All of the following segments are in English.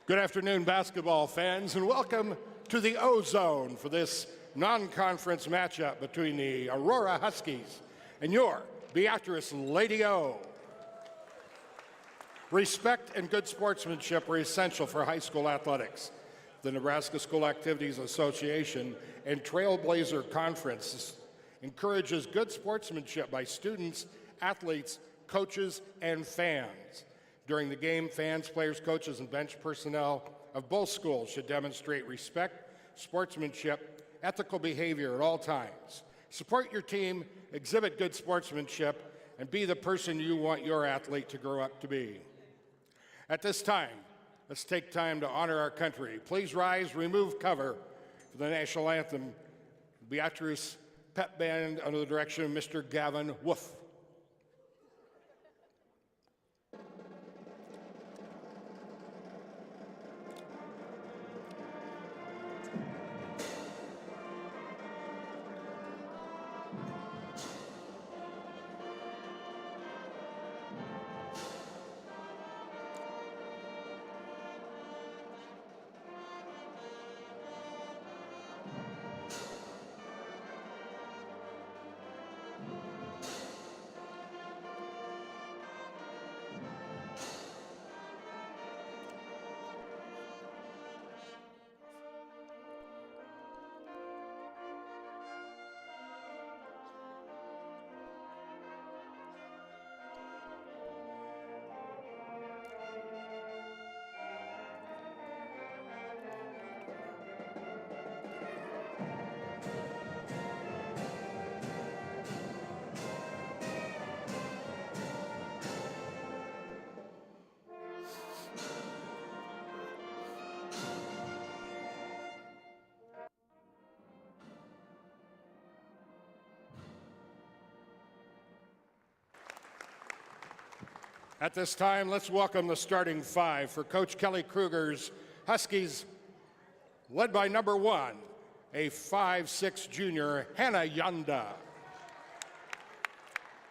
Good afternoon, basketball fans, and welcome to the O-Zone for this non-conference matchup between the Aurora Huskies and your Beatrice Lady O. Respect and good sportsmanship are essential for high school athletics. The Nebraska School Activities Association and Trailblazer Conference encourages good sportsmanship by students, athletes, coaches, and fans. During the game, fans, players, coaches, and bench personnel of both schools should demonstrate respect, sportsmanship, ethical behavior at all times. Support your team, exhibit good sportsmanship, and be the person you want your athlete to grow up to be. At this time, let's take time to honor our country. Please rise, remove cover for the national anthem, Beatrice Pep Band under the direction of Mr. Gavin Wolf. At this time, let's welcome the starting five for Coach Kelly Kruger's Huskies, led by number 1, a 5'6" junior, Hannah Yanda.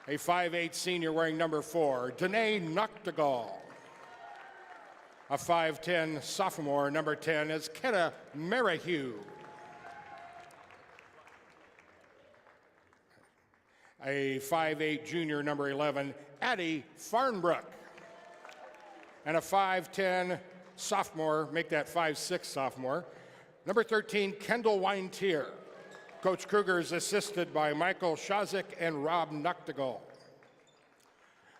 A 5'8" senior wearing number 4, Danae Noctegal. A 5'10" sophomore, number 10, is Kenna Merrihew. A 5'8" junior, number 11, Addie Farnbrook. And a 5'10" sophomore, make that 5'6" sophomore, number 13, Kendall Weintier. Coach Kruger is assisted by Michael Shazik and Rob Noctegal.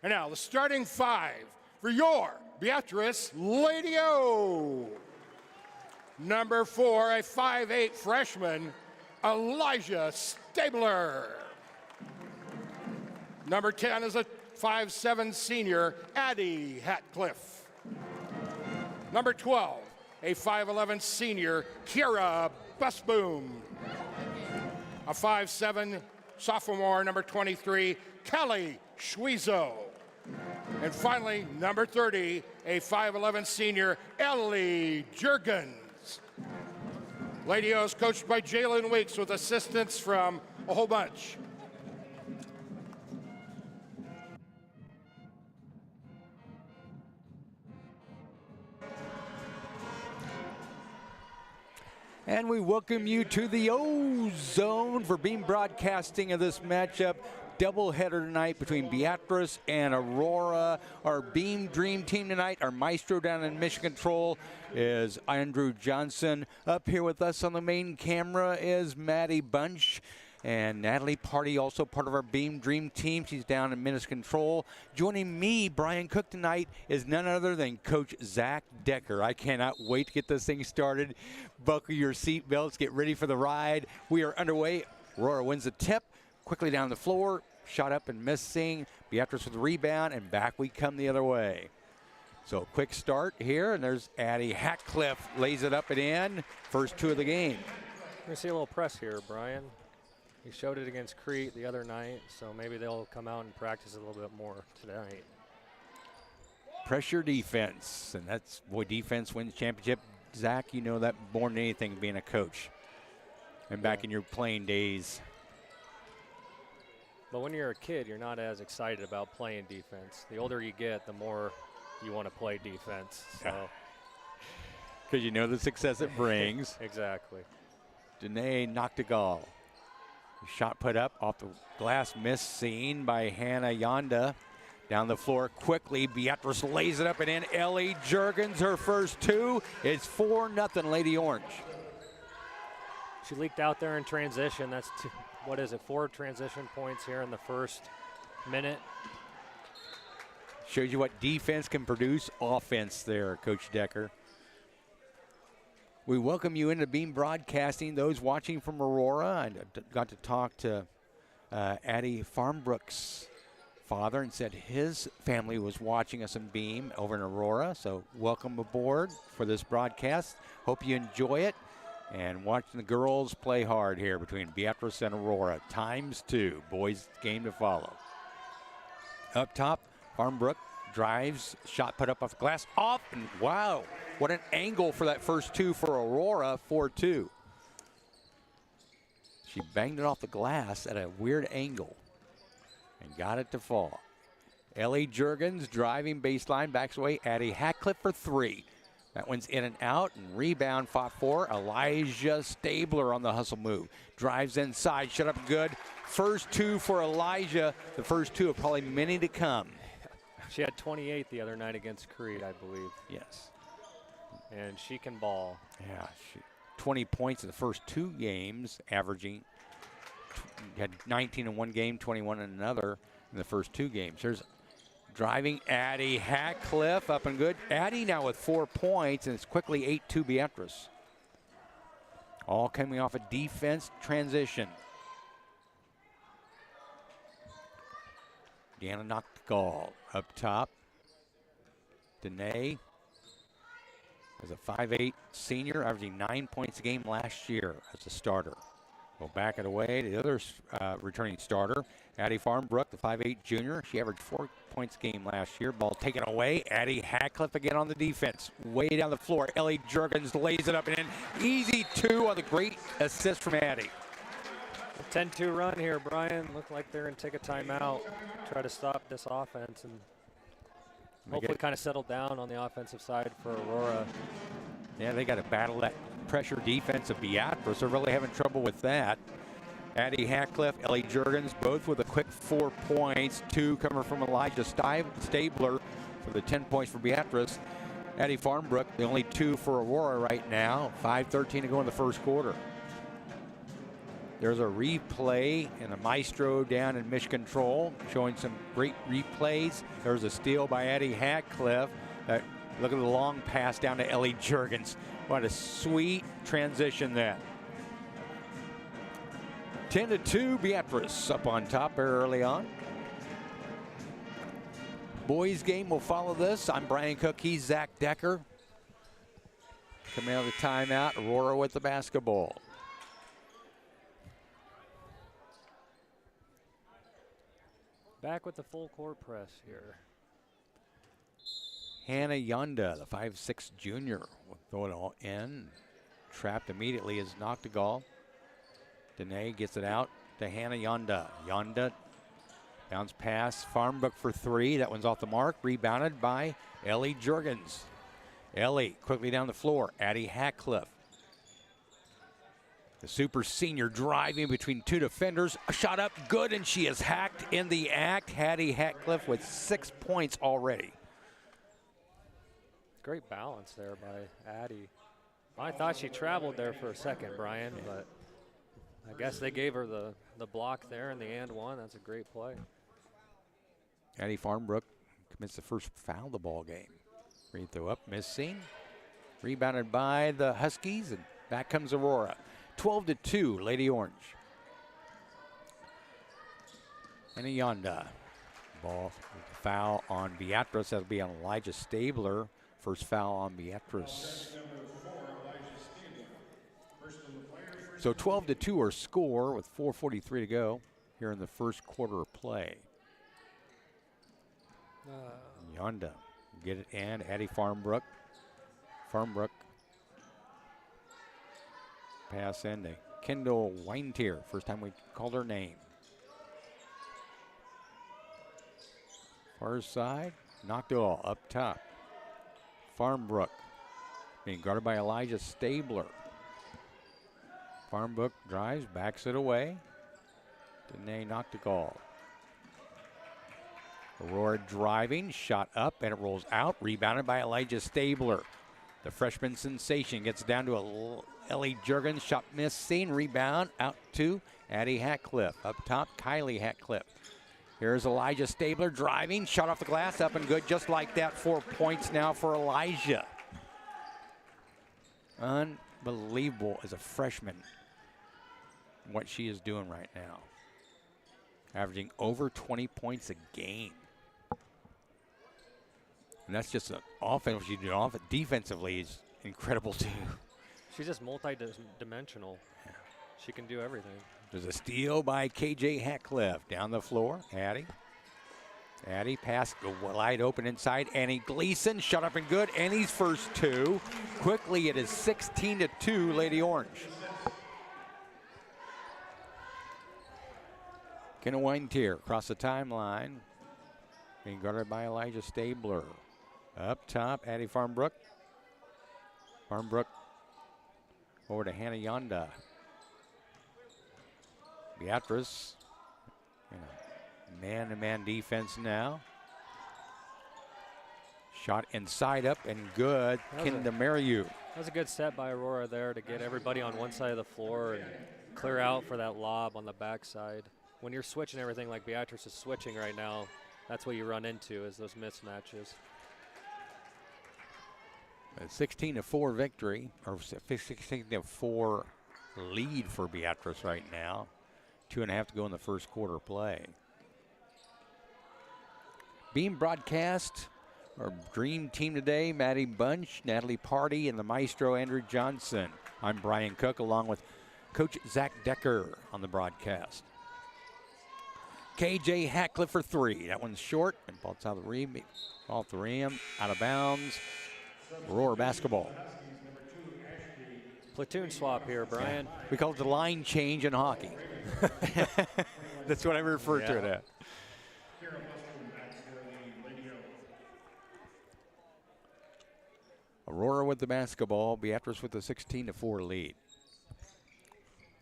And now the starting five for your Beatrice Lady O. Number 4, a 5'8" freshman, Elijah Stabler. Number 10 is a 5'7" senior, Addie Hatcliffe. Number 12, a 5'11" senior, Kiera Busboom. A 5'7" sophomore, number 23, Kelly Schwiezo. And finally, number 30, a 5'11" senior, Ellie Jurgens. Lady O is coached by Jalen Weeks with assistance from a whole bunch. And we welcome you to the O-Zone for beam broadcasting of this matchup. Doubleheader tonight between Beatrice and Aurora. Our Beam Dream team tonight, our maestro down in mission control is Andrew Johnson. Up here with us on the main camera is Maddie Bunch. And Natalie Party, also part of our Beam Dream team. She's down in Minutes Control. Joining me, Brian Cook, tonight is none other than Coach Zach Decker. I cannot wait to get this thing started. Buckle your seat belts, get ready for the ride. We are underway. Aurora wins the tip. Quickly down the floor, shot up and missing. Beatrice with the rebound, and back we come the other way. So quick start here, and there's Addie Hatcliffe, lays it up and in. First two of the game. We're going to see a little press here, Brian. He showed it against Crete the other night, so maybe they'll come out and practice a little bit more tonight. Pressure defense, and that's, boy, defense wins championship. Zach, you know that more than anything being a coach and back in your playing days. But when you're a kid, you're not as excited about playing defense. The older you get, the more you want to play defense. So because you know the success it brings. Exactly. Danae Noctegal. Shot put up off the glass, missed, seen by Hannah Yonda. Down the floor quickly, Beatrice lays it up and in. Ellie Juergens, her first two. It's 4-0 Lady Orange. She leaked out there in transition. That's two, what is it, 4 transition points here in the first minute. Shows you what defense can produce offense there, Coach Decker. We welcome you into Beam Broadcasting. Those watching from Aurora, I got to talk to Addie Farmbrook's father and said his family was watching us in Beam over in Aurora. So welcome aboard for this broadcast. Hope you enjoy it. And watching the girls play hard here between Beatrice and Aurora. ×2, boys game to follow. Up top, Farmbrook drives, shot put up off the glass, off, and wow, what an angle for that first two for Aurora, 4-2. She banged it off the glass at a weird angle and got it to fall. Ellie Juergens driving baseline, backs away. Addie Hackcliffe for 3. That one's in and out, and rebound fought for. Elijah Stabler on the hustle move. Drives inside, shut up good. First two for Elijah. The first two of probably many to come. She had 28 the other night against Creed, I believe. Yes. And she can ball. Yeah, 20 points in the first 2 games, averaging. Had 19 in one game, 21 in another in the first 2 games. Here's driving Addie Hackcliffe up and good. Addie now with 4 points, and it's quickly 8-2 Beatrice. All coming off a defense transition. Deanna Noctegal up top. Danae is a 5'8" senior, averaging 9 points a game last year as a starter. We'll back it away to the other returning starter, Addie Farmbrook, the 5'8" junior. She averaged 4 points a game last year. Ball taken away. Addie Hackcliffe again on the defense. Way down the floor. Ellie Juergens lays it up and in. Easy 2 on the great assist from Addie. A 10-2 run here, Brian. Looked like they're going to take a timeout, try to stop this offense, and hopefully kind of settle down on the offensive side for Aurora. Yeah, they got to battle that pressure defense of Beatrice. They're really having trouble with that. Addie Hackcliffe, Ellie Juergens, both with a quick 4 points. 2 coming from Elijah Stabler for the 10 points for Beatrice. Addie Farmbrook, the only 2 for Aurora right now. 5:13 to go in the first quarter. There's a replay and a maestro down in Mission Control showing some great replays. There's a steal by Addie Hackcliffe. Look at the long pass down to Ellie Juergens. What a sweet transition then. 10-2, Beatrice up on top very early on. Boys game will follow this. I'm Brian Cook, he's Zach Decker. Coming out of the timeout, Aurora with the basketball. Back with the full court press here. Hannah Yonda, the 5'6" junior, will throw it all in. Trapped immediately is Noctegal. Danae gets it out to Hannah Yonda. Yonda, bounce pass, Farmbrook for 3. That one's off the mark. Rebounded by Ellie Juergens. Ellie quickly down the floor. Addie Hackcliffe. The super senior driving between 2 defenders. A shot up, good, and she is hacked in the act. Addie Hackcliffe with 6 points already. Great balance there by Addie. I thought she traveled there for a second, Brian, but I guess they gave her the block there in the and one. That's a great play. Addie Farmbrook commits the first foul of the ball game. Free throw up, missing. Rebounded by the Huskies, and back comes Aurora. 12-2, Lady Orange. And a Yonda. Ball foul on Beatrice. That'll be on Elijah Stabler. First foul on Beatrice. So 12-2 our score with 4:43 to go here in the first quarter of play. Yonda get it in. Addie Farmbrook. Farmbrook. Pass in to Kendall Weintier. First time we called her name. Far side. Knocked it all up top. Farmbrook Being guarded by Elijah Stabler. Farmbrook drives, backs it away. Danae Noctegal. Aurora driving, shot up, and it rolls out. Rebounded by Elijah Stabler. The freshman sensation gets down to Ellie Jurgens. Shot missing, rebound out to Addie Hatcliffe. Up top, Kylie Hatcliffe. Here's Elijah Stabler driving, shot off the glass, up and good, just like that. 4 points now for Elijah. Unbelievable as a freshman what she is doing right now. Averaging over 20 points a game. And that's just an offense she did. Defensively is incredible too. She's just multi-dimensional. Yeah. She can do everything. There's a steal by KJ Hatcliffe. Down the floor, Addie. Addie pass wide open inside. Annie Gleason, shut up and good. Annie's first two. Quickly, it is 16-2, Lady Orange. Kenna Weintier across the timeline. Being guarded by Elijah Stabler. Up top, Addie Farmbrook. Farmbrook over to Hannah Yonda. Beatrice, man-to-man defense now. Shot inside up and good. Kinda Mariu. That was a good set by Aurora there to get everybody on one side of the floor and clear out for that lob on the backside. When you're switching everything like Beatrice is switching right now, that's what you run into is those mismatches. A 16-4 victory, or 16-4 lead for Beatrice right now. 2.5 to go in the first quarter play. Beam broadcast, our dream team today, Maddie Bunch, Natalie Party, and the maestro Andrew Johnson. I'm Brian Cook along with Coach Zach Decker on the broadcast. KJ Hatcliffe for three. That one's short, and ball's out of the rim, off the rim, out of bounds. Aurora basketball. Platoon swap here, Brian. Yeah. We call it the line change in hockey. That's what I refer to it as. Aurora with the basketball, Beatrice with the 16-4 lead.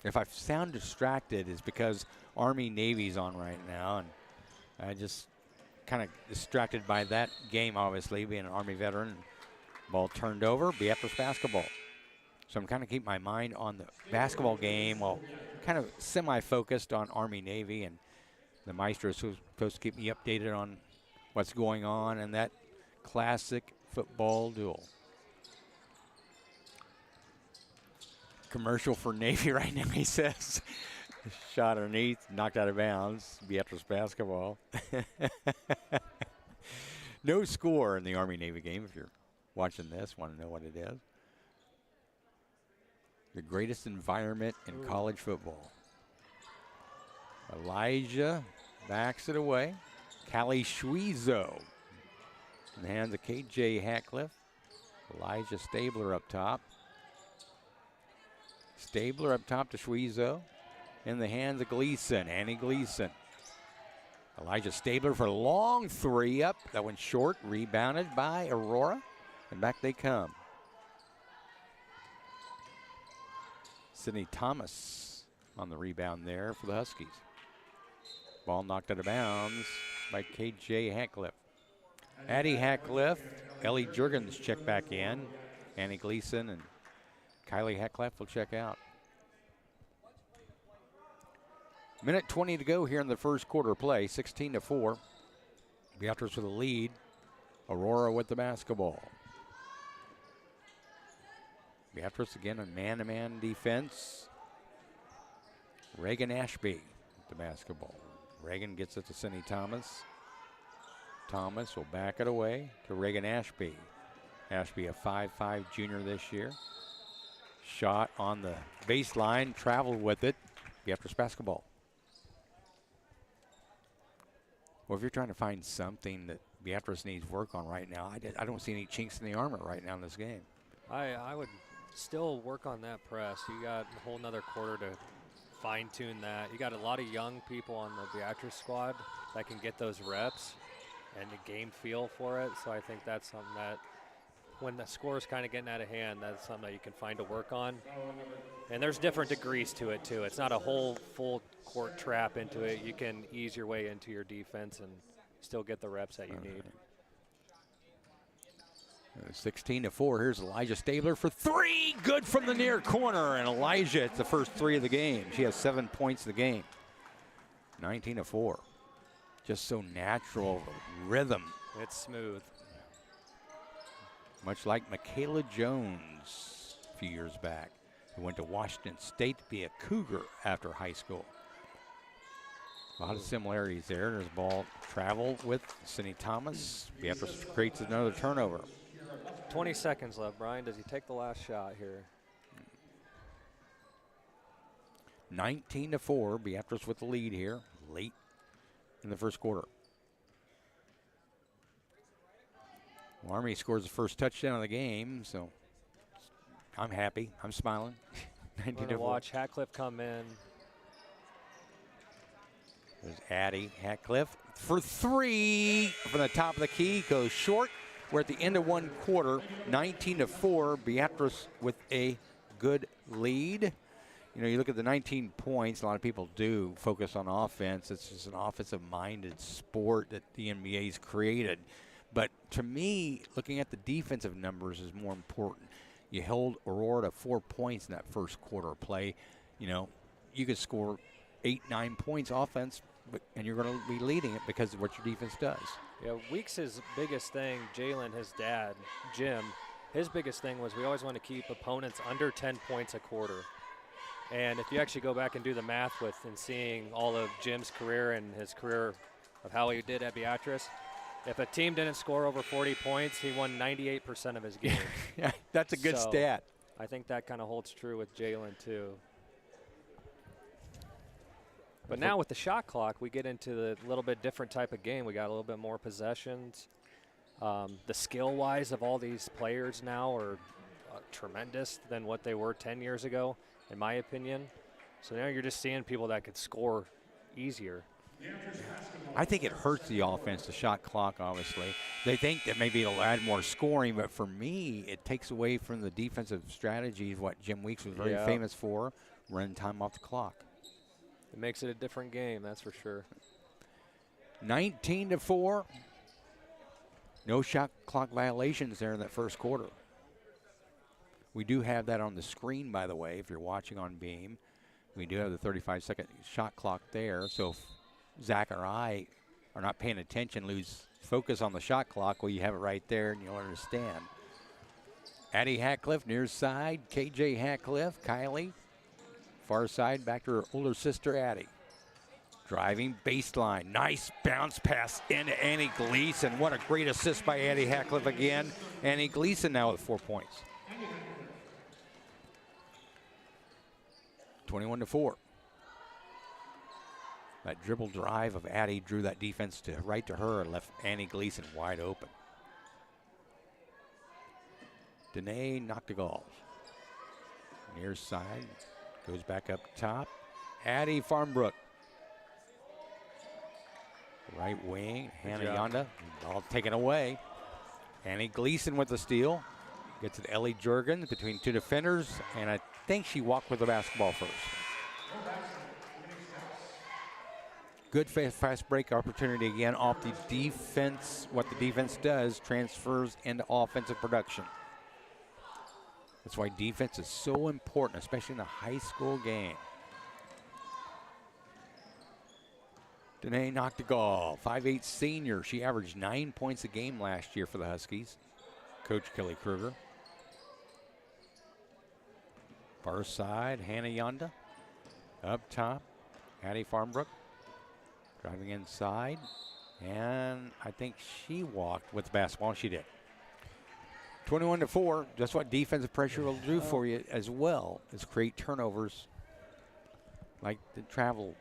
If I sound distracted, it's because Army-Navy's on right now, and I just kind of distracted by that game, obviously, being an Army veteran. Ball turned over, Beatrice basketball. So I'm kind of keeping my mind on the basketball game while kind of semi-focused on Army-Navy, and the maestro is supposed to keep me updated on what's going on in that classic football duel. Commercial for Navy right now, he says. Shot underneath, knocked out of bounds. Beatrice basketball. No score in the Army-Navy game. If you're watching this, want to know what it is. The greatest environment in college football. Elijah backs it away. Callie Schwezo in the hands of KJ Hatcliffe. Elijah Stabler up top. Stabler up top to Schwezo. In the hands of Gleason, Annie Gleason. Elijah Stabler for a long three up. That one's short, rebounded by Aurora. And back they come. Sydney Thomas on the rebound there for the Huskies. Ball knocked out of bounds by KJ Hatcliffe. Addie Hatcliffe, Ellie Jurgens check back in. Annie Gleason and Kylie Hatcliffe will check out. Minute 20 to go here in the first quarter play, 16-4. Beatrice with the lead. Aurora with the basketball. Beatrice again on man-to-man defense. Reagan Ashby with the basketball. Reagan gets it to Cindy Thomas. Thomas will back it away to Reagan Ashby. Ashby, a 5'5" junior this year. Shot on the baseline, traveled with it. Beatrice basketball. Well, if you're trying to find something that Beatrice needs work on right now, I don't see any chinks in the armor right now in this game. I would still work on that press. You got a whole nother quarter to fine-tune that. You got a lot of young people on the Beatrice squad that can get those reps and the game feel for it. So I think that's something that when the score is kind of getting out of hand, that's something that you can find to work on. And there's different degrees to it, too. It's not a whole full court trap into it. You can ease your way into your defense and still get the reps that you need. 16-4. Here's Elijah Stabler for three. Good from the near corner. And Elijah, it's the first three of the game. She has 7 points in the game. 19-4. Just so natural, rhythm. It's smooth. Much like Michaela Jones a few years back, who went to Washington State to be a Cougar after high school. A lot of similarities there. There's ball travel with Cindy Thomas. Beatrice creates another turnover. 20 seconds left, Brian. Does he take the last shot here? 19-4. Beatrice with the lead here late in the first quarter. Army scores the first touchdown of the game, so I'm happy. I'm smiling. 19-4. Watch Hatcliffe come in. There's Addie Hatcliffe for three from the top of the key. Goes short. We're at the end of one quarter. 19-4. Beatrice with a good lead. You know, you look at the 19 points, a lot of people do focus on offense. It's just an offensive-minded sport that the NBA's created. But to me, looking at the defensive numbers is more important. You held Aurora to 4 points in that first quarter of play. You know, you could score 8, 9 points offense, and you're going to be leading it because of what your defense does. Yeah, Weeks' biggest thing, Jalen, his dad, Jim, his biggest thing was we always want to keep opponents under 10 points a quarter. And if you actually go back and do the math with and seeing all of Jim's career and his career of how he did at Beatrice, if a team didn't score over 40 points, he won 98% of his games. Yeah, that's a good stat. I think that kind of holds true with Jalen, too. But now with the shot clock, we get into the little bit different type of game. We got a little bit more possessions. The skill-wise of all these players now are tremendous than what they were 10 years ago, in my opinion. So now you're just seeing people that could score easier. I think it hurts the offense, the shot clock, obviously. They think that maybe it'll add more scoring, but for me, it takes away from the defensive strategies, what Jim Weeks was very famous for, run time off the clock. It makes it a different game, that's for sure. 19-4. No shot clock violations there in that first quarter. We do have that on the screen, by the way, if you're watching on Beam. We do have the 35-second shot clock there, so if Zach or I are not paying attention, lose focus on the shot clock, well, you have it right there and you'll understand. Addie Hatcliffe near side, KJ Hatcliffe, Kylie. Far side, back to her older sister, Addie. Driving baseline, nice bounce pass into Annie Gleason. What a great assist by Addie Hatcliffe again. Annie Gleason now with 4 points. 21-4. That dribble drive of Addie drew that defense to right to her and left Annie Gleason wide open. Danae Noctegal. Near side. Goes back up top. Addie Farmbrook. Right wing. Hannah Yonda. Ball taken away. Annie Gleason with the steal. Gets it Ellie Jurgens between two defenders. And I think she walked with the basketball first. Good fast break opportunity again off the defense. What the defense does transfers into offensive production. That's why defense is so important, especially in the high school game. Danae Noctegal, 5'8" senior. She averaged 9 points a game last year for the Huskies. Coach Kelly Kruger. Far side, Hannah Yonda. Up top, Addie Farmbrook. Driving inside. And I think she walked with the basketball. She did. 21-4, just what defensive pressure will do for you as well as create turnovers like the travels.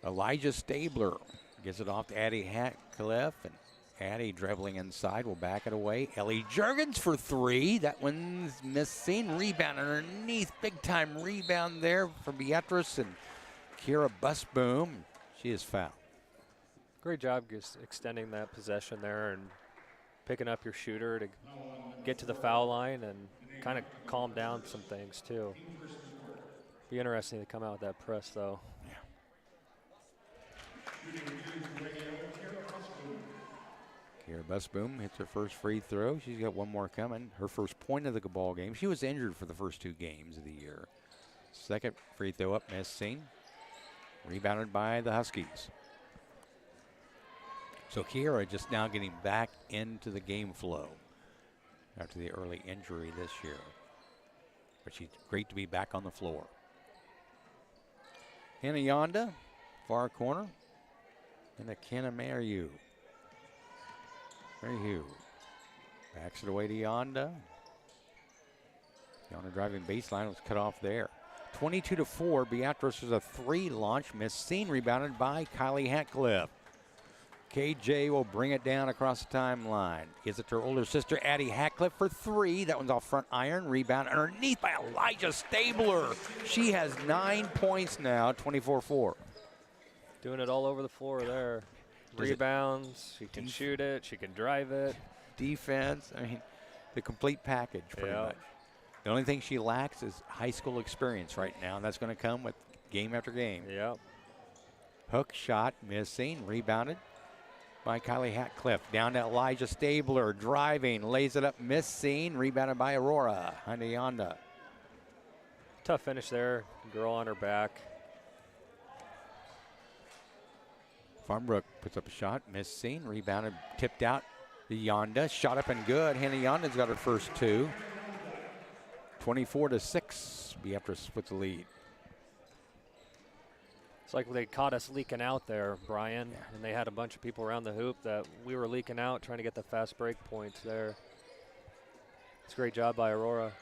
Elijah Stabler gets it off to Addie Hatcliffe, and Addie dribbling inside will back it away. Ellie Jurgens for three. That one's missing. Rebound underneath. Big time rebound there for Beatrice, and Kira Busboom. She is fouled. Great job just extending that possession there and picking up your shooter to get to the foul line and kind of calm down some things too. Be interesting to come out with that press though. Kira Busboom hits her first free throw. She's got one more coming. Her first point of the ball game. She was injured for the first 2 games of the year. Second free throw up, missing. Rebounded by the Huskies. So Kira just now getting back into the game flow after the early injury this year. But she's great to be back on the floor. Hannah Yonda, far corner. And the Kenna Mariu. Mariu backs it away to Yonda. Yonda driving baseline was cut off there. 22-4. Beatrice was a 3 launch. Missing, rebounded by Kylie Hatcliffe. KJ will bring it down across the timeline. Gives it to her older sister, Addie Hatcliffe, for 3. That one's off front iron. Rebound underneath by Elijah Stabler. She has 9 points now, 24-4. Doing it all over the floor there. Rebounds, she can shoot it, she can drive it. Defense, I mean, the complete package pretty much. The only thing she lacks is high school experience right now, and that's going to come with game after game. Yep. Hook shot missing, rebounded by Kylie Hatcliffe. Down to Elijah Stabler, driving, lays it up, missing, rebounded by Aurora. Hyundai Yonda. Tough finish there, girl on her back. Farmbrook puts up a shot, missing, rebounded, tipped out to Yonda. Shot up and good. Hannah Yonda's got her first 2. 24-6. Beatrice with the lead. It's like they caught us leaking out there, Brian, and they had a bunch of people around the hoop that we were leaking out, trying to get the fast break points there. It's a great job by Aurora.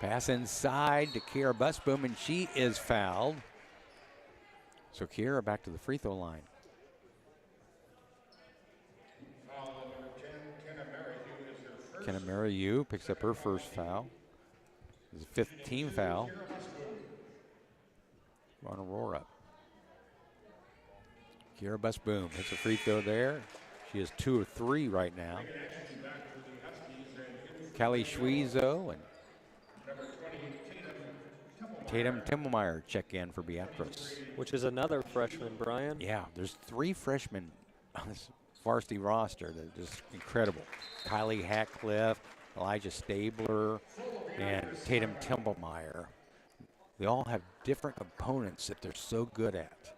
Pass inside to Kira Busboom, and she is fouled. So Kira back to the free throw line. Kenna Mariu picks up her first foul. It's a 5th team foul on Aurora. Kira Busboom hits a free throw there. She has 2 of 3 right now. Callie Schwiezo and Tatum Timmelmeyer check in for Beatrice. Which is another freshman, Brian. Yeah, there's 3 freshmen on this varsity roster that are just incredible. Kylie Hatcliffe, Elijah Stabler, and Tatum Timmelmeyer. They all have different components that they're so good at.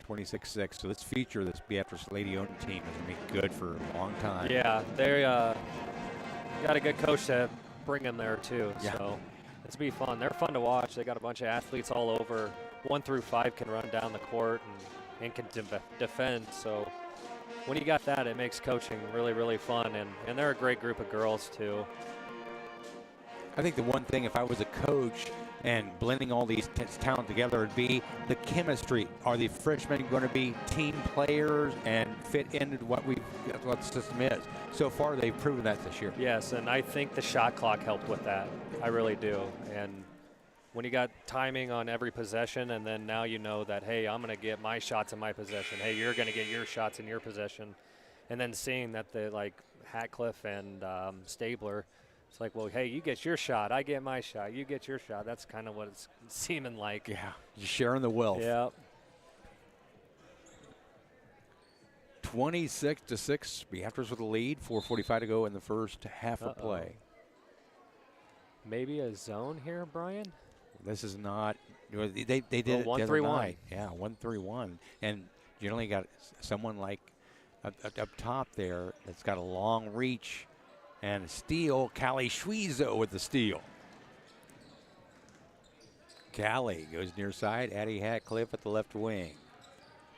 26-6, so this feature, this Beatrice Lady-owned team is going to be good for a long time. Yeah, they got a good coach to bring them there too. Yeah. So it's be fun. They're fun to watch. They got a bunch of athletes all over. 1 through 5 can run down the court and can defend. So when you got that, it makes coaching really, really fun. And they're a great group of girls too. I think the one thing, if I was a coach and blending all these talent together, would be the chemistry. Are the freshmen going to be team players and fit into what the system is? So far, they've proven that this year. Yes, and I think the shot clock helped with that. I really do. And when you got timing on every possession, and then now you know that, hey, I'm going to get my shots in my possession. Hey, you're going to get your shots in your possession. And then seeing that the Hatcliffe and Stabler, it's like, well, hey, you get your shot, I get my shot, you get your shot. That's kind of what it's seeming like. Yeah, just sharing the wealth. Yeah. 26-6, Beatrice with the lead. 4:45 to go in the first half of play. Maybe a zone here, Brian? This is not. They did it the other night. Yeah, 1-3-1, and generally got someone like up top there that's got a long reach. And a steal, Callie Schwiezo with the steal. Callie goes near side, Addie Hatcliffe at the left wing.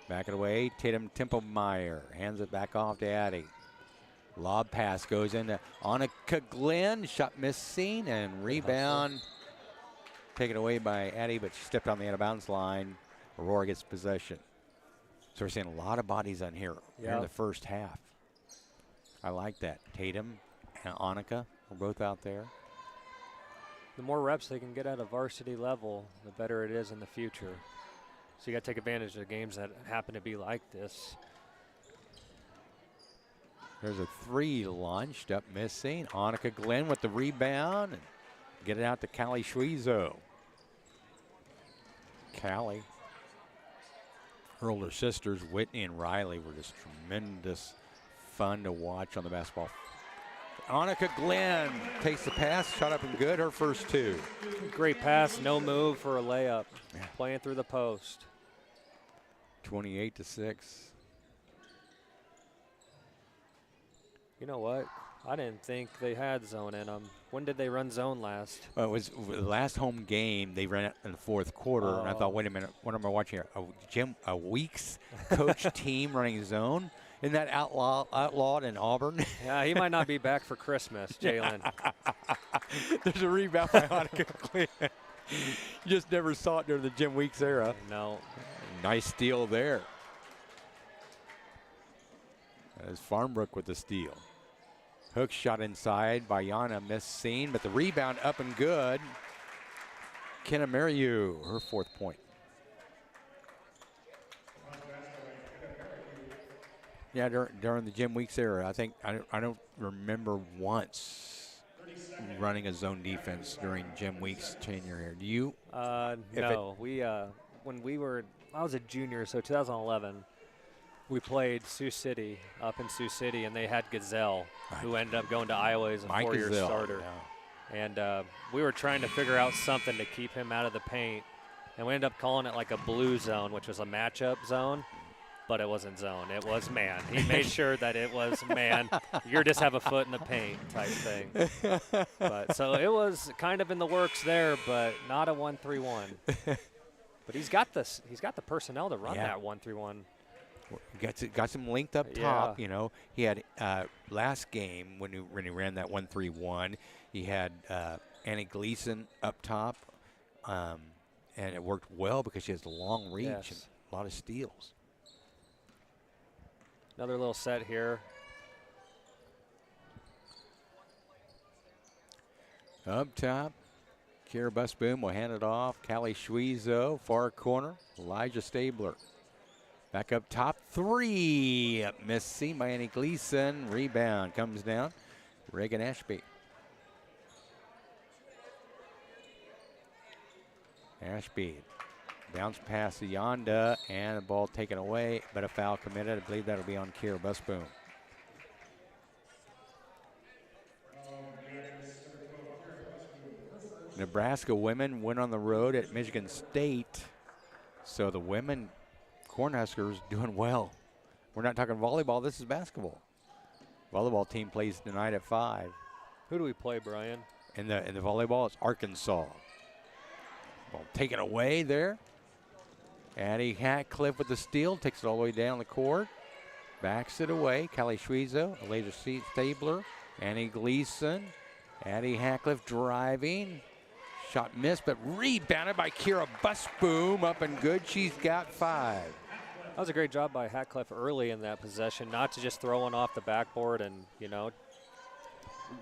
Back it away, Tatum Templemeyer hands it back off to Addie. Lob pass goes into Annika Glenn, shot missing, and rebound taken away by Addie, but she stepped on the out of bounds line. Aurora gets possession. So we're seeing a lot of bodies on here in the first half. I like that. Tatum and Annika are both out there. The more reps they can get at a varsity level, the better it is in the future. So you got to take advantage of games that happen to be like this. There's a 3 launched up, missing. Annika Glenn with the rebound. And get it out to Callie Schwezo. Callie. Her older sisters, Whitney and Riley, were just tremendous fun to watch on the basketball. Annika Glenn takes the pass, shot up and good, her first 2. Great pass, no move for a layup. Yeah. Playing through the post. 28-6. You know what? I didn't think they had zone in them. When did they run zone last? Well, it was the last home game. They ran it in the 4th quarter, and I thought, wait a minute, what am I watching here? A Weeks coach team running zone? Isn't that outlawed in Auburn? Yeah, he might not be back for Christmas, Jalen. There's a rebound by Annika Glenn. You just never saw it during the Jim Weeks era. No. Nice steal there. As Farmbrook with the steal. Hook shot inside by Yana, missed seen, but the rebound up and good. Kenna Mariu, her 4th point. Yeah, during the Jim Weeks era, I think I don't remember once running a zone defense during Jim Weeks' tenure here. Do you? No, I was a junior, so 2011. We played Sioux City, up in Sioux City, and they had Gazelle, who ended up going to Iowa as a 4-year starter. Yeah. And we were trying to figure out something to keep him out of the paint, and we ended up calling it like a blue zone, which was a matchup zone, but it wasn't zone. It was man. He made sure that it was man. You just have a foot in the paint type thing. But so it was kind of in the works there, but not a 1-3-1. But he's got the personnel to run that 1-3-1. Got some linked up top. You know, he had last game when he ran that 1-3-1. He had Annie Gleason up top, and it worked well because she has a long reach and a lot of steals. Another little set here. Up top, Kira Busboom will hand it off. Callie Schwezo, far corner. Elijah Stabler. Back up top, 3. Missing by Annie Gleason. Rebound comes down. Reagan Ashby. Ashby. Bounce pass to Yonda, and the ball taken away, but a foul committed. I believe that'll be on Kira Busboom. Nebraska women went on the road at Michigan State, so the women Cornhuskers doing well. We're not talking volleyball, this is basketball. Volleyball team plays tonight at 5. Who do we play, Brian? In the volleyball, it's Arkansas. Ball taken away there. Addie Hatcliffe with the steal, takes it all the way down the court. Backs it away. Callie Schwezo, Elijah Stabler, Annie Gleason. Addie Hatcliffe driving. Shot missed, but rebounded by Kira Busboom. Up and good. She's got 5. That was a great job by Hatcliffe early in that possession, not to just throw one off the backboard and, you know,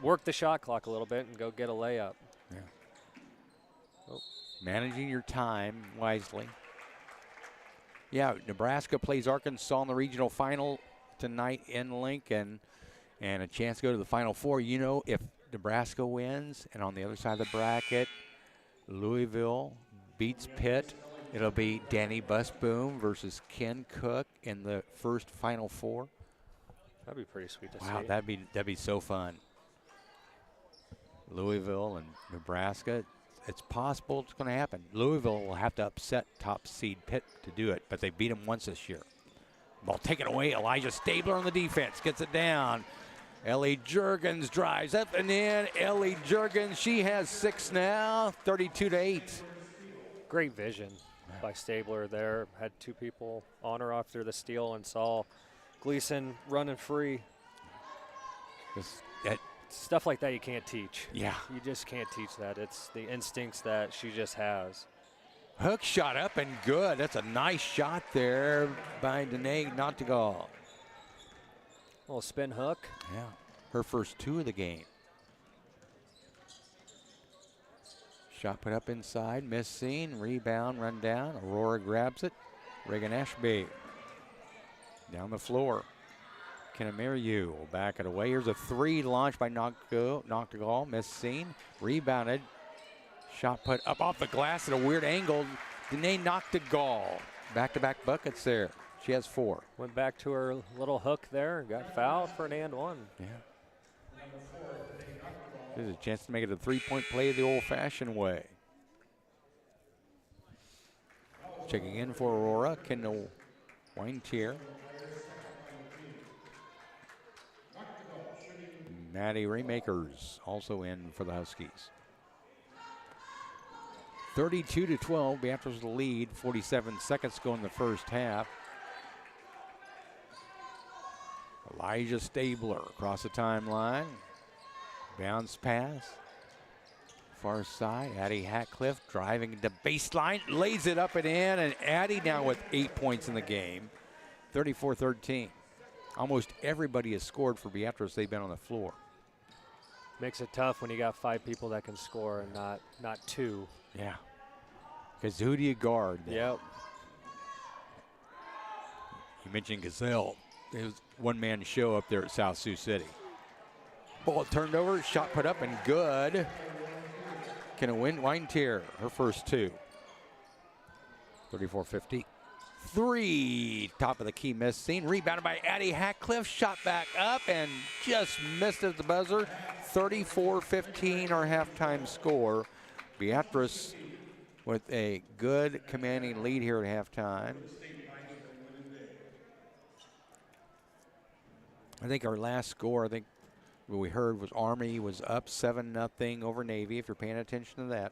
work the shot clock a little bit and go get a layup. Yeah. Oh. Managing your time wisely. Yeah, Nebraska plays Arkansas in the regional final tonight in Lincoln, and a chance to go to the Final Four. You know, if Nebraska wins, and on the other side of the bracket, Louisville beats Pitt, it'll be Danny Busboom versus Ken Cook in the first Final Four. That'd be pretty sweet to see. Wow, that'd be so fun. Louisville and Nebraska. It's possible it's going to happen. Louisville will have to upset top seed Pitt to do it, but they beat them once this year. Ball taken away. Elijah Stabler on the defense. Gets it down. Ellie Juergens drives up and in. Ellie Juergens, she has 6 now. 32-8. Great vision by Stabler there. Had 2 people on or off through the steal and saw Gleason running free. Stuff like that you can't teach. Yeah. You just can't teach that. It's the instincts that she just has. Hook shot up and good. That's a nice shot there by Danae Nottigal. Little spin hook. Yeah. Her first 2 of the game. Shot put up inside, missing, rebound, run down. Aurora grabs it. Reagan Ashby down the floor. Kinamiriu will back it away. Here's a three launched by Noctegal, missing, rebounded. Shot put up off the glass at a weird angle. Danae Noctegal. Back-to-back buckets there. She has 4. Went back to her little hook there and got fouled for an and one. Yeah. There's a chance to make it a three-point play the old-fashioned way. Checking in for Aurora, Kendall Weintier. Maddie Raymakers also in for the Huskies. 32-12, Beatrice the lead, 47 seconds to go in the first half. Elijah Stabler across the timeline. Bounce pass. Far side, Addie Hatcliffe driving the baseline, lays it up and in, and Addie now with 8 points in the game. 34-13. Almost everybody has scored for Beatrice. They've been on the floor. Makes it tough when you got 5 people that can score and not 2. Yeah. Because who do you guard? Yep. You mentioned Gazelle. It was one-man show up there at South Sioux City. Ball turned over, shot put up and good. Can it win? Weintier, her first 2. 34-50. 3, top of the key missing. Rebounded by Addie Hatcliffe, shot back up and just missed at the buzzer. 34-15, our halftime score. Beatrice with a good commanding lead here at halftime. I think our last score, what we heard was Army was up 7-0 over Navy, if you're paying attention to that.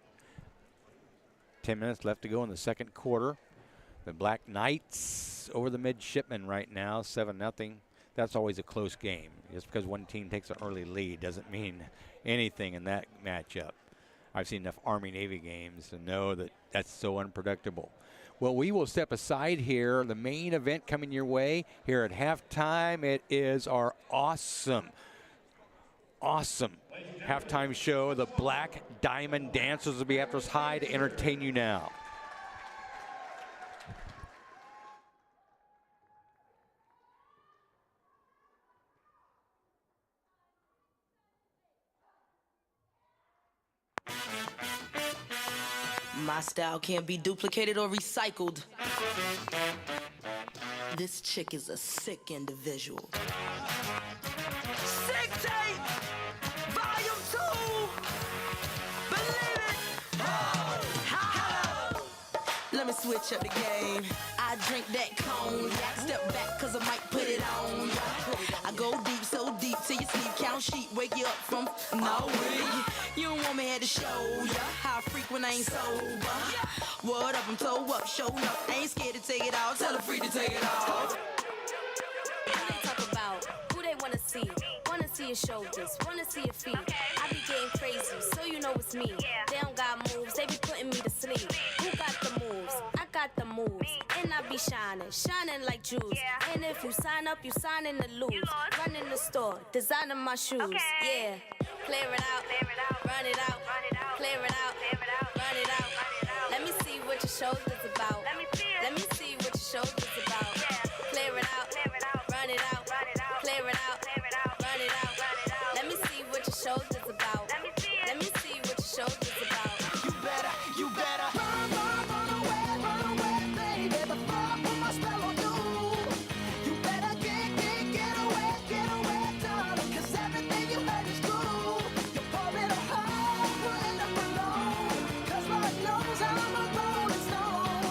10 minutes left to go in the second quarter. The Black Knights over the Midshipmen right now, 7-0. That's always a close game. Just because one team takes an early lead doesn't mean anything in that matchup. I've seen enough Army-Navy games to know that that's so unpredictable. Well, we will step aside here. The main event coming your way here at halftime. It is our awesome halftime show. The Black Diamond Dancers will be after us high to entertain you now. My style can't be duplicated or recycled. This chick is a sick individual. Sick tape, volume 2. Believe it. Oh. Let me switch up the game. I drink that cognac. Step back cause I might put it on. I go deep, so deep till your sleep count sheep. Wake you up from no way. You don't want me here to show ya how I freak when I ain't sober. What up, I'm toe up, show up. I ain't scared to take it out, tell a freak to take it out. They talk about who they wanna see your shoulders, wanna see your feet. I be getting crazy, so you know it's me. They don't got moves, they be putting me to sleep. Who got the moves? I got the moves, and I be shining like jewels. And if you sign up, you sign in the lose. Run in the store, designing my shoes. Yeah, clear it out, run it out, clear it out, run it out. Let me see what your shoulders about. Let me see what your shoulders about. Clear it out, run it out, clear it out, run it out. Let me see what your shoulders about. Let me see what your shoulders about. You better run away, baby, before I put my spell on you. You better get away, darling, cause everything you heard is true. You're pouring a hole, you end up alone, cause Lord knows I'm a rolling stone.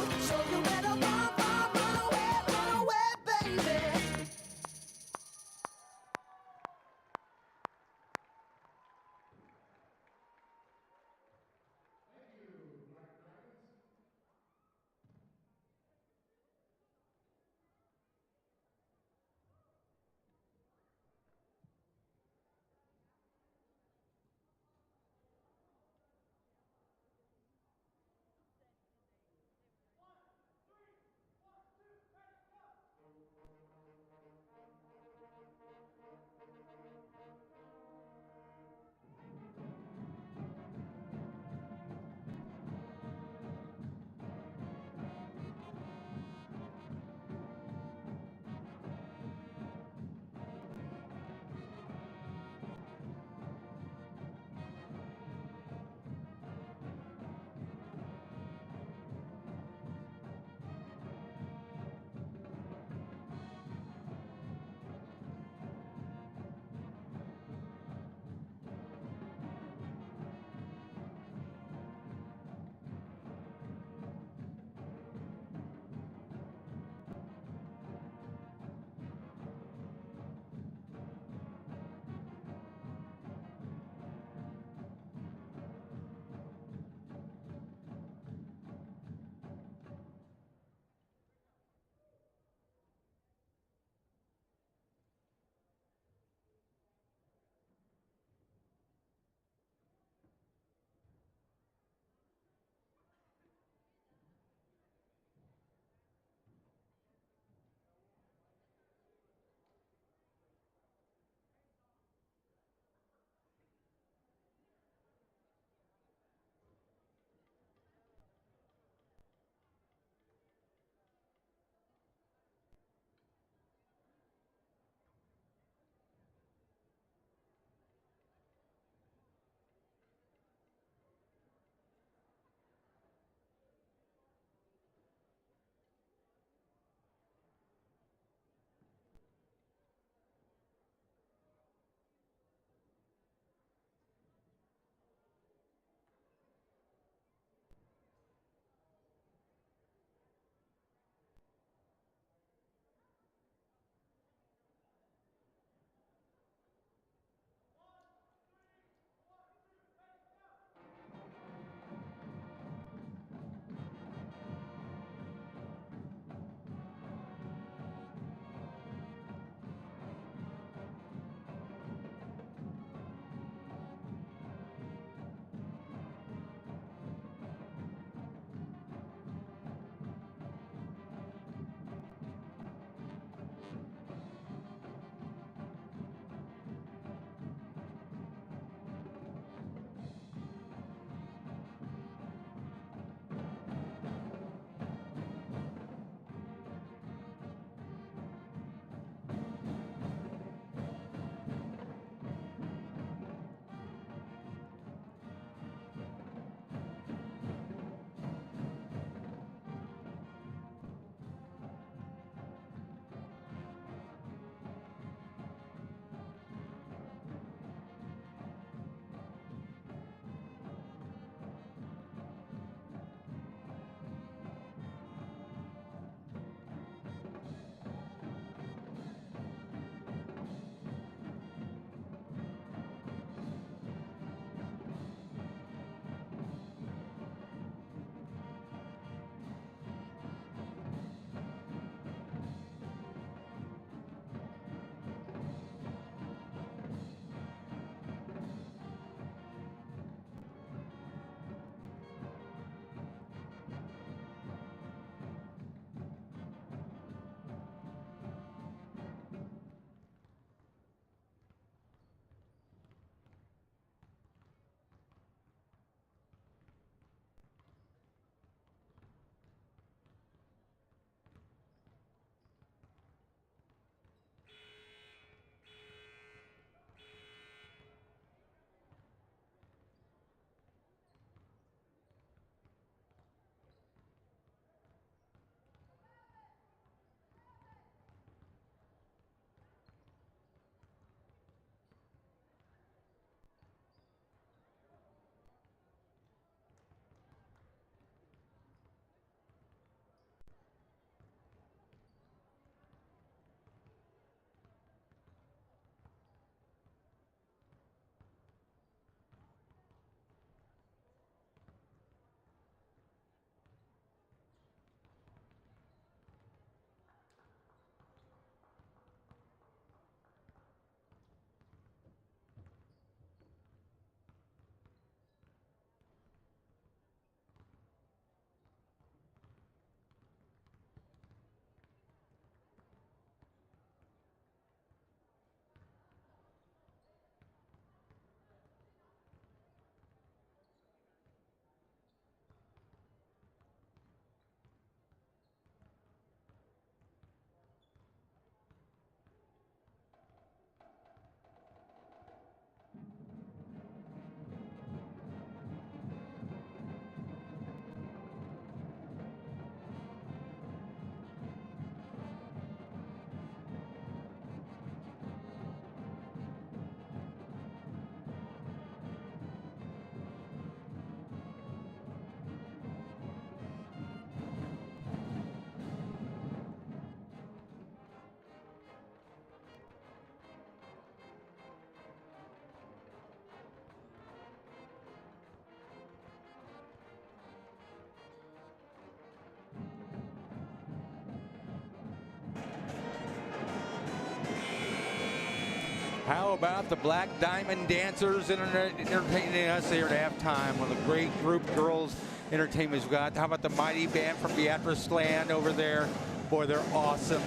How about the Black Diamond Dancers entertaining us here at halftime? One of the great group girls entertainment we've got. How about the mighty band from Beatrice land over there? Boy, they're awesome.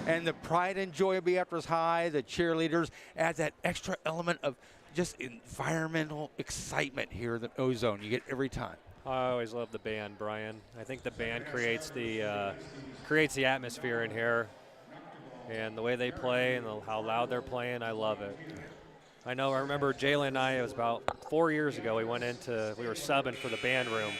And the pride and joy of Beatrice High, the cheerleaders, adds that extra element of just environmental excitement here in the Ozone. You get every time. I always love the band, Brian. I think the band creates the atmosphere in here. And the way they play and how loud they're playing, I love it. I remember Jalen and I, it was about 4 years ago, we were subbing for the band room.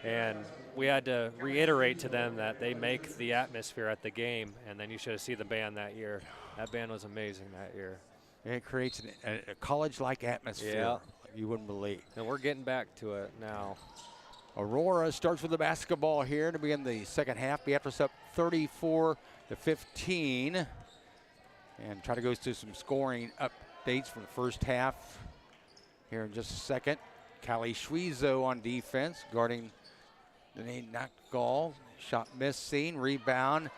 And we had to reiterate to them that they make the atmosphere at the game. And then you should have seen the band that year. That band was amazing that year. It creates a college-like atmosphere. Yeah. You wouldn't believe. And we're getting back to it now. Aurora starts with the basketball here to begin the second half. Beatrice up 34-15. And try to go through some scoring updates from the first half here in just a second. Callie Schwiezo on defense, guarding Danae Nachtgall. Shot missing, rebound.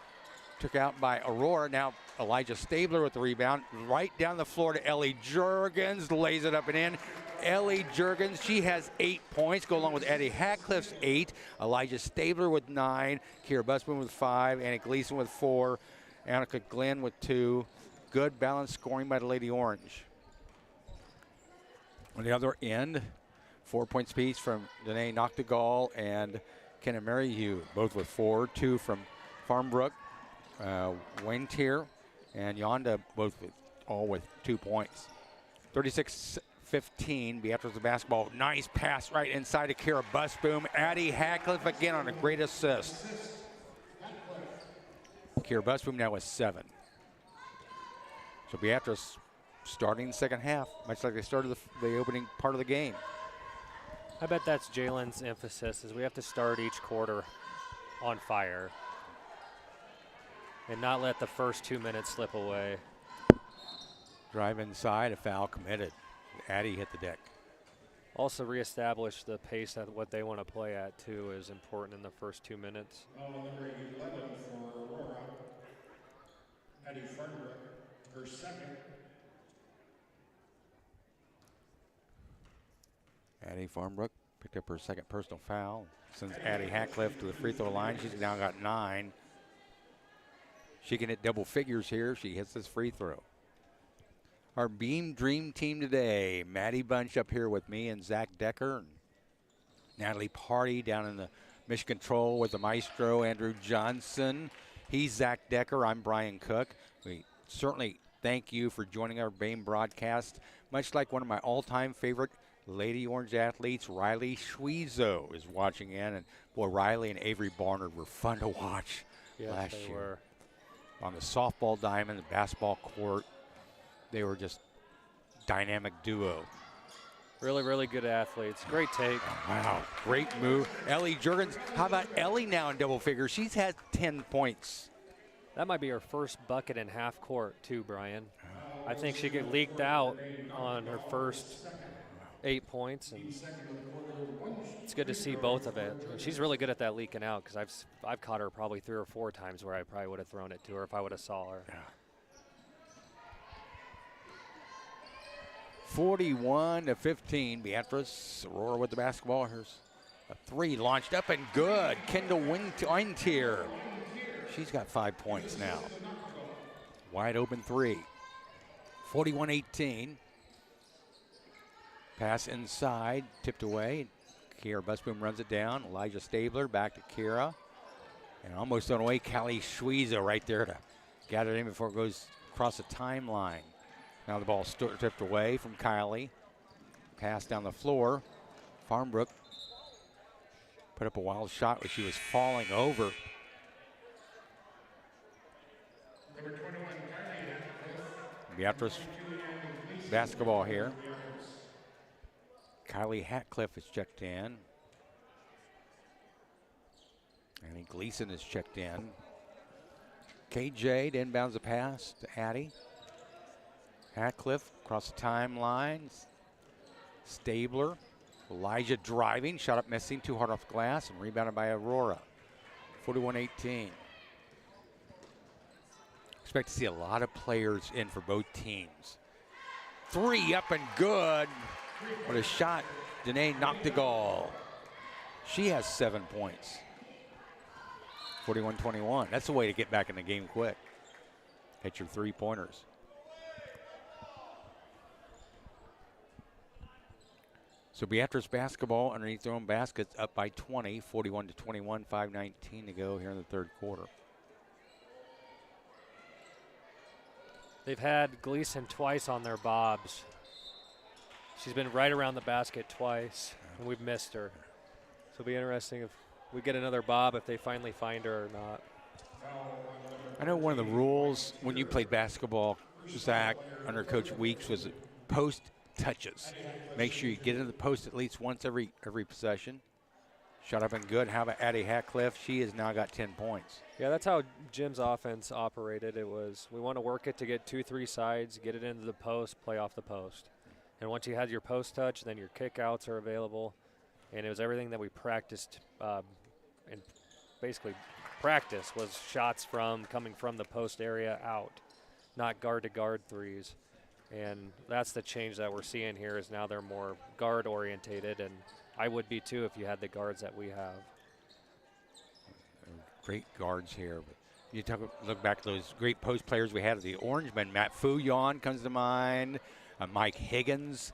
Took out by Aurora. Now Elijah Stabler with the rebound. Right down the floor to Ellie Jurgens. Lays it up and in. Ellie Jurgens, she has 8 points. Go along with Eddie Hatcliffe's 8. Elijah Stabler with 9. Kira Busman with 5. Annie Gleason with 4. Annika Glenn with 2. Good balanced scoring by the Lady Orange. On the other end, 4 points apiece from Danae Noctegal and Kenna Maryhugh, both with 4. 2 from Farmbrook, Wayne Tier, and Yonda, all with 2 points. 36-15, Beatrice the basketball. Nice pass right inside to Kira Busboom. Addie Hatcliffe again on a great assist. Kira Busboom now with 7. So Beatrice starting the second half, much like they started the opening part of the game. I bet that's Jalen's emphasis, is we have to start each quarter on fire and not let the first 2 minutes slip away. Drive inside, a foul committed. Addie hit the deck. Also reestablish the pace at what they want to play at, too, is important in the first 2 minutes. Number 11 for Aurora, Addie Farnbrook, her second. Addie Farmbrook picked up her second personal foul. Sends Addie Hatcliffe to the free throw line. She's now got 9. She can hit double figures here. She hits this free throw. Our Beam Dream team today. Maddie Bunch up here with me and Zach Decker. And Natalie Party down in the mission control with the maestro, Andrew Johnson. He's Zach Decker. I'm Brian Cook. We certainly thank you for joining our Beam broadcast. Much like one of my all-time favorite Lady Orange athletes, Riley Schwiezo, is watching in. And boy, Riley and Avery Barnard were fun to watch last year. Were. On the softball diamond, the basketball court, they were just dynamic duo. Really, really good athletes. Great take. Wow, great move. Ellie Jurgens, how about Ellie now in double figures? She's had 10 points. That might be her first bucket in half court, too, Brian. I think she get leaked out on her first 8 points, and it's good to see both of it. And she's really good at that leaking out, because I've caught her probably 3 or 4 times where I probably would have thrown it to her if I would have saw her. Yeah. 41-15, Beatrice. Aurora with the basketball. Here's a 3 launched up and good. Kendall Weintier. She's got 5 points now. Wide open 3. 41-18. Pass inside, tipped away. Kira Busboom runs it down. Elijah Stabler back to Kira. And almost on the way, Callie Schwiezo right there to gather it in before it goes across the timeline. Now the ball tipped away from Kylie. Pass down the floor. Farmbrook put up a wild shot where she was falling over. Beatrice basketball here. Kylie Hatcliffe is checked in. Annie Gleason is checked in. KJ inbounds the pass to Addie. Hatcliffe across the timeline. Stabler. Elijah driving. Shot up missing. Too hard off the glass and rebounded by Aurora. 41-18. Expect to see a lot of players in for both teams. three up and good. What a shot. Danae Noctegal. She has 7 points. 41-21. That's the way to get back in the game quick. Hit your 3-pointers. So Beatrice basketball underneath their own baskets up by 20, 41-21, 5:19 to go here in the third quarter. They've had Gleason twice on their bobs. She's been right around the basket twice, and we've missed her. So it'll be interesting if we get another bob, if they finally find her or not. I know one of the rules when you played basketball, Zach, under Coach Weeks, was post touches. Make sure you get into the post at least once every possession. Shot up and good. How about Addie Hatcliffe? She has now got 10 points. Yeah, that's how Jim's offense operated. It was, we want to work it to get 2-3 sides, get it into the post, play off the post. And once you had your post touch, then your kickouts are available. And it was everything that we practiced, and basically practice was shots coming from the post area out, not guard-to-guard threes. And that's the change that we're seeing here, is now they're more guard-orientated, and I would be too if you had the guards that we have. Great guards here. But you look back at those great post players we had at the Orangemen. Matt Fouillon comes to mind. Mike Higgins.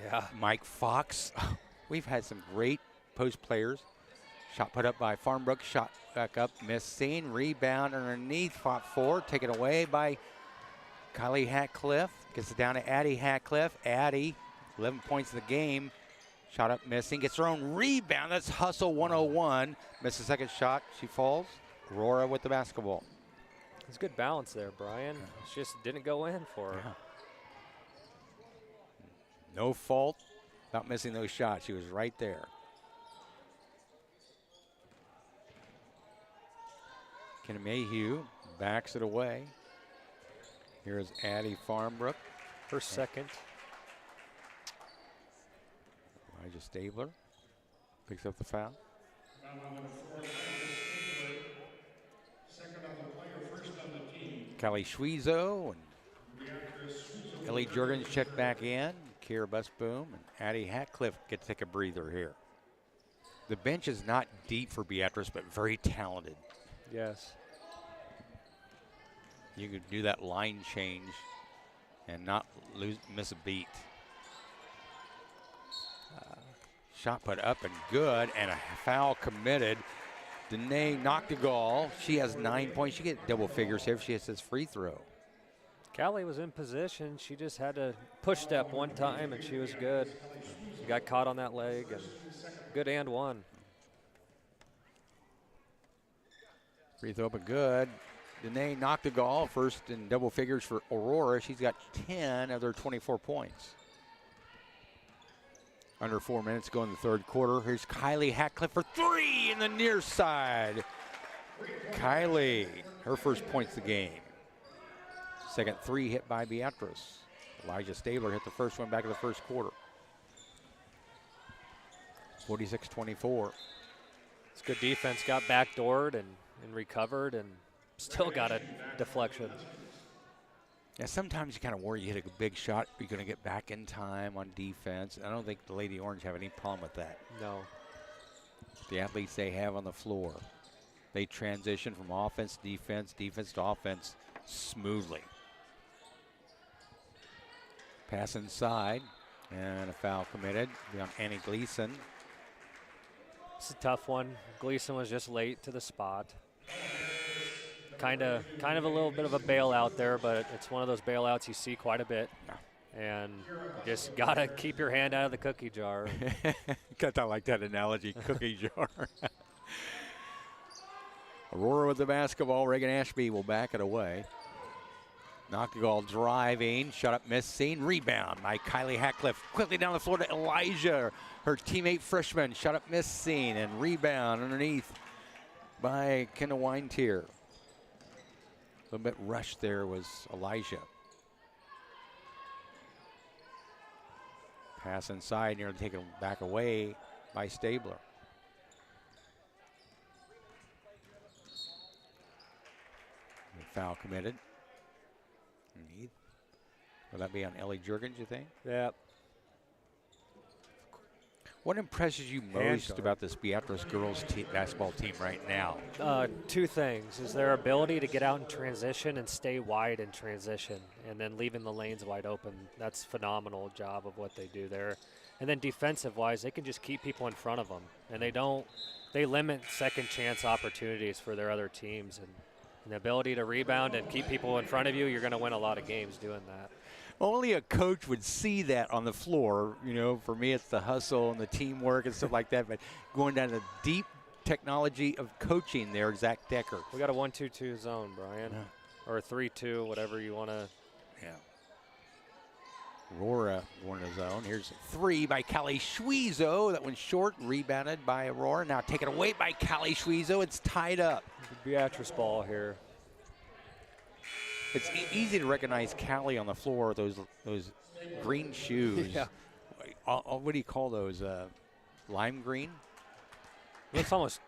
Yeah. Mike Fox. We've had some great post players. Shot put up by Farmbrook. Shot back up. Missed seen. Rebound underneath. Fought forward. Taken away by Kylie Hatcliffe. Gets it down to Addie Hatcliffe. Addie, 11 points in the game. Shot up missing. Gets her own rebound. That's Hustle 101. Missed the second shot. She falls. Aurora with the basketball. It's good balance there, Brian. She just didn't go in for her. Yeah. No fault about missing those shots. She was right there. Kenna Mayhew backs it away. Here's Addie Farmbrook. Her second. Elijah Stabler picks up the foul. Kelly Schweezo and Ellie Jorgens check back in. Kira Busboom and Addie Hatcliffe get to take a breather here. The bench is not deep for Beatrice, but very talented. Yes. You could do that line change and not miss a beat. Shot put up and good, and a foul committed. Danae Noctegal, she has 9 points. She get double figures here if she hits this free throw. Callie was in position. She just had to push step one time, and she was good. She got caught on that leg, and good and one. Free throw up and good. Danae Noctegal, first in double figures for Aurora. She's got 10 of their 24 points. Under 4 minutes to go in the third quarter. Here's Kylie Hatcliffe for three in the near side. Kylie, her first points of the game. Second three hit by Beatrice. Elijah Stabler hit the first one back in the first quarter. 46-24. It's good defense. Got backdoored and recovered, and still got a deflection. Yeah, sometimes you kind of worry you hit a big shot, you're going to get back in time on defense. I don't think the Lady Orange have any problem with that. No. The athletes they have on the floor, they transition from offense to defense, defense to offense smoothly. Pass inside, and a foul committed on Annie Gleason. It's a tough one. Gleason was just late to the spot. Kind of a little bit of a bailout there, but it's one of those bailouts you see quite a bit. And you just got to keep your hand out of the cookie jar. Got that, like that analogy, cookie jar. Aurora with the basketball. Reagan Ashby will back it away. Noctegal driving, shut up, miss, seen, rebound by Kylie Hatcliffe. Quickly down the floor to Elijah, her teammate freshman, shut up, miss, seen, and rebound underneath by Kenna Weintier. A little bit rushed there was Elijah. Pass inside, nearly taken back away by Stabler. Foul committed. Will that be on Ellie Jurgens, you think? Yeah. What impresses you most about this Beatrice girls basketball team right now? Two things is their ability to get out in transition and stay wide in transition, and then leaving the lanes wide open. That's phenomenal job of what they do there. And then defensive-wise, they can just keep people in front of them, and they limit second chance opportunities for their other teams. And the ability to rebound and keep people in front of you, you're going to win a lot of games doing that. Only a coach would see that on the floor. You know, for me, it's the hustle and the teamwork and stuff like that. But going down to the deep technology of coaching there, Zach Decker. We got a 1-2-2 zone, Brian, or a 3-2, whatever you want to. Yeah. Aurora going to zone. Here's a 3 by Callie Schwezo. That one's short, rebounded by Aurora. Now taken away by Callie Schwezo. It's tied up. Beatrice ball here. It's easy to recognize Callie on the floor, those green shoes. Yeah. What do you call those? Lime green? Looks almost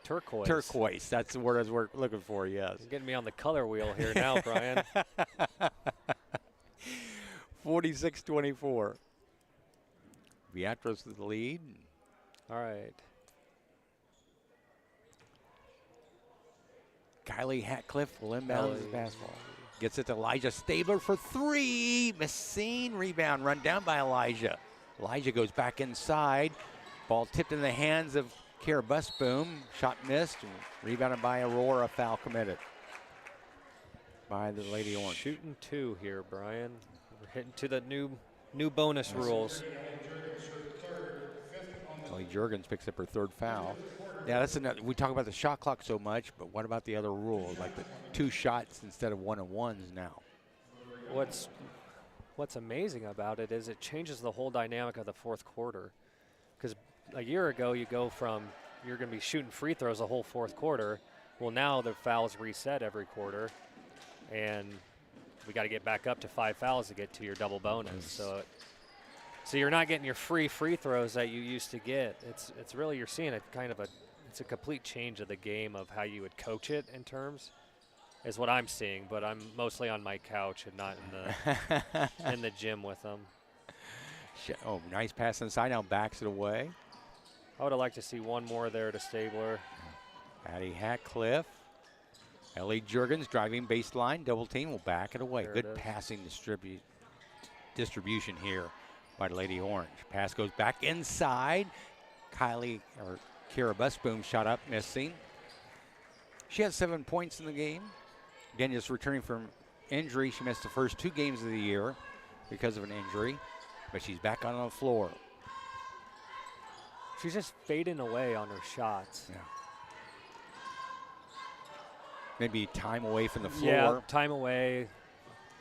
turquoise. Turquoise. That's the word I was looking for, yes. You're getting me on the color wheel here now, Brian. 46-24. Beatrice with the lead. All right. Kylie Hatcliffe will inbound the basketball. Gets it to Elijah Stabler for 3. Messine rebound run down by Elijah. Elijah goes back inside. Ball tipped in the hands of Kara Busboom. Shot missed and rebounded by Aurora. Foul committed by the Lady Orange. Shooting 2 here, Brian. We're hitting to the new bonus rules. Ellie Jurgens picks up her 3rd foul. Yeah, that's another. We talk about the shot clock so much, but what about the other rules, like the 2 shots instead of 1-on-1s now? What's amazing about it is it changes the whole dynamic of the 4th quarter. Because a year ago, you go from you're going to be shooting free throws the whole 4th quarter. Well, now the fouls reset every quarter, and we got to get back up to 5 fouls to get to your double bonus. So you're not getting your free throws that you used to get. It's really, you're seeing it kind of it's a complete change of the game of how you would coach it in terms, is what I'm seeing. But I'm mostly on my couch and not in the gym with them. Oh, nice pass inside. Now backs it away. I would have liked to see one more there to Stabler. Addie Hatcliffe. Ellie Jurgens driving baseline. Double team will back it away. Good passing distribution here by the Lady Orange. Pass goes back inside. Kara Busboom shot up, missing. She has 7 points in the game. Again, just returning from injury. She missed the first 2 games of the year because of an injury, but she's back on the floor. She's just fading away on her shots. Yeah. Maybe time away from the floor. Yeah, time away.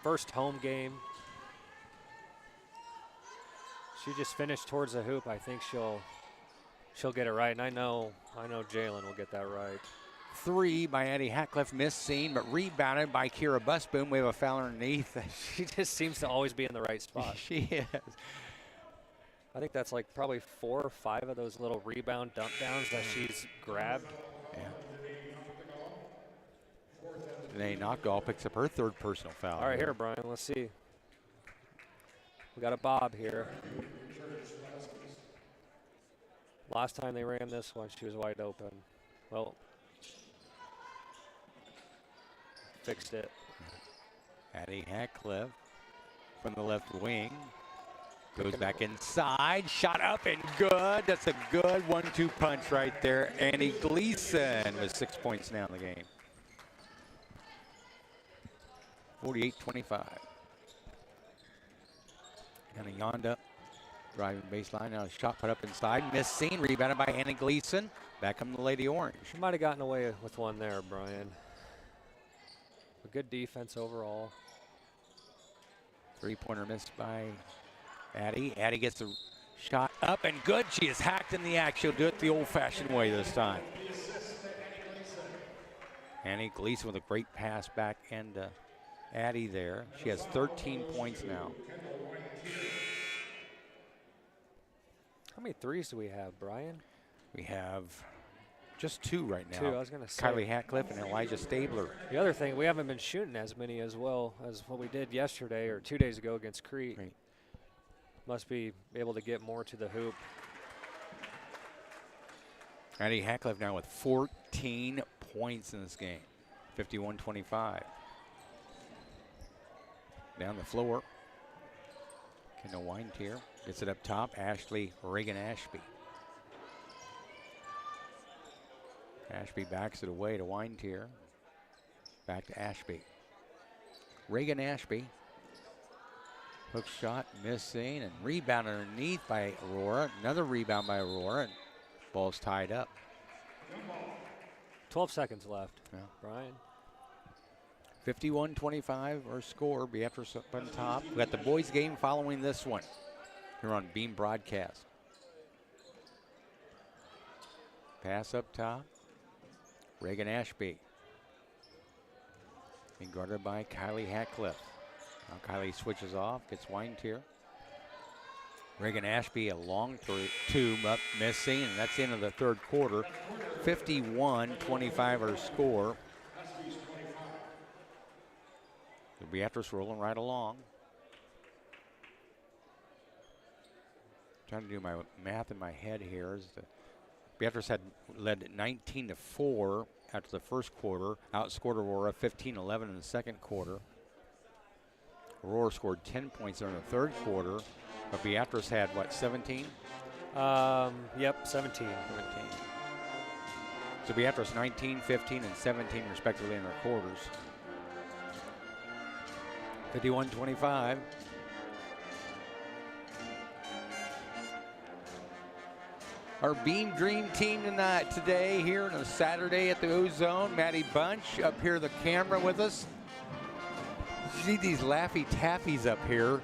First home game. She just finished towards the hoop. I think she'll get it right, and I know Jalen will get that right. 3 by Addie Hatcliffe, missing, but rebounded by Kara Busboom. We have a foul underneath. She just seems to always be in the right spot. She is. I think that's like probably 4 or 5 of those little rebound dump downs that she's grabbed. Yeah. Renee Knockdahl picks up her 3rd personal foul. All right, here, Brian, let's see. We got a bob here. Last time they ran this one, she was wide open. Well, fixed it. Addie Hatcliffe from the left wing. Goes back inside, shot up and good. That's a good 1-2 punch right there. Annie Gleason with 6 points now in the game. 48-25. Kind of Yonda driving baseline. Now a shot put up inside. Missing. Rebounded by Annie Gleason. Back on the Lady Orange. She might have gotten away with one there, Brian. A good defense overall. 3-pointer missed by Addie. Addie gets a shot up and good. She is hacked in the act. She'll do it the old-fashioned way this time. Annie Gleason with a great pass back and Addie there. She has 13 points now. How many threes do we have, Brian? We have Just 2 right now. 2, I was going to say. Kylie Hatcliffe and Elijah Stabler. The other thing, we haven't been shooting as many as well as what we did yesterday or 2 days ago against Crete. Right. Must be able to get more to the hoop. Addie Hatcliffe now with 14 points in this game. 51-25. Down the floor. Kendall Weintier gets it up top. Reagan Ashby. Ashby backs it away to Weintier. Back to Ashby. Reagan Ashby. Hook shot missing and rebound underneath by Aurora. Another rebound by Aurora. And ball's tied up. 12 seconds left. Yeah. Brian. 51-25 our score. Beatrice up on top. We got the boys game following this one here on Beam Broadcast. Pass up top. Reagan Ashby. Being guarded by Kylie Hatcliffe. Now Kylie switches off, gets Weintier. Reagan Ashby, a long tube up, missing, and that's the end of the third quarter. 51-25 our score. The Beatrice rolling right along. Trying to do my math in my head here. Beatrice had led 19-4 after the first quarter. Outscored Aurora 15-11 in the second quarter. Aurora scored 10 points during the third quarter, but Beatrice had, what, 17? Yep, 17. So Beatrice 19, 15, and 17 respectively in their quarters. 51-25. Our Beam Dream team today here on a Saturday at the Ozone. Maddie Bunch up here, the camera with us. You see these Laffy Taffies up here.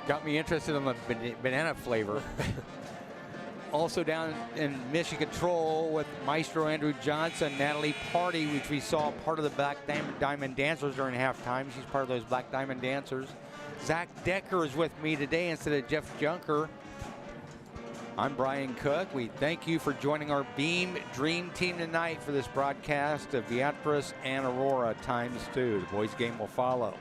Got me interested in the banana flavor. Also down in mission control with Maestro Andrew Johnson, Natalie Party, which we saw part of the Black Diamond Dancers during halftime. She's part of those Black Diamond Dancers. Zach Decker is with me today instead of Jeff Junker. I'm Brian Cook. We thank you for joining our Beam Dream team tonight for this broadcast of Beatrice and Aurora ×2. The boys game will follow.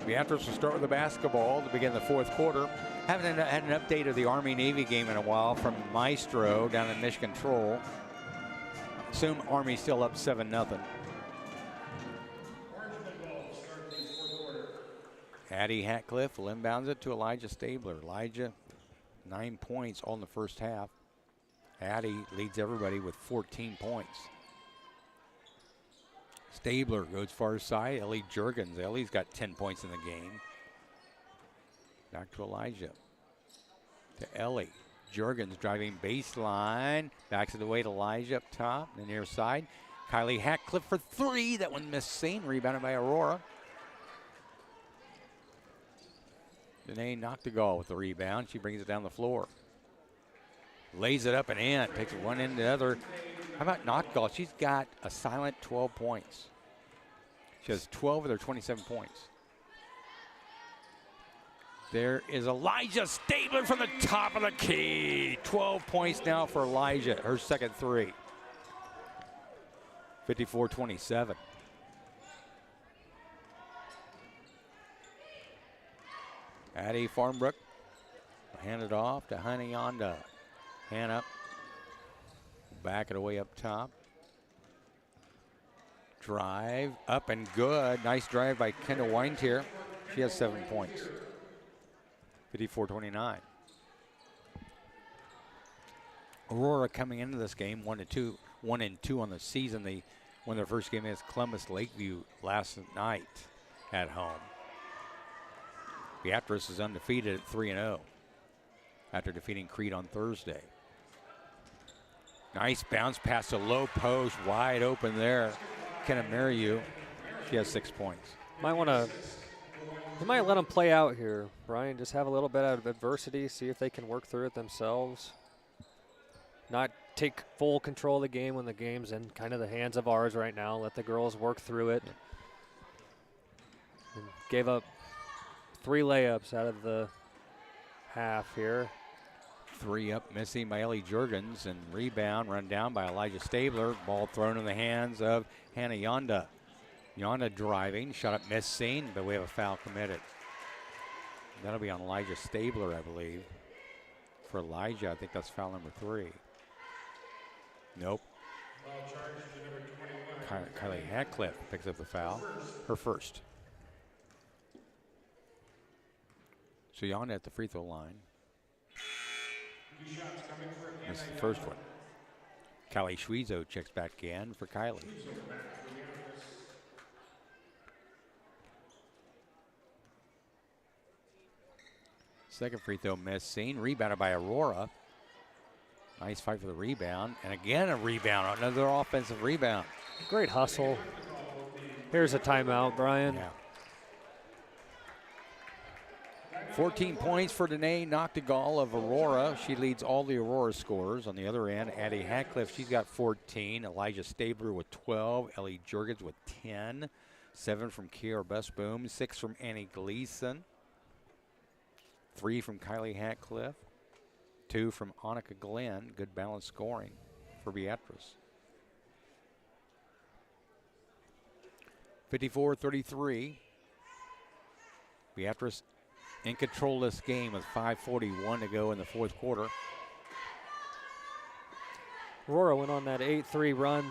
Beatrice will start with the basketball to begin the fourth quarter. Haven't had an update of the Army-Navy game in a while from Maestro down in mission control. Assume Army still up 7-0. Addie Hatcliffe will inbounds it to Elijah Stabler. Elijah, 9 points all in the first half. Addie leads everybody with 14 points. Stabler goes far side. Ellie Juergens. Ellie's got 10 points in the game. Back to Elijah. To Ellie. Juergens driving baseline. Backs it away to Elijah up top. The near side. Kylie Hatcliffe for 3. That one missed seen. Rebounded by Aurora. Danae Noctegal with the rebound. She brings it down the floor. Lays it up and in. Takes one end to the other. How about Noctegal? She's got a silent 12 points. She has 12 of their 27 points. There is Elijah Stabler from the top of the key. 12 points now for Elijah. Her second 3. 54-27. Addie Farmbrook hand it off to Honey Yonda. Hand up. Back it away up top. Drive up and good. Nice drive by Kendall Weintier. She has 7 points. 54-29. Aurora coming into this game 1-2 on the season. They won their first game against Columbus Lakeview last night at home. Beatrice is undefeated at 3-0 after defeating Crete on Thursday. Nice bounce pass to low post, wide open there. Kenna Mariu, she has 6 points. You might let them play out here, Brian. Just have a little bit of adversity, see if they can work through it themselves. Not take full control of the game when the game's in kind of the hands of ours right now. Let the girls work through it. And gave up 3 layups out of the half here. 3 up, missing by Ellie Jurgens, and rebound run down by Elijah Stabler. Ball thrown in the hands of Hannah Yonda. Yonda driving, shot up, missing, but we have a foul committed. That'll be on Elijah Stabler, I believe. For Elijah, I think that's foul number 3. Nope. Kylie Hatcliffe picks up the foul, her first. So Yonda at the free throw line. That's the first one. Kylie Schwezo checks back in for Kylie. Second free throw missing. Rebounded by Aurora. Nice fight for the rebound. And again a rebound. Another offensive rebound. Great hustle. Here's a timeout, Brian. Yeah. 14 points for Danae Noctegal of Aurora. She leads all the Aurora scorers. On the other end, Addie Hatcliffe, she's got 14. Elijah Stabler with 12. Ellie Jurgens with 10. 7 from Kiara Busboom. 6 from Annie Gleason. 3 from Kylie Hatcliffe. 2 from Annika Glenn. Good balanced scoring for Beatrice. 54-33. Beatrice in control of this game with 5:41 to go in the fourth quarter. Aurora went on that 8-3 run,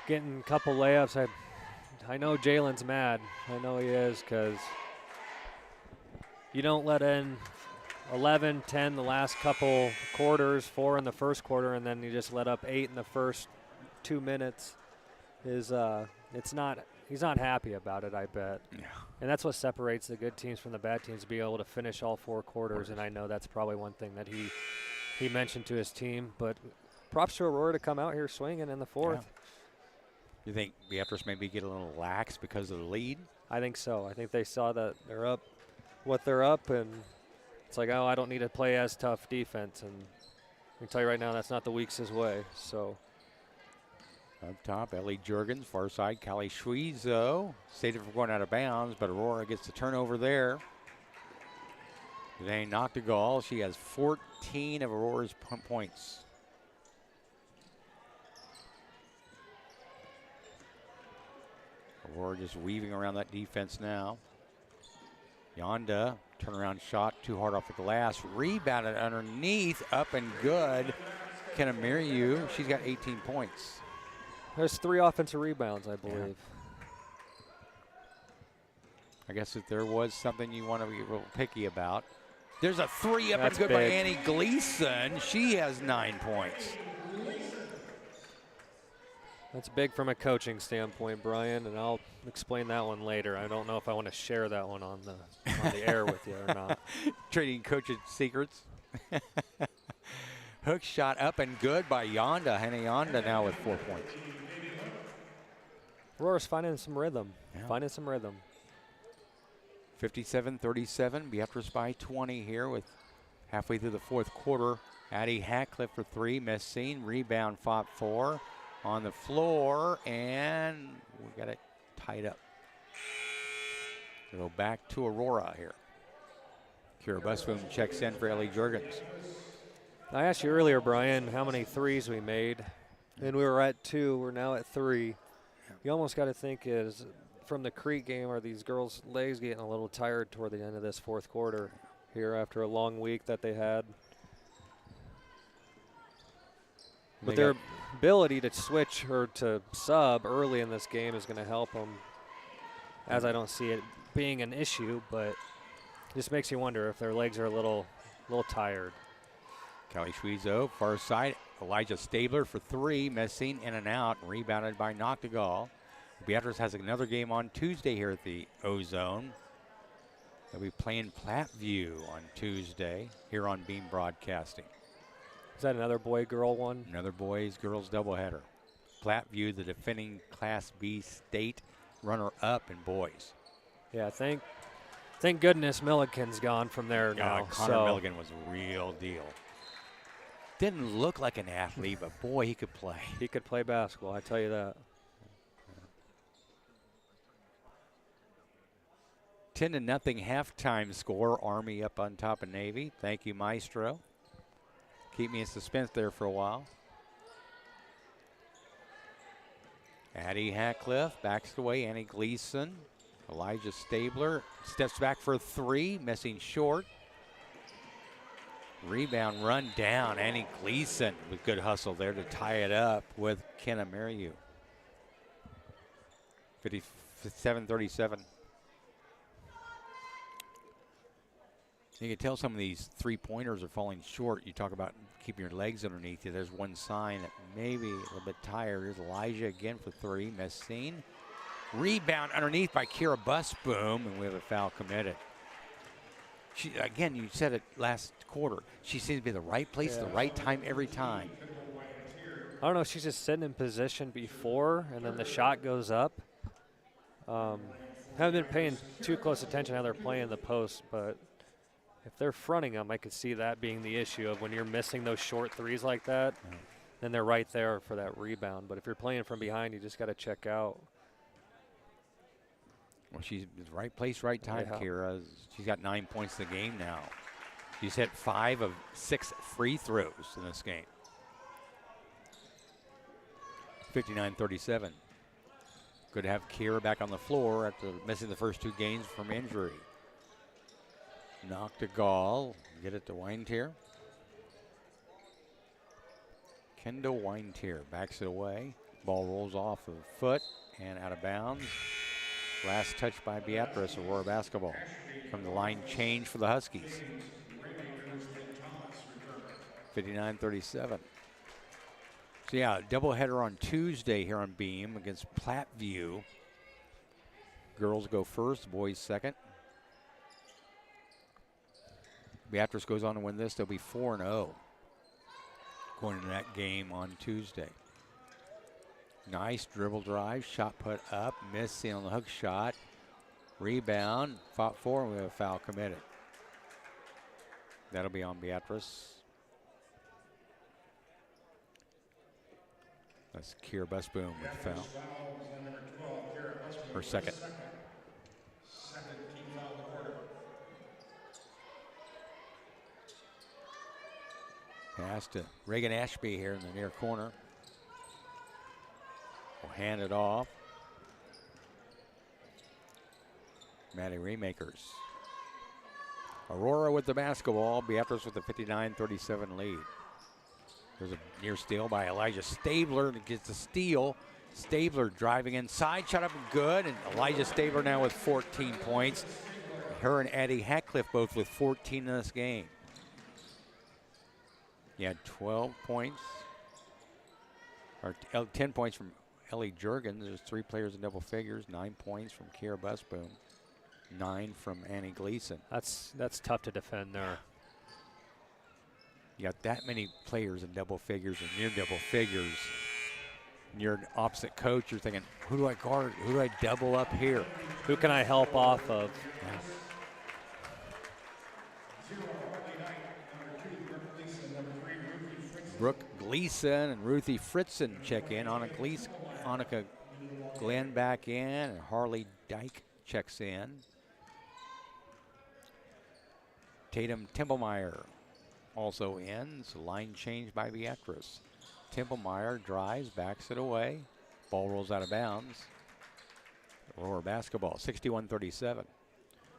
getting a couple layups. I know Jalen's mad. I know he is, because you don't let in 11, 10 the last couple quarters, 4 in the first quarter, and then you just let up 8 in the first 2 minutes. He's not happy about it, I bet. Yeah. And that's what separates the good teams from the bad teams, to be able to finish all 4 quarters. And I know that's probably one thing that he mentioned to his team. But props to Aurora to come out here swinging in the fourth. Yeah. You think Beatrice maybe get a little lax because of the lead? I think so. I think they saw that they're up, and it's like, oh, I don't need to play as tough defense. And I can tell you right now, that's not the Weeks' way. So. Up top, Ellie Jurgens, far side, Callie Schwezo. Saved it from going out of bounds, but Aurora gets the turnover there. Danae Noctegal, she has 14 of Aurora's points. Aurora just weaving around that defense now. Yonda, turnaround shot, too hard off the glass. Rebounded underneath, up and good. Kenna Miriu, she's got 18 points. There's 3 offensive rebounds, I believe. Yeah. I guess if there was something you want to be a little picky about. There's a 3 up and good by Annie Gleason. She has 9 points. That's big from a coaching standpoint, Brian, and I'll explain that one later. I don't know if I want to share that one on the air with you or not. Trading coaches' secrets. Hook shot up and good by Yonda. Hannah Yonda now with 4 points. Aurora's finding some rhythm. Yeah. 57-37. Beatrice by 20 here with halfway through the fourth quarter. Addie Hatcliffe for 3, missing. Rebound fought for on the floor, and we got it tied up. We'll go back to Aurora here. Kiara Busboom checks in for Ellie Jurgens. I asked you earlier, Brian, how many threes we made, and we were at 2. We're now at 3. You almost got to think is from the Crete game, are these girls' legs getting a little tired toward the end of this fourth quarter here after a long week that they had? But their ability to switch or to sub early in this game is going to help them, as I don't see it being an issue, but it just makes you wonder if their legs are a little tired. Callie Schwezo, far side. Elijah Stabler for 3, missing, in and out, rebounded by Noctegal. Beatrice has another game on Tuesday here at the O-Zone. They'll be playing Platteview on Tuesday here on Beam Broadcasting. Is that another boy-girl one? Another boys-girls doubleheader. Platteview, the defending Class B state runner-up in boys. Yeah, thank goodness Milliken's gone from there now. Connor Milliken was a real deal. Didn't look like an athlete, but boy, he could play. He could play basketball, I tell you that. 10-0 halftime score. Army up on top of Navy. Thank you, Maestro. Keep me in suspense there for a while. Addie Hackcliffe backs away. Annie Gleason. Elijah Stabler steps back for 3, missing short. Rebound run down. Annie Gleason with good hustle there to tie it up with Kenna Mariu. 57-37. You can tell some of these three-pointers are falling short. You talk about keeping your legs underneath you. There's one sign that maybe a little bit tired. Here's Elijah again for 3, missing. Rebound underneath by Kira Busboom, and we have a foul committed. She, again, you said it last quarter. She seems to be the right place, the right time every time. I don't know. She's just sitting in position before, and then the shot goes up. Haven't been paying too close attention how they're playing the post, but if they're fronting them, I could see that being the issue of when you're missing those short threes like that, then they're right there for that rebound. But if you're playing from behind, you just got to check out. Well, she's in the right place, right time, Yeah. Kira. She's got 9 points in the game now. She's hit 5 of 6 free throws in this game. 59-37. Good to have Kira back on the floor after missing the first 2 games from injury. Knock to Gall. Get it to Weintier. Kendall Weintier backs it away. Ball rolls off of foot and out of bounds. Last touch by Beatrice, Aurora basketball. From the line change for the Huskies. 59-37. So yeah, doubleheader on Tuesday here on Beam against Platteview. Girls go first, boys second. Beatrice goes on to win this. They'll be 4-0 going into that game on Tuesday. Nice dribble drive, shot put up, missing on the hook shot. Rebound, fought for, and we have a foul committed. That'll be on Beatrice. That's Kira Busboom with the foul. Her second. Pass to Reagan Ashby here in the near corner. Will hand it off. Maddie Remakers. Aurora with the basketball. Beatrice with the 59-37 lead. There's a near steal by Elijah Stabler that gets the steal. Stabler driving inside, shot up and good. And Elijah Stabler now with 14 points. Her and Addie Hackcliffe both with 14 in this game. He had 12 points, or 10 points from Ellie Jurgens. There's 3 players in double figures, 9 points from Kira Busboom, 9 from Annie Gleason. That's tough to defend there. You got that many players in double figures and near double figures. And you're an opposite coach. You're thinking, who do I guard? Who do I double up here? Who can I help off of? Yeah. Brooke Gleason and Ruthie Fritzen check in. Annika Glenn back in, and Harley Dyke checks in. Tatum Templemeyer also in. So line change by Beatrice. Templemeyer drives, backs it away. Ball rolls out of bounds. Aurora basketball, 61-37.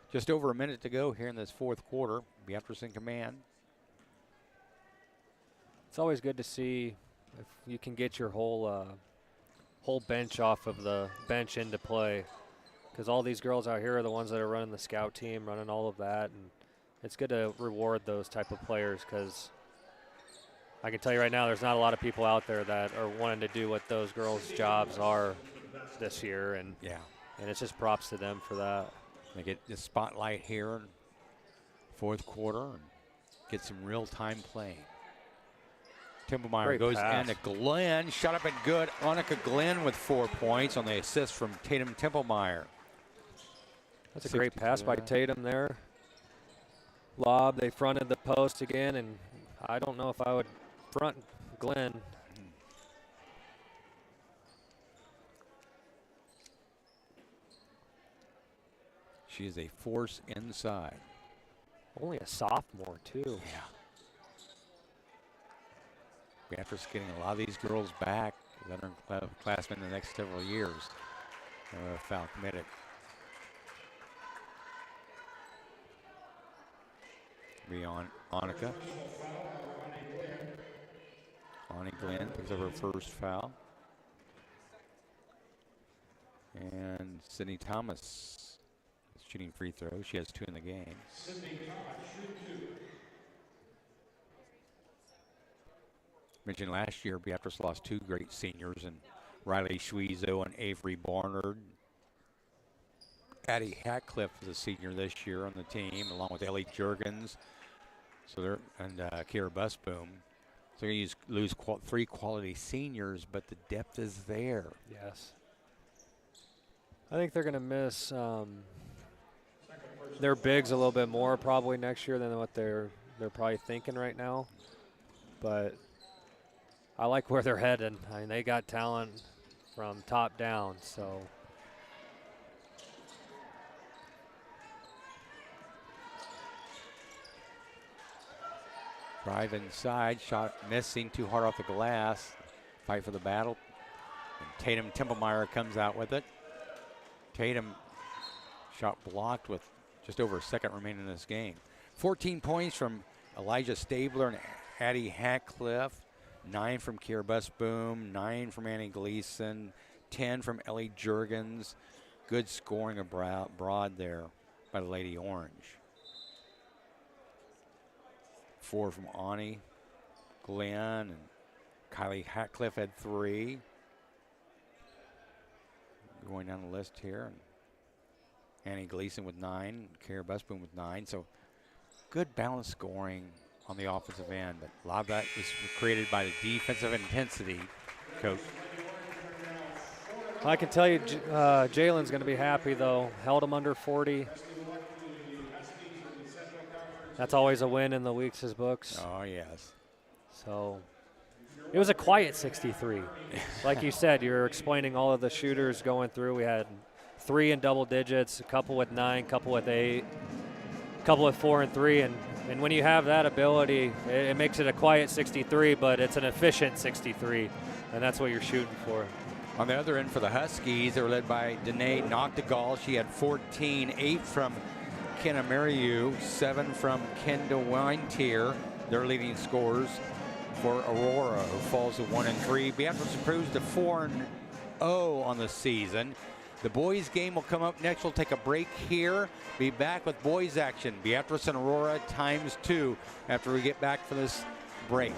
Just over a minute to go here in this fourth quarter. Beatrice in command. It's always good to see if you can get your whole bench off of the bench into play, because all these girls out here are the ones that are running the scout team, running all of that, and it's good to reward those type of players, because I can tell you right now there's not a lot of people out there that are wanting to do what those girls' jobs are this year, and it's just props to them for that. They get the spotlight here in fourth quarter and get some real-time playing. Templemeyer goes into Glenn, shot up and good. Annika Glenn with 4 points on the assist from Tatum Templemeyer. That's a great pass by Tatum there. Lob, they fronted the post again, and I don't know if I would front Glenn. She is a force inside. Only a sophomore, too. Yeah. Beatrice getting a lot of these girls back that are classmen in the next several years. Foul committed. Be on Annika. Ani Glenn picks up her first foul. And Sydney Thomas is shooting free throws. She has 2 in the game. Mentioned last year, Beatrice lost 2 great seniors, and Riley Schweezo and Avery Barnard. Addie Hatcliffe is a senior this year on the team, along with Ellie Jurgens. So they're and Kira Busboom. So they're going to lose 3 quality seniors, but the depth is there. Yes. I think they're going to miss their bigs a little bit more probably next year than what they're probably thinking right now. But I like where they're headed. I mean, they got talent from top down, so. Drive inside, shot missing, too hard off the glass. Fight for the battle. And Tatum Templemeyer comes out with it. Tatum shot blocked with just over a second remaining in this game. 14 points from Elijah Stabler and Addie Hatcliffe. 9 from Kira Busboom, 9 from Annie Gleason, 10 from Ellie Jurgens. Good scoring abroad there by the Lady Orange. 4 from Ani Glenn, and Kylie Hatcliffe had 3. Going down the list here, and Annie Gleason with 9, Kara Busboom with 9. So good balanced scoring on the offensive end, but a lot of that is created by the defensive intensity, Coach. I can tell you Jalen's going to be happy, though. Held him under 40. That's always a win in the Weeks' books. Oh, yes. So it was a quiet 63. Like you said, you're explaining all of the shooters going through. We had 3 in double digits, a couple with 9, a couple with 8, a couple with 4 and 3. And when you have that ability, it makes it a quiet 63, but it's an efficient 63, and that's what you're shooting for. On the other end for the Huskies, they were led by Danae Noctegal. She had 14, 8 from Kenna Mariu, 7 from Kendall Weintier, their leading scorers for Aurora, who falls to 1 and 3. Beatrice improves to 4-0 on the season. The boys game will come up next. We'll take a break here. Be back with boys action. Beatrice and Aurora ×2 after we get back for this break.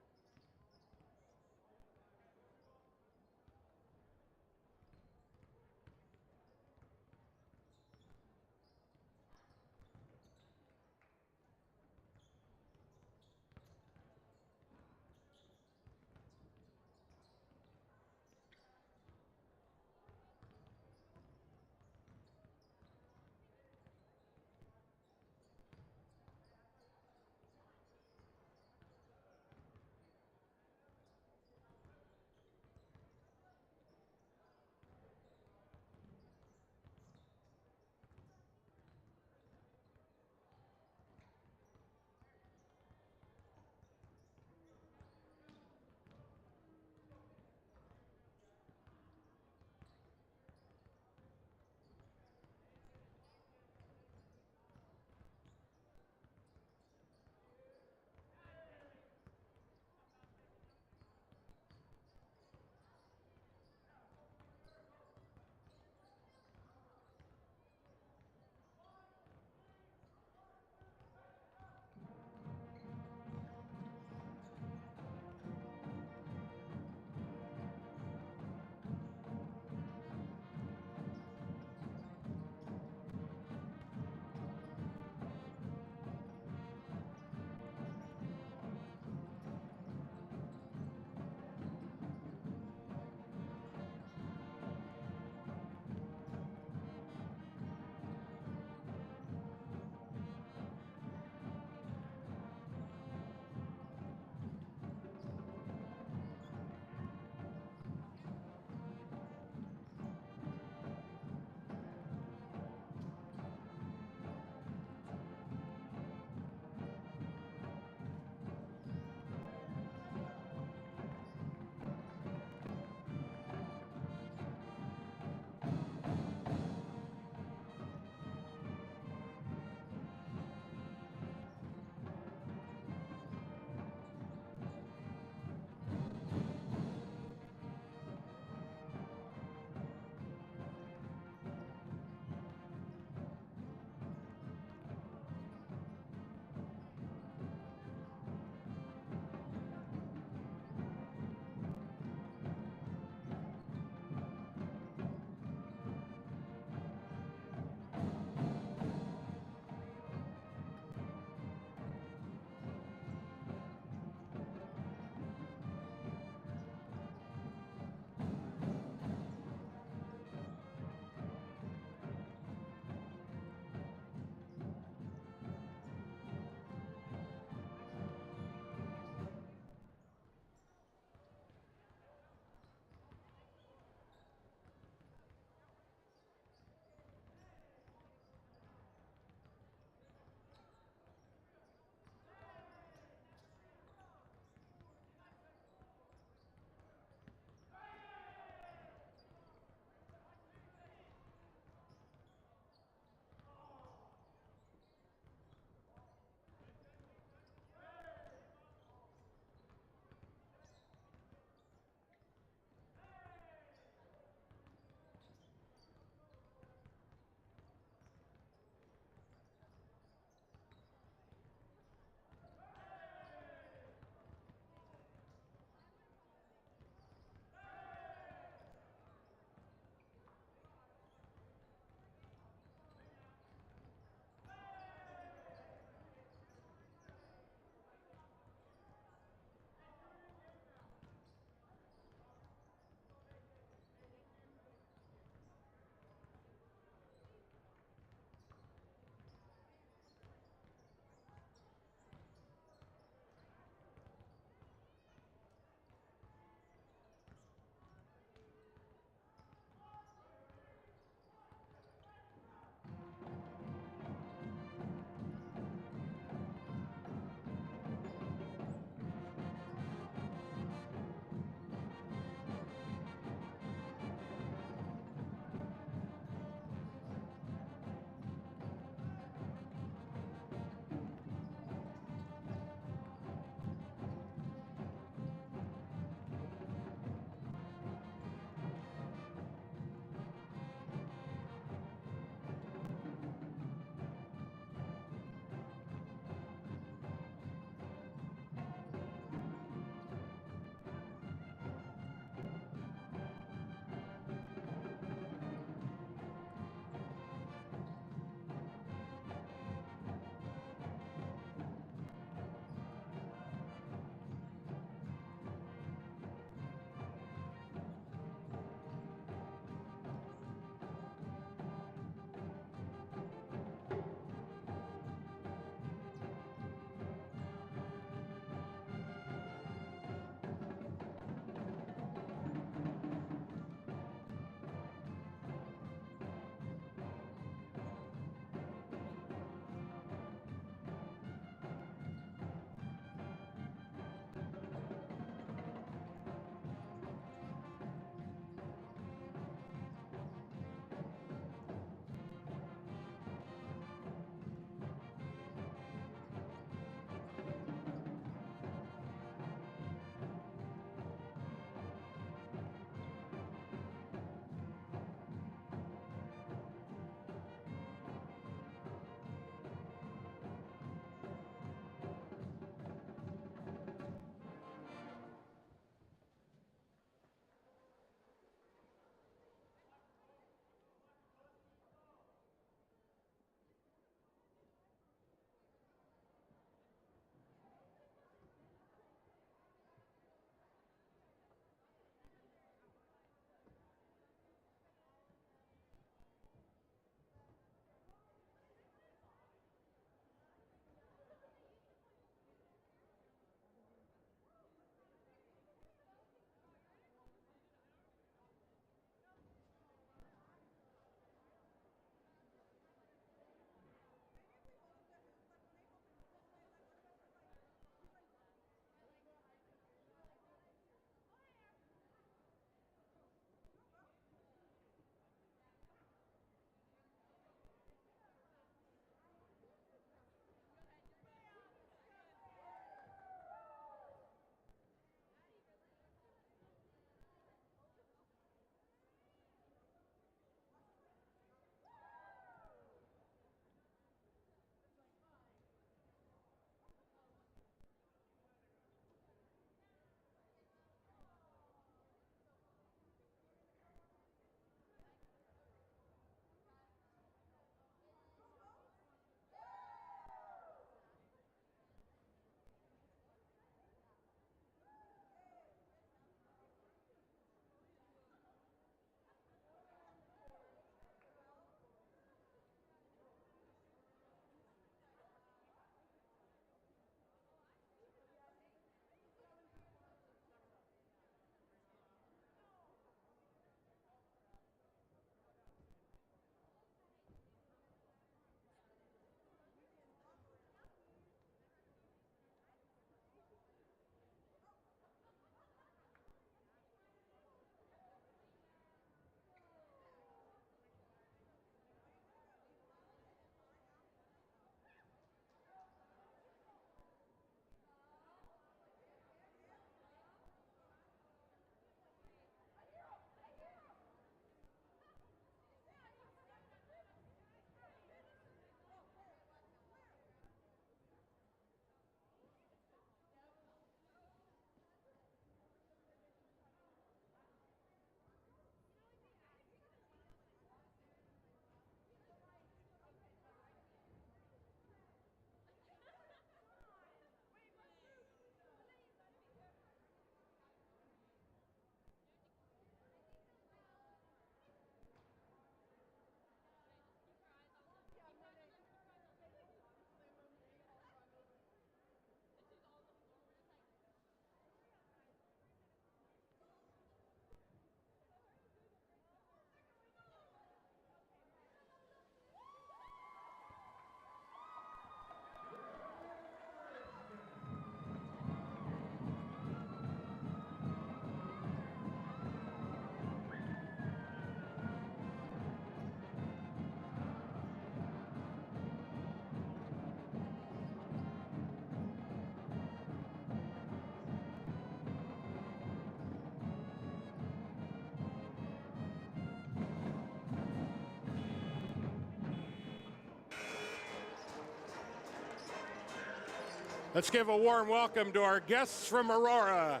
Let's give a warm welcome to our guests from Aurora,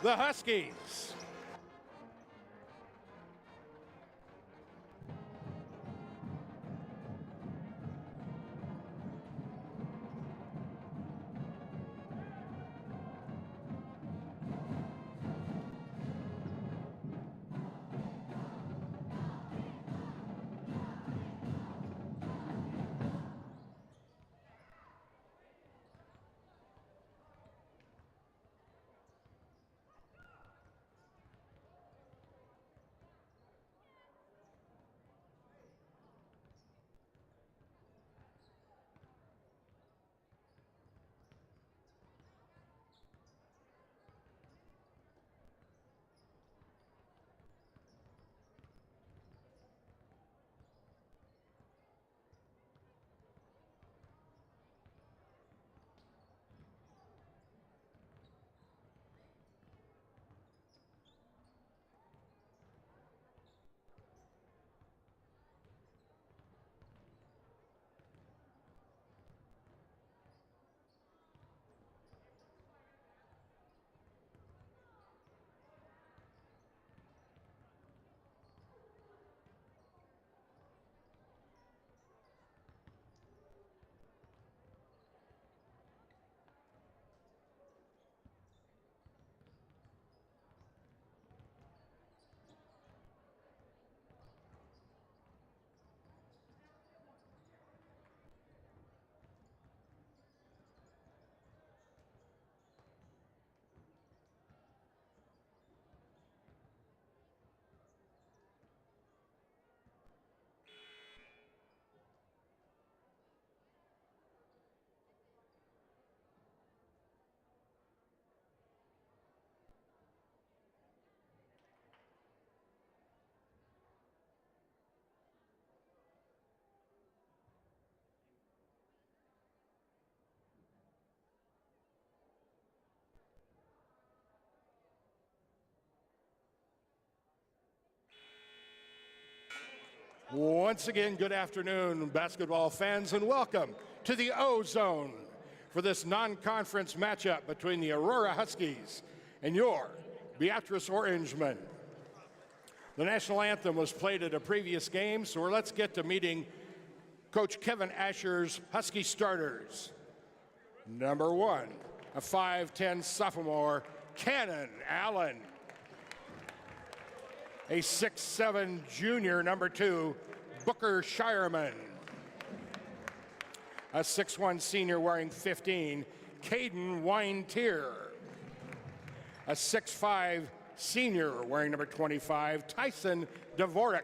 the Huskies. Once again, good afternoon, basketball fans, and welcome to the O-Zone for this non-conference matchup between the Aurora Huskies and your Beatrice Orangemen. The national anthem was played at a previous game, so let's get to meeting Coach Kevin Asher's Husky starters. Number 1, a 5'10" sophomore, Cannon Allen. A 6'7" junior, number 2, Booker Shireman. A 6'1" senior wearing 15, Caden Weintier. A 6'5" senior wearing number 25, Tyson Dvorak.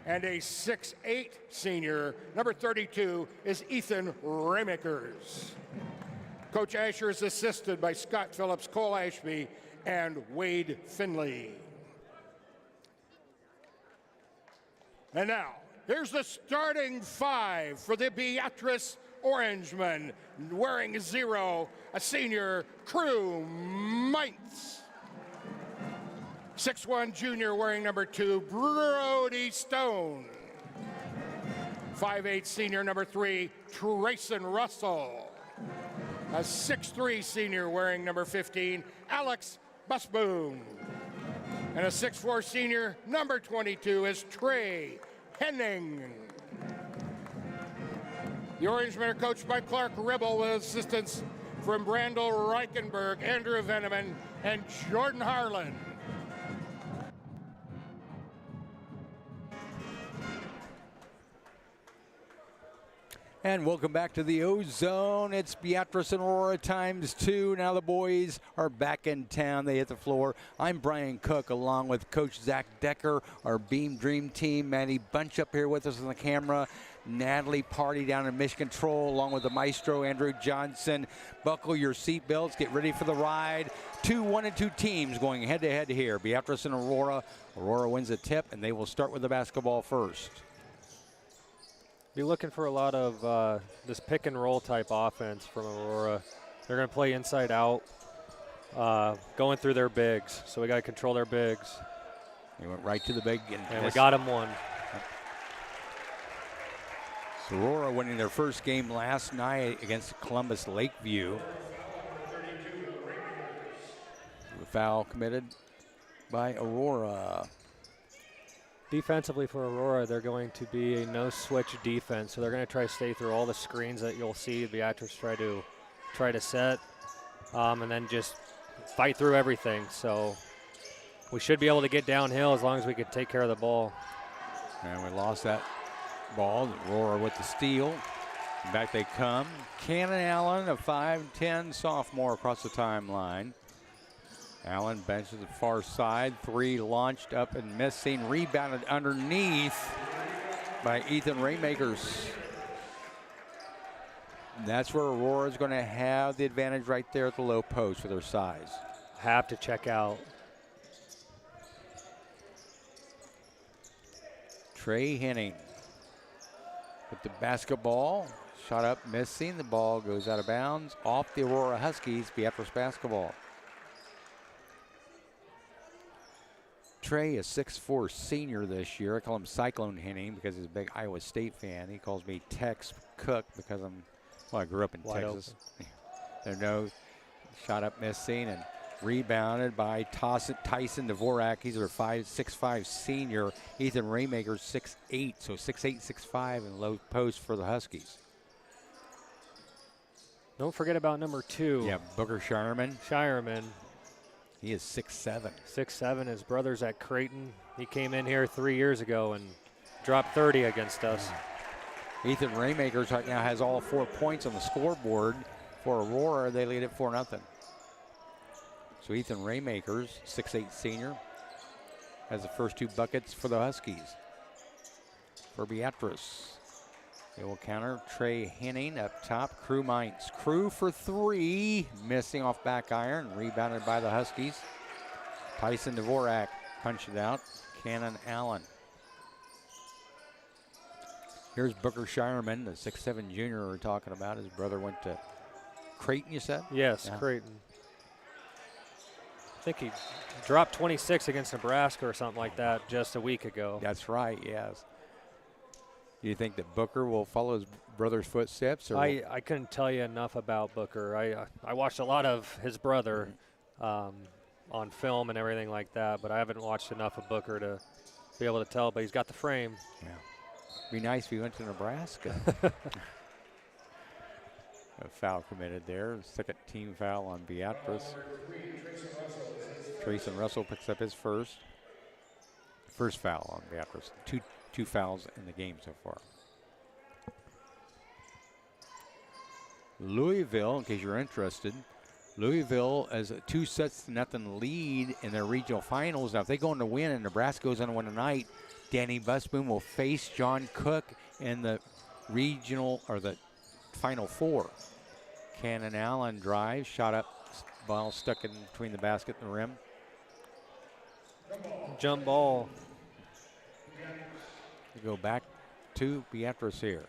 And a 6'8" senior, number 32, is Ethan Ramakers. Coach Asher is assisted by Scott Phillips, Cole Ashby, and Wade Finley. And now, here's the starting 5 for the Beatrice Orangemen. Wearing 0, a senior, Crew Mintz. 6'1" junior wearing number 2, Brody Stone. 5'8" senior, number 3, Trayson Russell. A 6'3" senior wearing number 15, Alex Busboom. And a 6'4" senior, number 22, is Trey Henning. The Orangemen are coached by Clark Ribble with assistance from Brandel Reichenberg, Andrew Veneman, and Jordan Harlan. And welcome back to the O-Zone. It's Beatrice and Aurora ×2. Now the boys are back in town. They hit the floor. I'm Brian Cook along with Coach Zach Decker, our Beam Dream team. Manny Bunch up here with us on the camera. Natalie Party down in mission control along with the maestro Andrew Johnson. Buckle your seatbelts. Get ready for the ride. 2 1 and 2 teams going head to head here. Beatrice and Aurora. Aurora wins a tip and they will start with the basketball first. Be looking for a lot of this pick and roll type offense from Aurora. They're going to play inside out, going through their bigs. So we got to control their bigs. They went right to the big. And we got him one. So Aurora winning their first game last night against Columbus Lakeview. The foul committed by Aurora. Defensively for Aurora, they're going to be a no-switch defense, so they're going to try to stay through all the screens that you'll see Beatrice try to set, and then just fight through everything. So we should be able to get downhill as long as we can take care of the ball. And we lost that ball. Aurora with the steal. Back they come. Cannon Allen, a 5'10" sophomore across the timeline. Allen benches the far side. 3 launched up and missing. Rebounded underneath by Ethan Raymakers. And that's where Aurora's going to have the advantage right there at the low post for their size. Have to check out. Trey Henning with the basketball. Shot up, missing. The ball goes out of bounds. Off the Aurora Huskies. Beatrice basketball. Trey, a 6'4" senior this year. I call him Cyclone Henning because he's a big Iowa State fan. He calls me Tex Cook because I grew up in Texas. There no shot up, missing, and rebounded by Tyson Dvorak. He's their 6'5" senior. Ethan Raymaker, 6'8", so 6'8", 6'5", and low post for the Huskies. Don't forget about number 2. Yeah, Booker Shireman. He is 6'7". 6'7". His brother's at Creighton. He came in here 3 years ago and dropped 30 against us. Ethan Raymakers right now has all 4 points on the scoreboard. For Aurora, they lead at 4-0. So Ethan Raymakers, 6'8" senior, has the first 2 buckets for the Huskies. For Beatrice, they will counter. Trey Henning up top. Crew Mines. Crew for 3. Missing off back iron. Rebounded by the Huskies. Tyson Dvorak punched it out. Cannon Allen. Here's Booker Shireman, the 6'7" junior we're talking about. His brother went to Creighton, you said? Yes, yeah. Creighton. I think he dropped 26 against Nebraska or something like that just a week ago. That's right, yes. Do you think that Booker will follow his brother's footsteps? Or I couldn't tell you enough about Booker. I watched a lot of his brother on film and everything like that, but I haven't watched enough of Booker to be able to tell, but he's got the frame. Yeah. Be nice if he went to Nebraska. A foul committed there. Second team foul on Beatrice. Trayson Russell picks up his first foul on Beatrice. Two fouls in the game so far. Louisville, in case you're interested, Louisville has a 2-0 lead in their regional finals. Now, if they go on to win and Nebraska goes on to win tonight, Danny Busboom will face John Cook in the regional or the Final Four. Cannon Allen drives, shot up, ball stuck in between the basket and the rim. Jump ball. We go back to Beatrice here.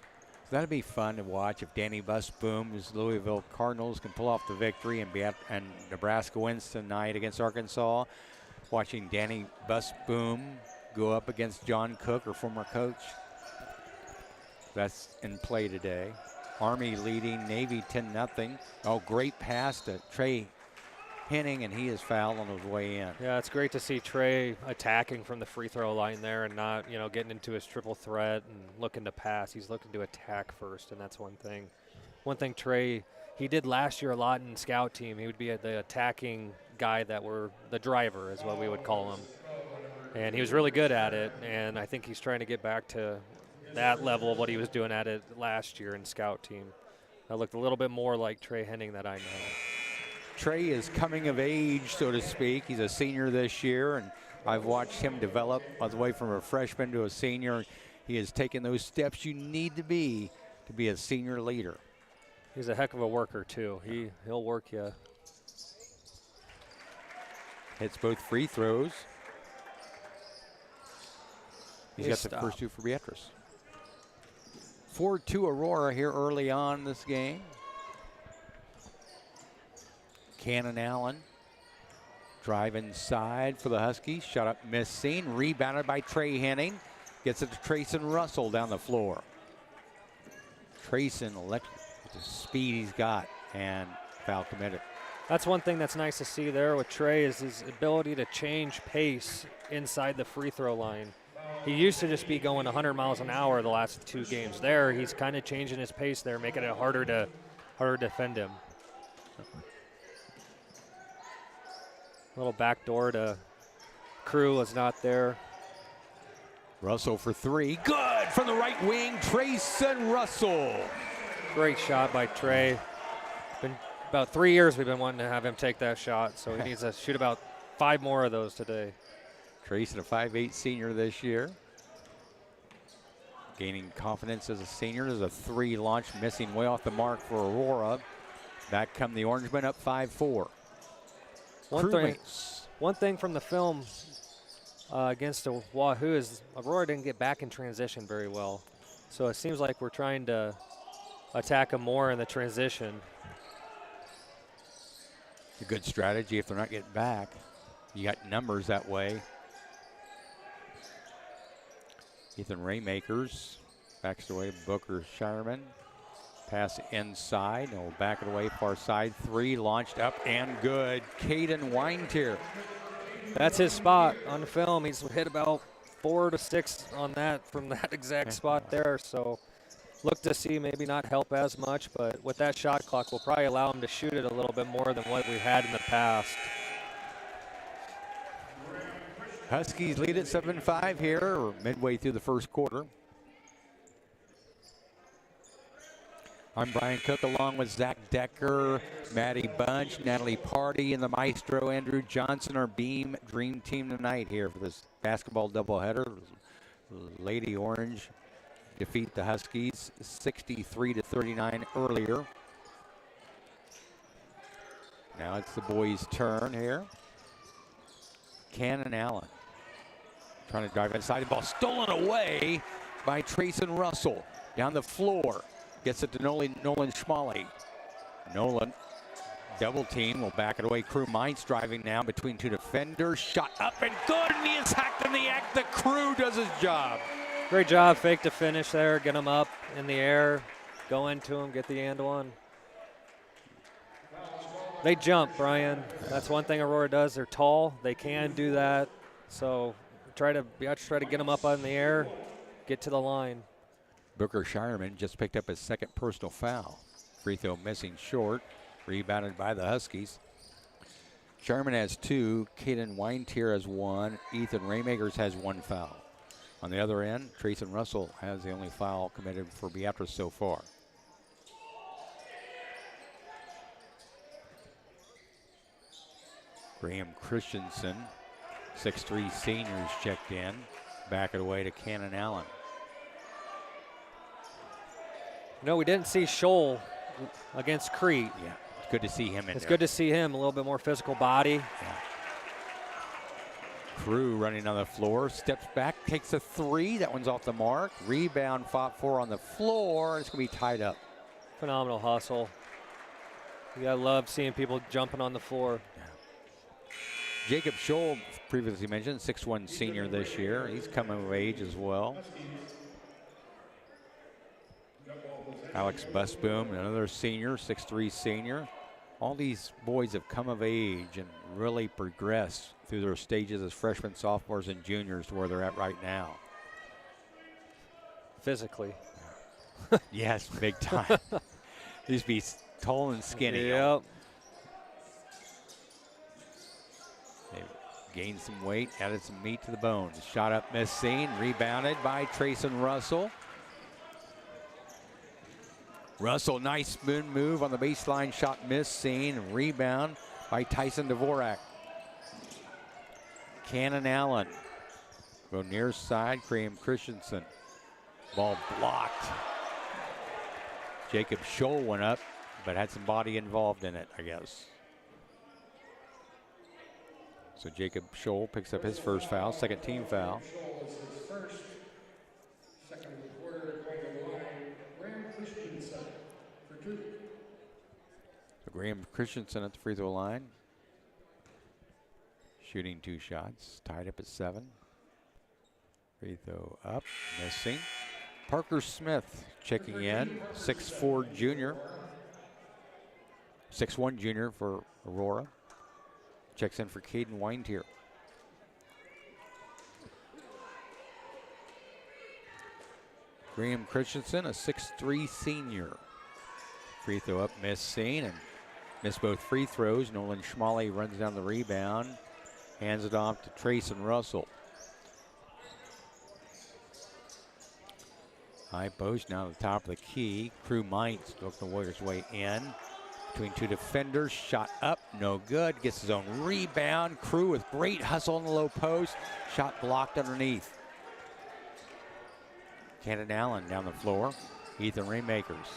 So that'd be fun to watch if Danny Busboom's Louisville Cardinals can pull off the victory and Nebraska wins tonight against Arkansas. Watching Danny Busboom go up against John Cook, her former coach. That's in play today. Army leading Navy 10-0. Oh, great pass to Trey Henning, and he is fouled on his way in. Yeah, it's great to see Trey attacking from the free throw line there and not, getting into his triple threat and looking to pass. He's looking to attack first, and that's one thing. One thing Trey, he did last year a lot in scout team. He would be the attacking guy the driver is what we would call him. And he was really good at it, and I think he's trying to get back to that level of what he was doing at it last year in scout team. That looked a little bit more like Trey Henning that I know. Trey is coming of age, so to speak. He's a senior this year, and I've watched him develop all the way from a freshman to a senior. He has taken those steps you need to be a senior leader. He's a heck of a worker, too. He'll work you. Hits both free throws. He's got the first 2 for Beatrice. 4-2 Aurora here early on in this game. Cannon Allen drive inside for the Huskies. Shot up, missing. Rebounded by Trey Henning. Gets it to Trayson Russell down the floor. Trayson electric with the speed he's got, and foul committed. That's one thing that's nice to see there with Trey is his ability to change pace inside the free throw line. He used to just be going 100 miles an hour the last 2 games. There, he's kind of changing his pace there, making it harder to defend him. Little backdoor to Crew was not there. Russell for 3. Good from the right wing, Trayson Russell. Great shot by Trey. Been about 3 years we've been wanting to have him take that shot, so he needs to shoot about 5 more of those today. Trayson, a 5'8" senior this year. Gaining confidence as a senior. There's a 3 launch, missing way off the mark for Aurora. Back come the Orangemen up 5-4. One thing from the film against the Wahoo is Aurora didn't get back in transition very well. So it seems like we're trying to attack them more in the transition. A good strategy if they're not getting back. You got numbers that way. Ethan Raymakers backs away. Booker Shireman. Pass inside. And we'll back it away far side. 3 launched up and good. Caden Weintier. That's his spot on the film. He's hit about 4 to 6 on that from that exact spot there. So look to see maybe not help as much, but with that shot clock, we'll probably allow him to shoot it a little bit more than what we had in the past. Huskies lead at 7-5 here, or midway through the first quarter. I'm Brian Cook along with Zach Decker, Maddie Bunch, Natalie Party, and the maestro Andrew Johnson, our Beam Dream Team tonight here for this basketball doubleheader. Lady Orange defeat the Huskies 63-39 earlier. Now it's the boys' turn here. Cannon Allen trying to drive inside, the ball stolen away by Trayson Russell. Down the floor, gets it to Nolan Schmalley. Nolan, double team, will back it away. Crew Mines driving now between 2 defenders. Shot up and good, and he is hacked in the act. The Crew does his job. Great job, fake to finish there, get him up in the air, go into him, get the and one. They jump, Brian. That's one thing Aurora does. They're tall. They can do that. So try to get them up on the air, get to the line. Booker Shireman just picked up his 2nd personal foul. Free throw missing short, rebounded by the Huskies. Shireman has 2, Caden Weintier has 1, Ethan Raymakers has 1 foul. On the other end, Trayson Russell has the only foul committed for Beatrice so far. Graham Christensen, 6'3" seniors checked in. Back it away to Cannon Allen. No, we didn't see Scholl against Crete. Yeah, it's good to see him in It's there. good to see him, a little bit more physical body. Yeah. Crew running on the floor, steps back, takes a 3. That one's off the mark. Rebound, fought for on the floor. It's going to be tied up. Phenomenal hustle. You gotta love seeing people jumping on the floor. Jacob Scholl, previously mentioned, 6'1" senior this year. He's coming of age as well. Alex Busboom, another senior, 6'3" senior. All these boys have come of age and really progressed through their stages as freshmen, sophomores, and juniors to where they're at right now. Physically. Yes, big time. Used to be tall and skinny. Yep. They gained some weight, added some meat to the bones. Shot up, missed seen, rebounded by Trayson Russell. Russell, nice spin move on the baseline, shot missed seen, rebound by Tyson Dvorak. Cannon Allen. Go near side, Graham Christensen. Ball blocked. Jacob Scholl went up, but had some body involved in it, I guess. So Jacob Scholl picks up his first foul, 2nd team foul. So Graham Christensen at the free throw line. Shooting 2 shots, tied up at 7. Free throw up, missing. Parker Smith checking in, 6'4" junior. 6'1" junior for Aurora. Checks in for Caden Weintier. Graham Christensen, a 6'3" senior. Free throw up, missed seen, and missed both free throws. Nolan Schmalley runs down the rebound, hands it off to Trayson Russell. High post now at the top of the key. Crew Mites working the Warriors' way in. Between two defenders, shot up, no good. Gets his own rebound. Crew with great hustle on the low post. Shot blocked underneath. Cannon Allen down the floor. Ethan Rainmakers.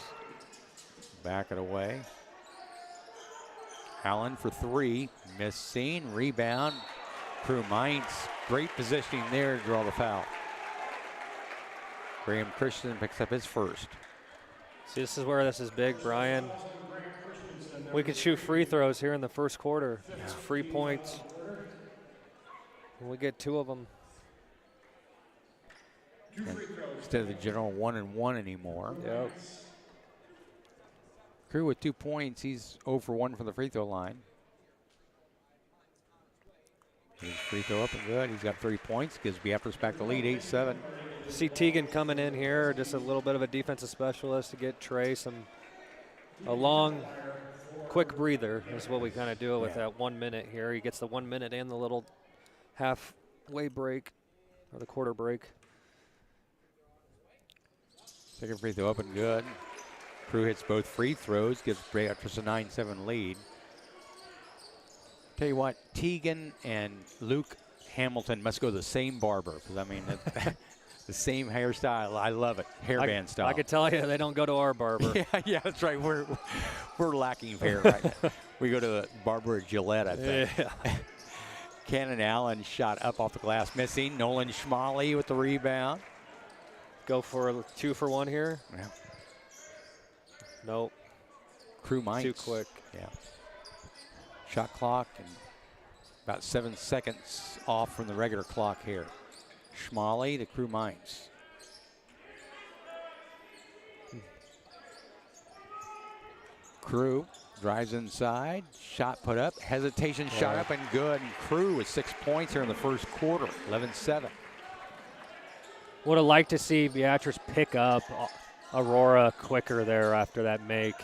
Back it away. Allen for three. Missed seen. Rebound. Crew Mites. Great positioning there to draw the foul. Graham Christensen picks up his first. See, this is where this is big, Brian. We could shoot free throws here in the first quarter. Yeah. It's free points. And we get 2 of them. And instead of the general 1-and-1 anymore. Yep. Crew with 2 points. He's 0 for 1 from the free throw line. His free throw up and good. He's got 3 points. Gives Beatrice back the lead, 8-7. See Teagan coming in here, just a little bit of a defensive specialist to get Trey a long, quick breather is what we kind of do with that 1 minute here. He gets the 1 minute and the little halfway break or the quarter break. Second free throw up and good. Crew hits both free throws, gives Beatrice a 9-7 lead. Tell you what, Teagan and Luke Hamilton must go to the same barber, because I mean, the same hairstyle. I love it, hairband style. I could tell you they don't go to our barber. yeah, that's right. We're lacking hair right now. We go to the barber at Gillette, I think. Yeah. Cannon Allen shot up off the glass, missing. Nolan Schmalley with the rebound. Go for 2 for 1 here. Yeah. Nope. Crew Mites. Too quick. Yeah. Shot clock and about 7 seconds off from the regular clock here. Schmalley to Crew Mites. Crew drives inside, shot put up, hesitation, shot up and good. And Crew with 6 points here in the first quarter, 11-7. Would have liked to see Beatrice pick up Aurora quicker there after that make.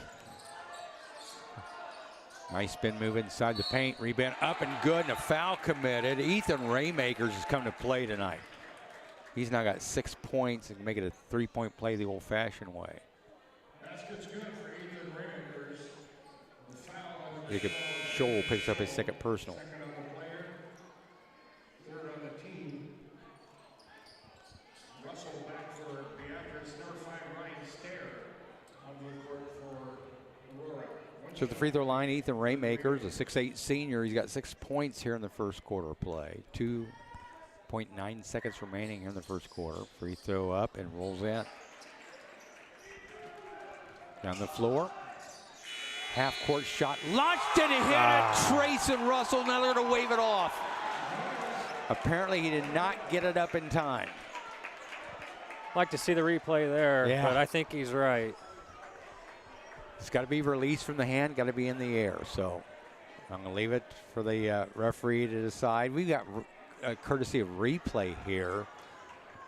Nice spin move inside the paint, rebound up and good, and a foul committed. Ethan Raymakers has come to play tonight. He's now got 6 points and can make it a 3-point play the old-fashioned way. Basket's good for Ethan Raymakers. The foul. Jacob Scholl picks up his second personal. Second on the player, third on the team. Russell back for Beatrice. Number 5, Ryan Stair on the court for Aurora. So at the free throw line, Ethan Raymakers, a 6'8" senior. He's got 6 points here in the first quarter of play. 2.9 seconds remaining here in the first quarter. Free throw up and rolls in. Down the floor. Half-court shot. Launched and hit it. Trayson Russell. Now they're going to wave it off. Apparently he did not get it up in time. Like to see the replay there, Yeah. but I think he's right. It's got to be released from the hand, got to be in the air. So I'm going to leave it for the referee to decide. We've got a courtesy of replay here.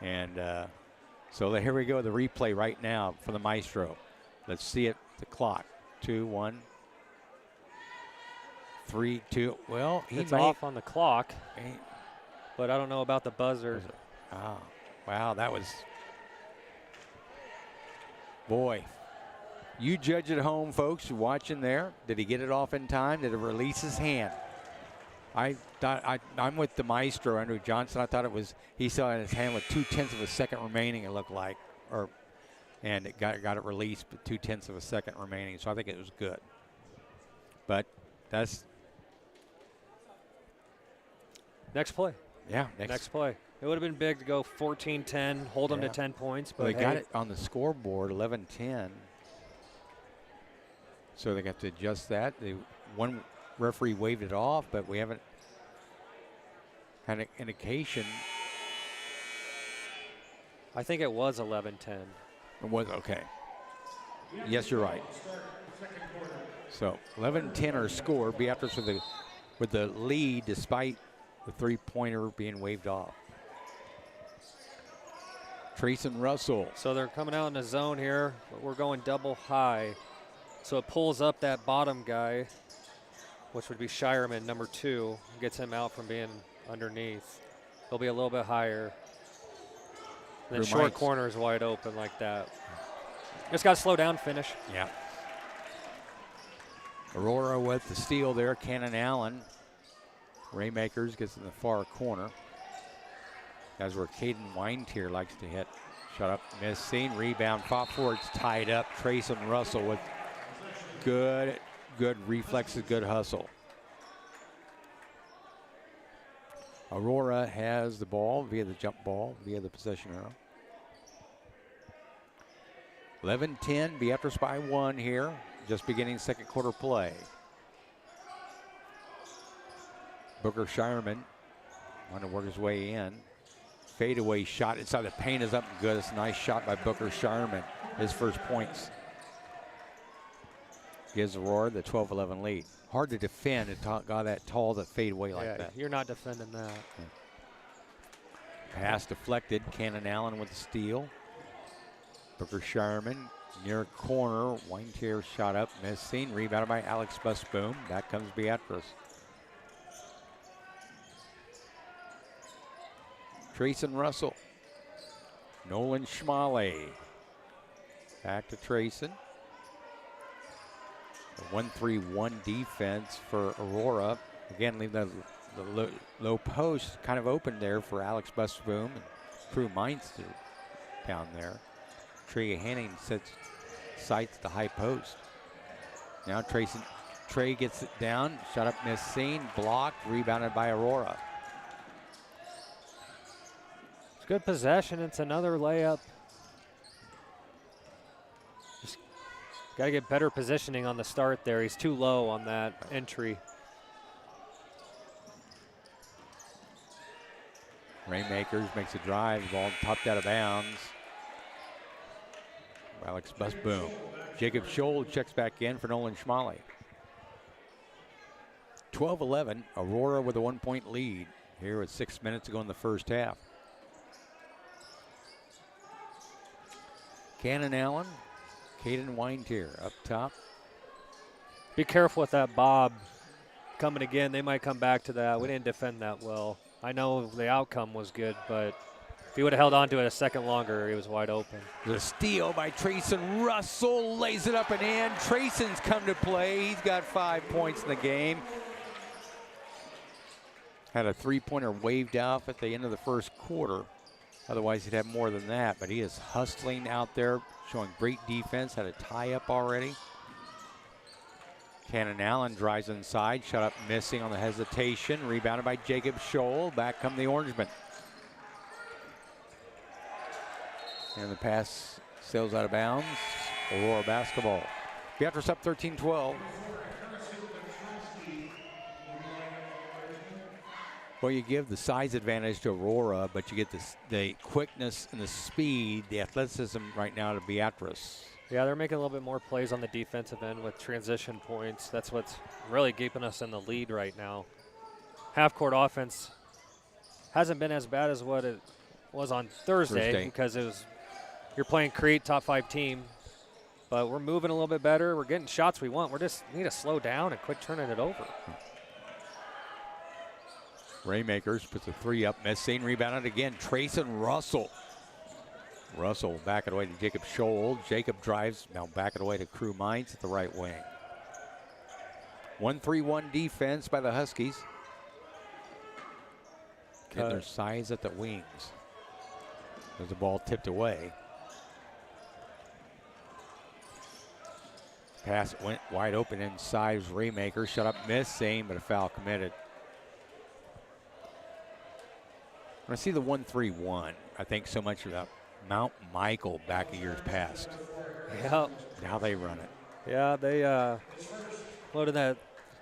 And so here we go, the replay right now for the Maestro. Let's see it, the clock. 2, 1, 3, 2. Well, It's off on the clock, but I don't know about the buzzer. Oh, wow, that was, boy. You judge at home, folks, watching there. Did he get it off in time? Did it release his hand? I'm with the Maestro, Andrew Johnson. I thought it was, he saw it in his hand with 0.2 of a second remaining, it looked like. And it got it released with 0.2 of a second remaining. So I think it was good. But that's. Next play. Yeah, next play. It would have been big to go 14-10, hold them to 10 points. But well, they got it on the scoreboard, 11-10. So they got to adjust that. One referee waved it off, but we haven't had an indication. I think it was 11-10. It was, okay. Yes, you're right. So 11-10 our score. Beatrice with the lead despite the three-pointer being waved off. Trace and Russell. So they're coming out in the zone here, but we're going double high. So it pulls up that bottom guy, which would be Shireman, number 2, gets him out from being underneath. He'll be a little bit higher. And then short corner is wide open like that. Just got to slow down, finish. Yeah. Aurora with the steal there. Cannon Allen. Raymakers gets in the far corner. That's where Caden Weintier likes to hit. Shut up, miss, seen, rebound, fought for, it's tied up. Trace and Russell with good reflexes, good hustle. Aurora has the ball via the jump ball, via the possession arrow. 11-10, Beatrice by 1 here, just beginning second quarter play. Booker Shireman wanting to work his way in. Fadeaway shot inside the paint is up and good. It's a nice shot by Booker Shireman. His first points. Gives Aurora the 12-11 lead. Hard to defend a guy that tall that fade away like that. You're not defending that. Yeah. Pass deflected. Cannon Allen with the steal. Booker Shireman near corner. Weintier shot up, missing. Rebounded by Alex Busboom. Back comes Beatrice. Trace and Russell. Nolan Schmale. Back to Trayson. A 1-3-1 defense for Aurora. Again, leave the low post kind of open there for Alex Busboom and Crew Meinster down there. Trey Hanning sights the high post. Now Trey gets it down. Shot up, miss, seen, blocked, rebounded by Aurora. It's good possession. It's another layup. Just got to get better positioning on the start there. He's too low on that entry. Rainmakers makes a drive. The ball popped out of bounds. Alex Busboom. Jacob Scholl checks back in for Nolan Schmale. 12-11. Aurora with a 1-point lead here with 6 minutes to go in the first half. Cannon Allen, Caden Weintier up top. Be careful with that Bob coming again. They might come back to that. We didn't defend that well. I know the outcome was good, but if he would have held on to it a second longer, he was wide open. The steal by Trayson Russell lays it up and in. Trayson's come to play. He's got 5 points in the game. Had a three-pointer waved off at the end of the first quarter. Otherwise, he'd have more than that, but he is hustling out there, showing great defense, had a tie-up already. Cannon Allen drives inside, shot up missing on the hesitation, rebounded by Jacob Scholl. Back come the Orangemen. And the pass sails out of bounds. Aurora basketball. Beatrice up 13-12. Well, you give the size advantage to Aurora, but you get the quickness and the speed, the athleticism right now to Beatrice. Yeah, they're making a little bit more plays on the defensive end with transition points. That's what's really keeping us in the lead right now. Half-court offense hasn't been as bad as what it was on Thursday. Because you're playing Crete, top 5 team, but we're moving a little bit better. We're getting shots we want. We need to slow down and quit turning it over. Raymakers puts a 3 up, missing, rebounded again. Trayson Russell. Russell back it away to Jacob Scholl. Jacob drives, now back it away to Crew Mines at the right wing. 1-3-1 defense by the Huskies. Getting their size at the wings. There's the ball tipped away. Pass went wide open inside. Raymaker shut up, missed, same, but a foul committed. When I see the 1-3-1, I think so much about Mount Michael back in years past. Yeah. How they run it. Yeah, they loaded that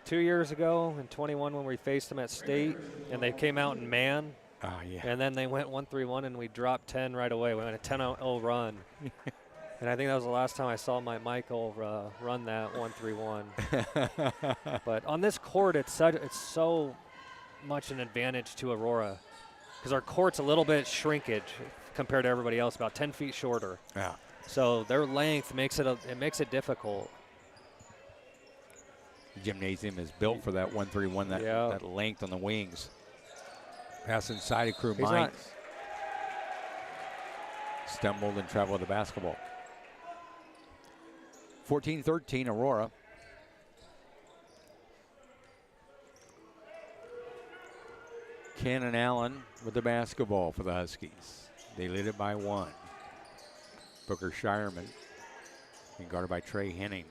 2 years ago in 21 when we faced them at state, and they came out in man. Oh, yeah. And then they went 1-3-1, and we dropped 10 right away. We went a 10-0 run. And I think that was the last time I saw my Michael run that 1-3-1. But on this court, it's so much an advantage to Aurora because our court's a little bit shrinkage compared to everybody else, about 10 feet shorter. Yeah. So their length makes it difficult. The gymnasium is built for that 1-3-1, that length on the wings. Pass inside of Crew Mines. Stumbled and traveled with the basketball. 14-13, Aurora. Cannon Allen with the basketball for the Huskies. They lead it by 1. Booker Shireman being guarded by Trey Henning.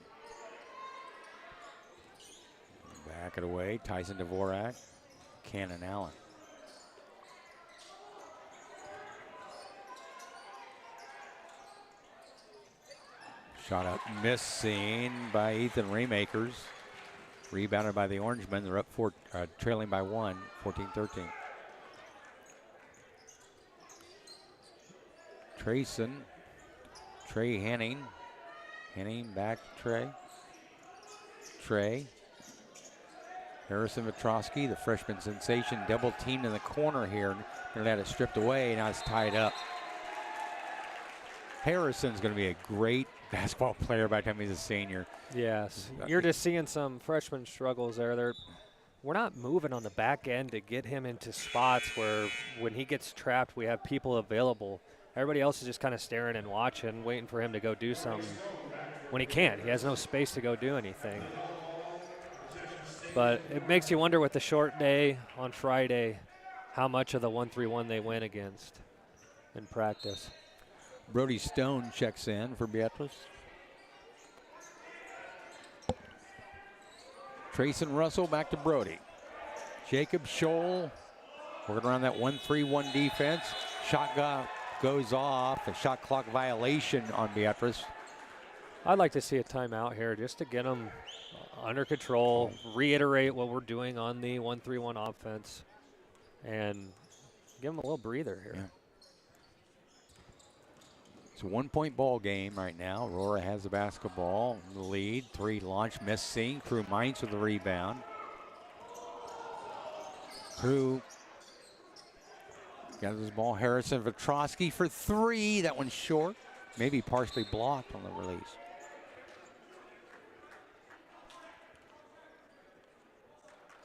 Back it away, Tyson Dvorak, Cannon Allen. Shot up missing by Ethan Raymakers. Rebounded by the Orangemen. They're up trailing by 1, 14-13. Trayson, Trey Henning. Henning back to Trey. Trey. Harrison Vitrosky, the freshman sensation, double teamed in the corner here. Gonna let it stripped away, now it's tied up. Harrison's gonna be a great basketball player by the time he's a senior. Yes, you're just seeing some freshman struggles there. We're not moving on the back end to get him into spots where when he gets trapped, we have people available. Everybody else is just kind of staring and watching, waiting for him to go do something when he can't. He has no space to go do anything. But it makes you wonder with the short day on Friday how much of the 1-3-1 they win against in practice. Brody Stone checks in for Beatrice. Trayson Russell back to Brody. Jacob Scholl working around that 1-3-1 defense. Shot goes off. A shot clock violation on Beatrice. I'd like to see a timeout here just to get them under control, reiterate what we're doing on the 1-3-1 offense, and give them a little breather here. Yeah. It's a 1-point ball game right now. Aurora has the basketball in the lead. 3 launch, missing. Crew Mines with the rebound. Crew got this ball. Harrison Vitrosky for 3. That one's short. Maybe partially blocked on the release.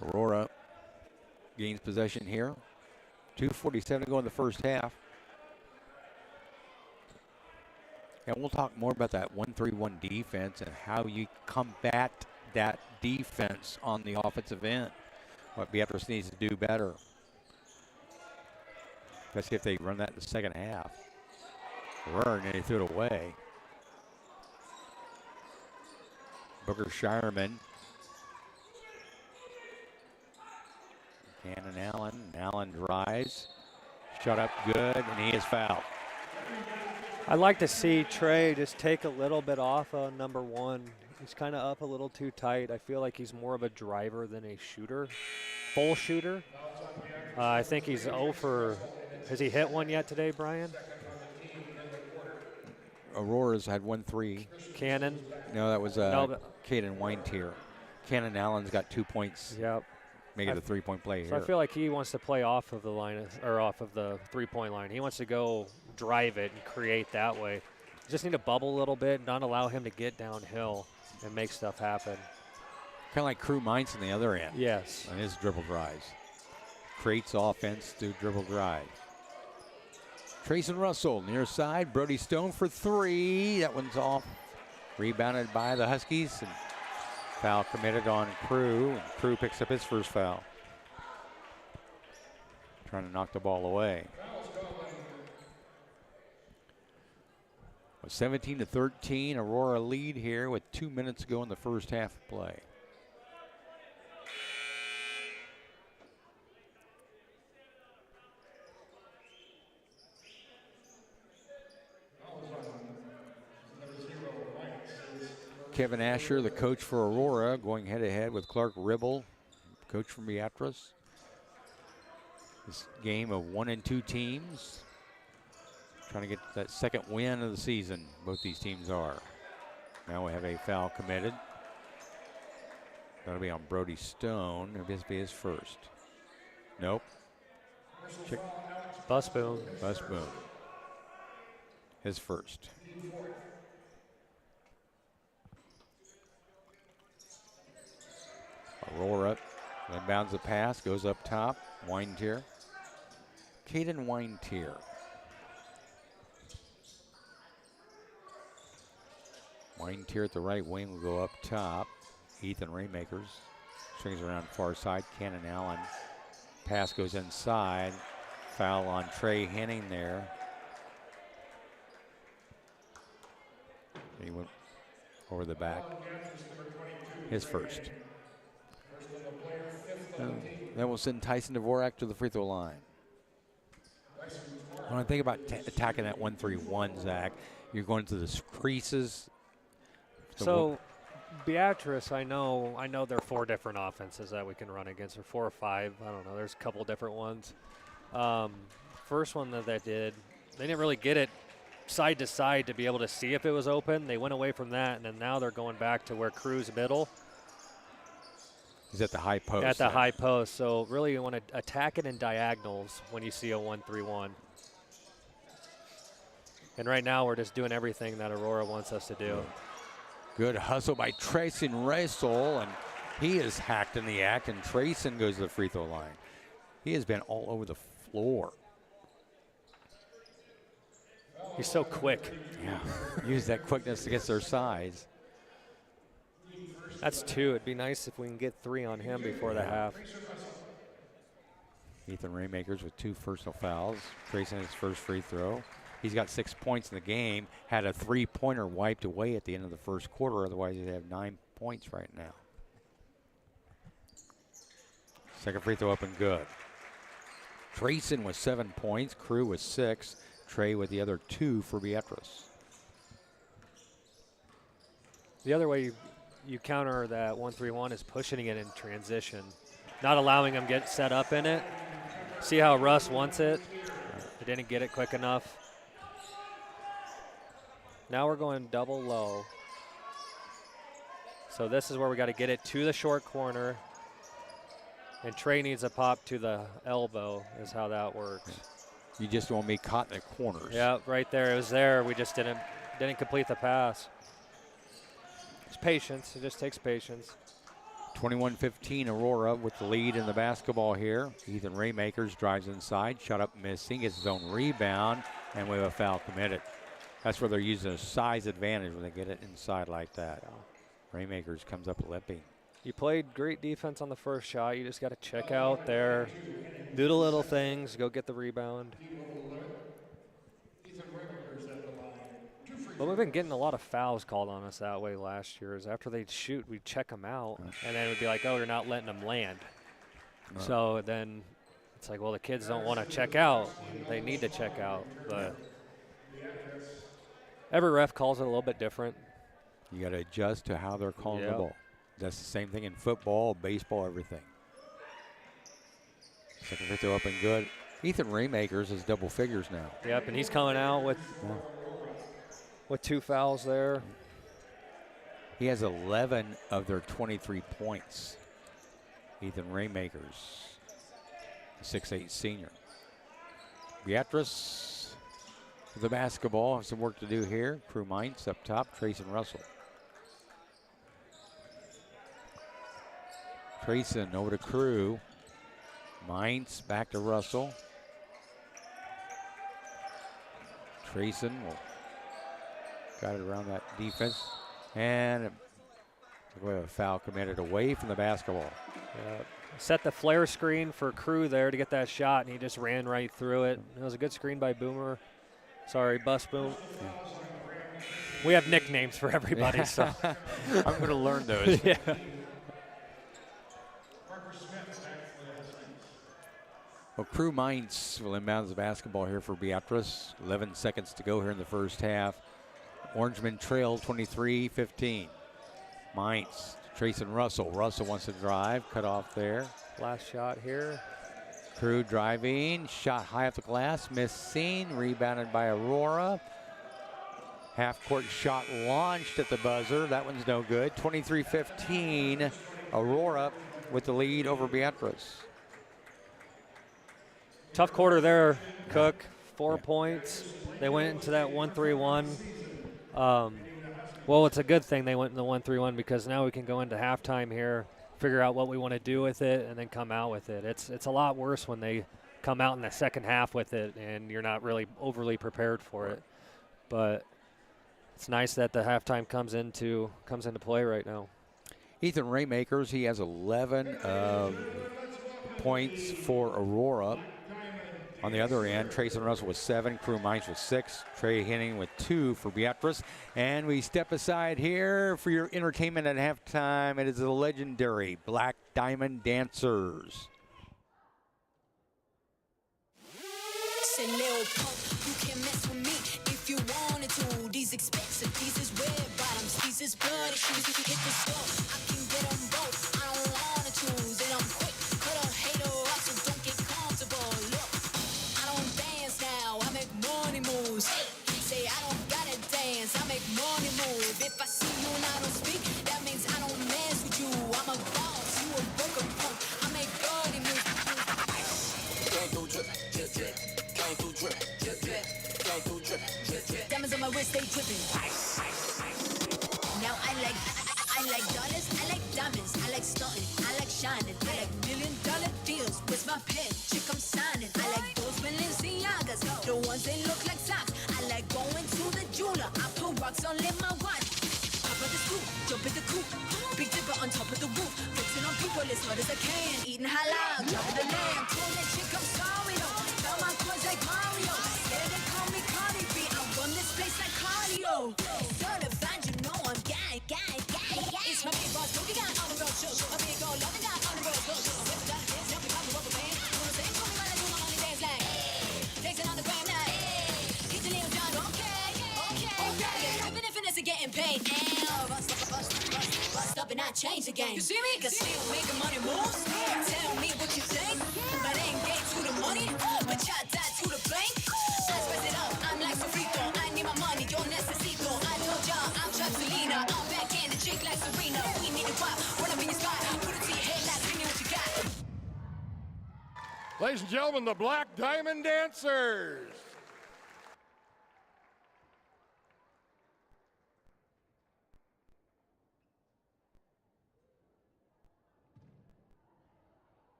Aurora gains possession here. 2:47 to go in the first half. And we'll talk more about that 1-3-1 defense and how you combat that defense on the offensive end. What Beatrice needs to do better. Let's see if they run that in the second half. And they threw it away. Booker Shireman. Cannon Allen. Allen drives. Shot up good, and he is fouled. I'd like to see Trey just take a little bit off number 1. He's kind of up a little too tight. I feel like he's more of a driver than a shooter, full shooter. I think he's 0 for, has he hit one yet today, Brian? Aurora's had 1-3. Cannon? No, that was Caden Weintier. Cannon Allen's got 2 points. Yep. Make it a 3-point play So here. I feel like he wants to play off of the line, or off of the 3-point line. He wants to go drive it and create that way. Just need to bubble a little bit, not allow him to get downhill and make stuff happen. Kind of like Crew Mines on the other end. Yes. On his dribble drives. Creates offense through dribble drive. Trayson Russell near side. Brody Stone for 3. That one's off. Rebounded by the Huskies. And foul committed on Crew. And Crew picks up his first foul. Trying to knock the ball away. 17-13, Aurora lead here with 2 minutes to go in the first half of play. Kevin Asher, the coach for Aurora, going head-to-head with Clark Ribble, coach from Beatrice. This game of 1 and 2 teams. Trying to get that second win of the season, both these teams are. Now we have a foul committed. That'll be on Brody Stone. It'll be his first. Nope. Check. Busboom. Busboom. His first. Aurora inbounds the pass, goes up top. Weintier. Caden Weintier. Weintier at the right wing will go up top. Ethan Raymakers swings around far side. Cannon Allen. Pass goes inside. Foul on Trey Henning there. He went over the back. His first. That will send Tyson Dvorak to the free throw line. When I think about attacking that 1-3-1, Zach, you're going to the creases. So Beatrice, I know there are 4 different offenses that we can run against, or 4 or 5. I don't know. There's a couple different ones. First one that they did, they didn't really get it side to side to be able to see if it was open. They went away from that, and then now they're going back to where Crew's middle. He's at the high post. At the high post. So really you want to attack it in diagonals when you see a 1-3-1. And right now we're just doing everything that Aurora wants us to do. Good hustle by Trayson Racel, and he is hacked in the act, and Trayson goes to the free throw line. He has been all over the floor. He's so quick. Yeah, use that quickness against their size. That's 2. It'd be nice if we can get 3 on him before the half. Ethan Raymakers with 2 personal fouls. Trayson his first free throw. He's got 6 points in the game. Had a 3-pointer wiped away at the end of the first quarter. Otherwise, he'd have 9 points right now. Second free throw up and good. Trayson with 7 points. Crew with 6. Trey with the other 2 for Beatrice. The other way you counter that 1-3-1 is pushing it in transition, not allowing them to get set up in it. See how Russ wants it? He didn't get it quick enough. Now we're going double low. So this is where we got to get it to the short corner. And Trey needs a pop to the elbow is how that works. You just don't want to be caught in the corners. Yeah, right there. It was there. We just didn't complete the pass. It's patience. It just takes patience. 21-15 Aurora with the lead in the basketball here. Ethan Raymakers drives inside. Shot up missing. Gets his own rebound. And we have a foul committed. That's where they're using a size advantage when they get it inside like that. Raymakers comes up limping. You played great defense on the first shot. You just got to check out there, do the little things, go get the rebound. But we've been getting a lot of fouls called on us that way last year. Is after they'd shoot, we'd check them out, and then it would be like, oh, you're not letting them land. So then it's like, well, the kids don't want to check out. They need to check out. But every ref calls it a little bit different. You got to adjust to how they're calling the ball. That's the same thing in football, baseball, everything. Second free throw up and good. Ethan Raymakers is double figures now. Yep, and he's coming out with 2 fouls there. He has 11 of their 23 points. Ethan Raymakers, 6'8" senior. Beatrice with the basketball. Have some work to do here. Crew Mainz up top. Trayson Russell. Trayson over to Crew. Mainz back to Russell. Trayson got it around that defense. And we have a foul committed away from the basketball. Set the flare screen for Crew there to get that shot, and he just ran right through it. It was a good screen by Boomer. Sorry, Bus Boom. Yeah. We have nicknames for everybody, so. I'm going to learn those. Yeah. Well, Crew Mainz will inbound the basketball here for Beatrice. 11 seconds to go here in the first half. Orangemen trail 23-15. Mainz, Trayson Russell. Russell wants to drive, cut off there. Last shot here. Crew driving, shot high off the glass, missed seen, rebounded by Aurora. Half-court shot launched at the buzzer. That one's no good. 23-15, Aurora with the lead over Beatrice. Tough quarter there, Cook. 4 points. They went into that 1-3-1. Well, it's a good thing they went in the 1-3-1 because now we can go into halftime here, figure out what we want to do with it, and then come out with it. It's a lot worse when they come out in the second half with it and you're not really overly prepared for it. But it's nice that the halftime comes into play right now. Ethan Raymakers, he has 11 points for Aurora. On the other end, Trayson Russell with 7, Crew Mines with 6, Trey Henning with 2 for Beatrice. And we step aside here for your entertainment at halftime. It is the legendary Black Diamond Dancers. Say, Lil Pump, you can mess with me if you wanted to. These expensive, these is red bottoms, these is bloody shoes. If you hit the store, I can get them both. I don't wanna choose, and I'm quick, cut a hater off, so don't get comfortable. Look, I don't dance now, I make money moves. Say, I don't gotta dance, I make money move. If I see you and I don't speak, that means I don't mess with you. I'm a boss, you a broken punk, I make money moves. Can't do drip, drip, drip. Can't do drip, drip, drip. Can't do drip, drip, drip. Diamonds on my wrist, they dripping. Now I like dollars, I like diamonds, I like stunting, I like shining, I like $1 million deals. With my pen, chick, I'm signing. I like those Balenciagas, the ones that look like socks. I like going to the jeweler, I put rocks on in my watch. Pop of the scoop, jump in the coop, big dipper on top of the roof, fixing on people as hard as I can, eating halal, dropping the lamb. Told that chick I'm sorry though, found my coins like Mario. Yeah, they call me Cardi B, I run this place like cardio. Certified, you know I'm gang, gang, gang, gang. It's my big boss, Boogie got on the road, show. My big old loving got on the road, show. With the hands, jumping off the rubber band. Wanna say, call me when I do my only dance like, dancing on the ground now. Get the little John, okay, okay, okay. Dripping and finesse and getting paid. Bust up and I change the game. You see me? Cause still making money moves. Tell me what you think. But ain't get to the money. But y'all die to the bank. I spice it up. I'm like Sofrito. I need my money. Yo necesito. I told y'all I'm Trapsolina. I'm back in the chick like Serena. We need to pop. Run up in your spot. Put it to your head like, give me what you got. Ladies and gentlemen, the Black Diamond Dancers.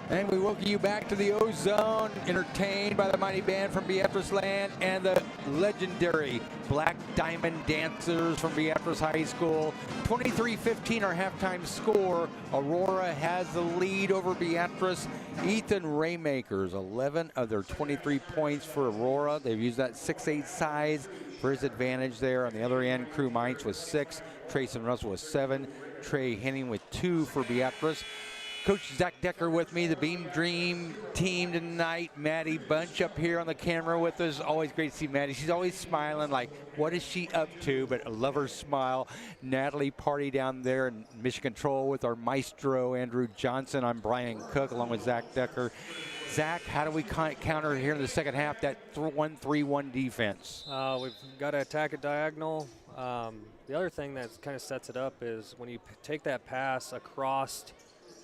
And we welcome you back to the O-Zone, entertained by the mighty band from Beatrice Land and the legendary Black Diamond Dancers from Beatrice High School. 23-15 our halftime score. Aurora has the lead over Beatrice. Ethan Raymakers, 11 of their 23 points for Aurora. They've used that 6'8" size for his advantage there. On the other end, Crew Mines with 6, Trayson Russell with 7, Trey Henning with 2 for Beatrice. Coach Zach Decker with me, the Beam Dream team tonight. Maddie Bunch up here on the camera with us. Always great to see Maddie. She's always smiling like, what is she up to? But I love her smile. Natalie Party down there in Mission Control with our maestro, Andrew Johnson. I'm Brian Cook along with Zach Decker. Zach, how do we counter here in the second half that 1-3-1 defense? We've got to attack it diagonal. The other thing that kind of sets it up is when you take that pass across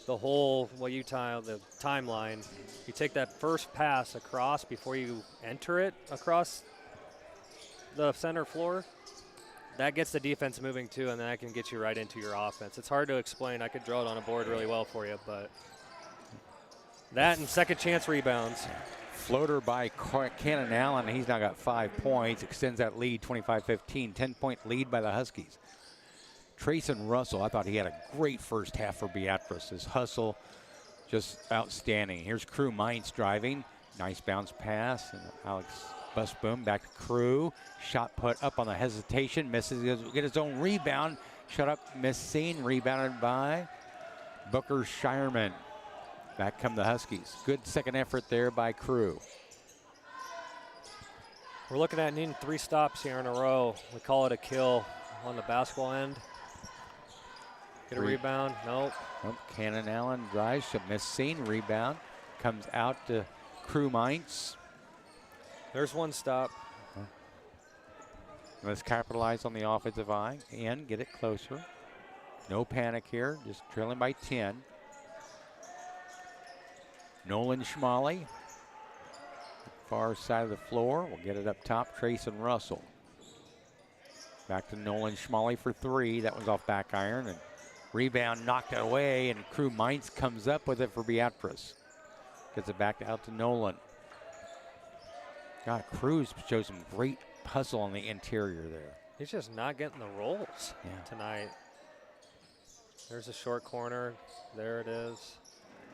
the whole, the timeline, you take that first pass across before you enter it across the center floor, that gets the defense moving too, and then that can get you right into your offense. It's hard to explain. I could draw it on a board really well for you, but that and second chance rebounds. Floater by Cannon Allen. He's now got 5 points, extends that lead 25-15, 10-point lead by the Huskies. Trayson Russell, I thought he had a great first half for Beatrice. His hustle, just outstanding. Here's Crew Mines driving. Nice bounce pass. And Alex Busboom back to Crew. Shot put up on the hesitation. Misses. Get his own rebound. Shut up, missing. Rebounded by Booker Shireman. Back come the Huskies. Good second effort there by Crew. We're looking at needing 3 stops here in a row. We call it a kill on the basketball end. Get a rebound. Nope. Cannon Allen drives. Missing. Rebound. Comes out to Crew Mines. There's 1 stop. Let's capitalize on the offensive eye and get it closer. No panic here. Just trailing by 10. Nolan Schmalley. Far side of the floor. We'll get it up top. Trayson Russell. Back to Nolan Schmalley for 3. That was off back iron. And rebound knocked away, and Crew Mines comes up with it for Beatrice. Gets it back out to Nolan. God, Cruz shows some great hustle on the interior there. He's just not getting the rolls tonight. There's a short corner. There it is.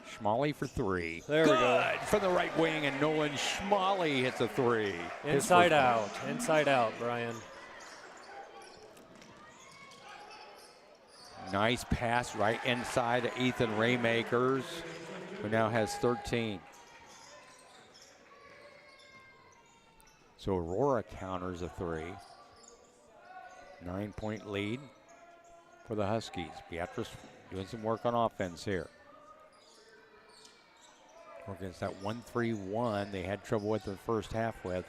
Schmalley for 3. There we go. From the right wing, and Nolan Schmalley hits a 3. Inside out. Inside out, Brian. Nice pass right inside to Ethan Raymakers, who now has 13. So Aurora counters a 3. 9-point lead for the Huskies. Beatrice doing some work on offense here. Against that 1-3-1 they had trouble with the first half with.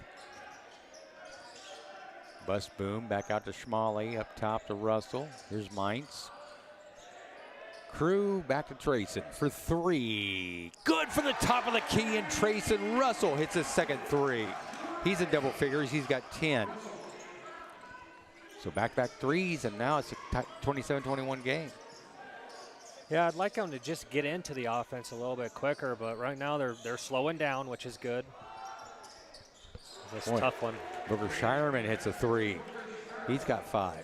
Busboom back out to Schmalley, up top to Russell. Here's Mines. Crew back to Trayson for 3. Good from the top of the key, and Trayson Russell hits his second 3. He's in double figures. He's got 10. So back-to-back threes, and now it's a 27-21 game. Yeah, I'd like them to just get into the offense a little bit quicker, but right now they're slowing down, which is good. It's a tough one. Booker Shireman hits a 3. He's got 5.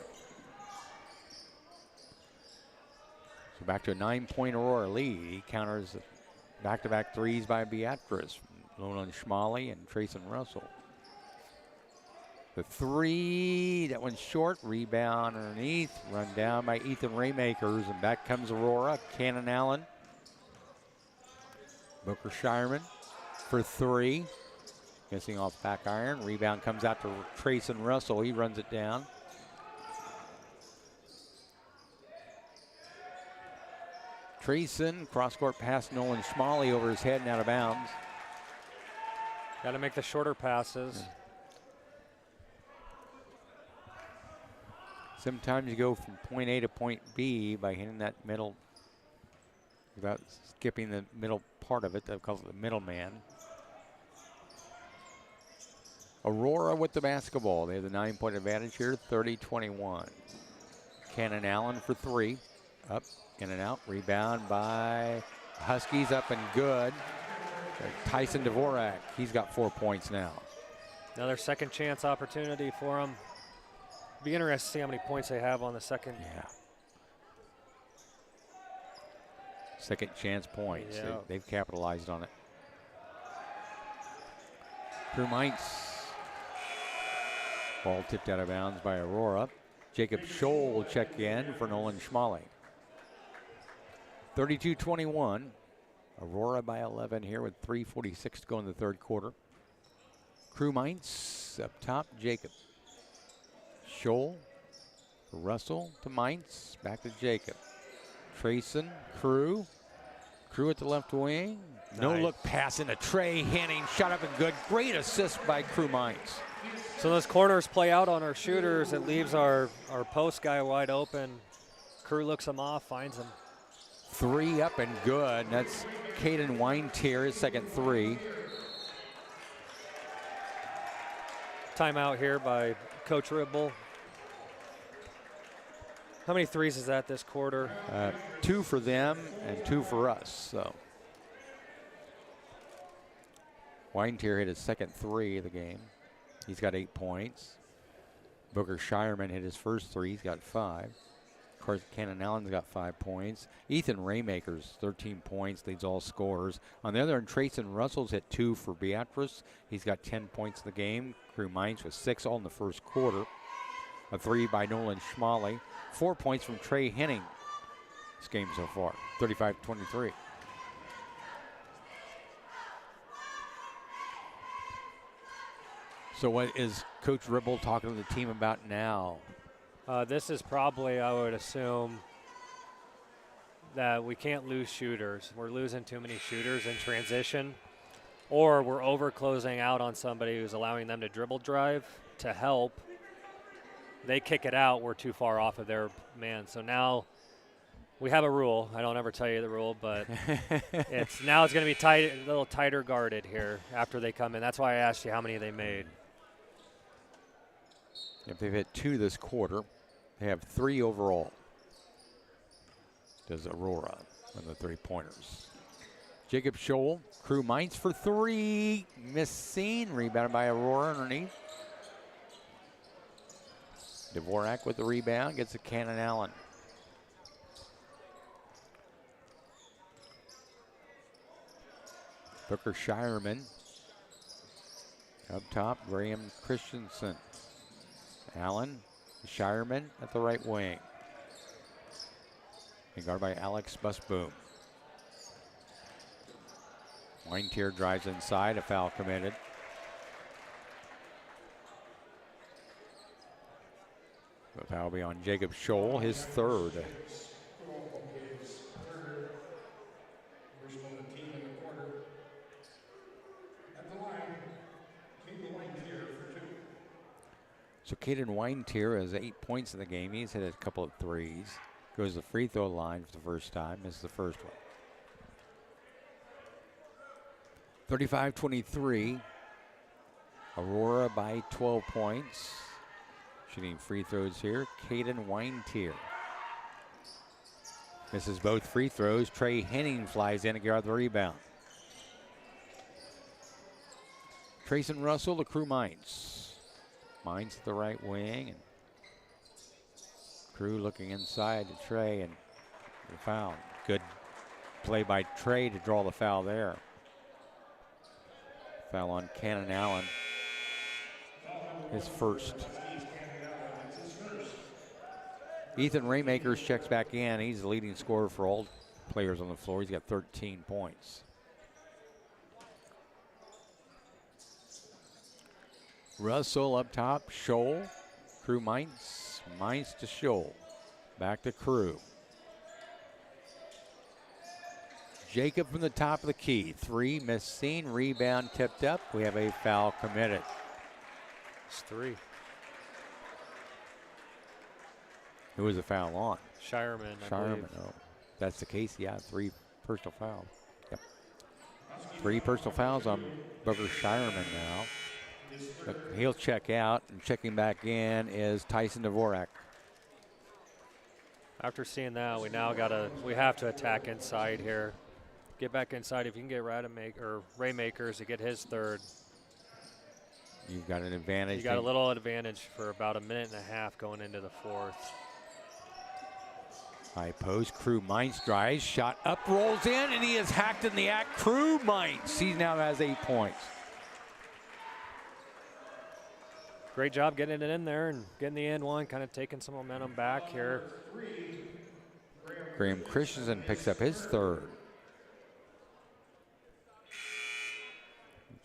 So back to a 9-point Aurora lead. He counters back-to-back threes by Beatrice. Nolan Schmalley and Trayson Russell. The 3, that one's short. Rebound underneath. Run down by Ethan Raymakers. And back comes Aurora. Cannon Allen. Booker Shireman for 3. Missing off back iron. Rebound comes out to Trayson Russell. He runs it down. Trayson, cross-court pass Nolan Schmalley over his head and out of bounds. Got to make the shorter passes. Sometimes you go from point A to point B by hitting that middle without skipping the middle part of it. They call it the middleman. Aurora with the basketball. They have the 9-point advantage here, 30-21. Cannon Allen for 3. Up, in and out. Rebound by Huskies up and good. Tyson Dvorak, he's got 4 points now. Another second chance opportunity for them. Be interested to see how many points they have on the second. Yeah. Second chance points. Yeah. They've capitalized on it. Crew Mainz. Ball tipped out of bounds by Aurora. Jacob Scholl will check in for Nolan Schmalley. 32-21. Aurora by 11 here with 3:46 to go in the third quarter. Crew Mainz up top, Jacob. Scholl, Russell to Mainz, back to Jacob. Trayson, Crew at the left wing. No Nice. look pass into Trey Henning, shot up and good. Great assist by Crew Mainz. So those corners play out on our shooters. It leaves our post guy wide open. Crew looks him off, finds him. 3 up and good. That's Caden Weintier, his second 3. Timeout here by Coach Ribble. How many threes is that this quarter? 2 for them and 2 for us. So Weintier hit his second 3 of the game. He's got 8 points. Booker Shireman hit his first 3. He's got 5. Of course, Cannon Allen's got 5 points. Ethan Raymaker's 13 points, leads all scorers. On the other end, Trayson Russell's hit 2 for Beatrice. He's got 10 points in the game. Crew Mainz with 6 all in the first quarter. A 3 by Nolan Schmalley. 4 points from Trey Henning this game so far, 35-23. So what is Coach Ribble talking to the team about now? This is probably, I would assume, that we can't lose shooters. We're losing too many shooters in transition, or we're over closing out on somebody who's allowing them to dribble drive to help. They kick it out, we're too far off of their man. So now we have a rule. I don't ever tell you the rule, but it's going to be tight, a little tighter guarded here after they come in. That's why I asked you how many they made. If they've hit 2 this quarter, they have 3 overall. Does Aurora on the 3-pointers. Jacob Scholl, Crew Mainz for 3. Missing, rebounded by Aurora underneath. Dvorak with the rebound, gets a Cannon Allen. Booker Shireman. Up top, Graham Christensen. Allen, Shireman at the right wing. And guarded by Alex Busboom. Weintier drives inside, a foul committed. The foul will be on Jacob Scholl, his third. So Caden Weintier has 8 points in the game. He's hit a couple of threes. Goes to the free throw line for the first time. Misses the first one. 35-23. Aurora by 12 points. Shooting free throws here. Caden Weintier. Misses both free throws. Trey Henning flies in to guard the rebound. Trayson Russell, the Crew Mainz. Mainz at the right wing. And Crew looking inside to Trey and the foul. Good play by Trey to draw the foul there. Foul on Cannon Allen. His first. Ethan Raymakers checks back in. He's the leading scorer for all players on the floor. He's got 13 points. Russell up top, Scholl, Crew Mainz, Mainz to Scholl. Back to Crew. Jacob from the top of the key. 3 missing, rebound tipped up. We have a foul committed. It's 3. Who was the foul on? Shireman, I Shireman. believe. Oh, that's the case. Yeah, 3 personal fouls. Yep. 3 personal fouls on Booker Shireman now. But he'll check out, and checking back in is Tyson Dvorak. After seeing that, we have to attack inside here. get back inside. If you can get Raymakers to get his third, you've got an advantage. You got a little advantage for about a minute and a half going into the fourth. High post, Crew Mainz drives, shot up, rolls in, and he is hacked in the act. Crew Mainz, he now has 8 points. Great job getting it in there and getting the and one, kind of taking some momentum back here. Graham Christensen picks up his third.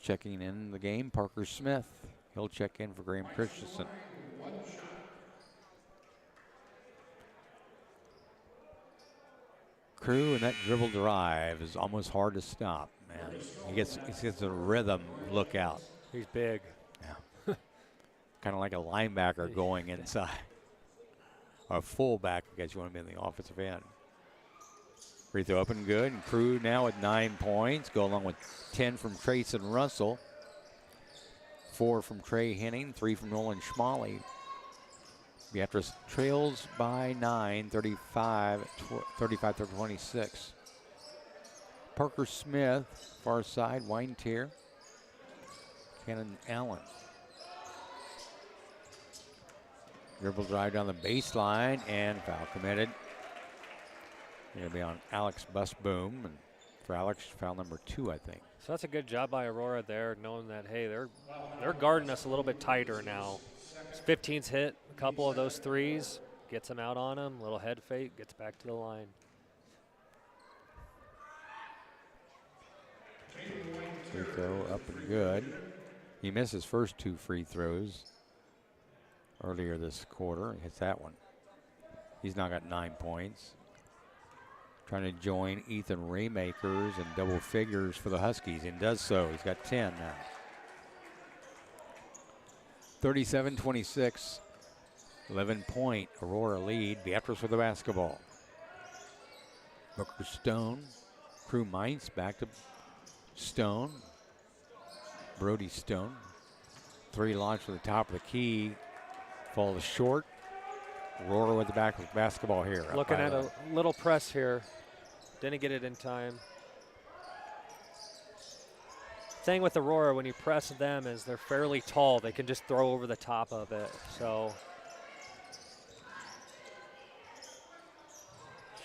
Checking in the game, Parker Smith. He'll check in for Graham Christensen. Crew, and that dribble drive is almost hard to stop, man. He gets a rhythm. Look out. He's big. Yeah. Kind of like a linebacker going inside. Or a fullback, I guess you want to be in the offensive end. Free throw up and good. And Crew now with 9 points. Go along with 10 from Trace and Russell. 4 from Trey Henning. 3 from Nolan Schmalley. Beatrice trails by 9, 35-26. Parker Smith, far side, Weintier. Cannon Allen. Dribble drive down the baseline and foul committed. Going to be on Alex Busboom, and for Alex, foul number 2, I think. So that's a good job by Aurora there, knowing that, hey, they're guarding us a little bit tighter now. 15's hit a couple of those threes, gets him out on him, little head fake, gets back to the line. Free throw up and good. He missed his first 2 free throws earlier this quarter. He hits that one. He's now got 9 points. Trying to join Ethan Raymakers in double figures for the Huskies, and does so. He's got 10 now. 37-26, 11-point Aurora lead. Beatrice with the basketball. Booker Stone, Crew Mainz back to Stone. Brody Stone. 3 launched from the top of the key. Falls short. Aurora with the basketball here. Looking at a little press here. Didn't get it in time. Thing with Aurora, when you press them, is they're fairly tall. They can just throw over the top of it. So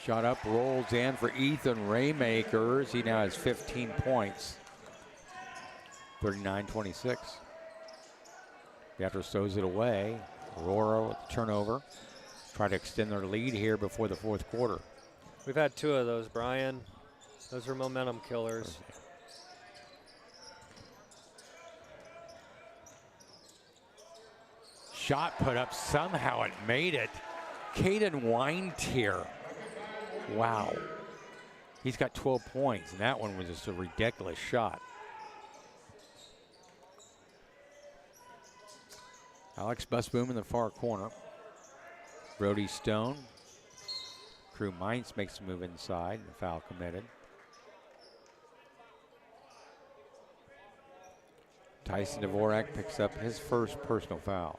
shot up, rolls in for Ethan Raymakers. He now has 15 points. 39-26. Beatrice throws it away. Aurora with the turnover. Try to extend their lead here before the fourth quarter. we've had 2 of those, Brian. Those are momentum killers. Shot put up, somehow it made it. Caden Weintier. Wow. He's got 12 points, and that one was just a ridiculous shot. Alex Busboom in the far corner. Brody Stone. Crew Mainz makes a move inside, and the foul committed. Tyson Dvorak picks up his first personal foul.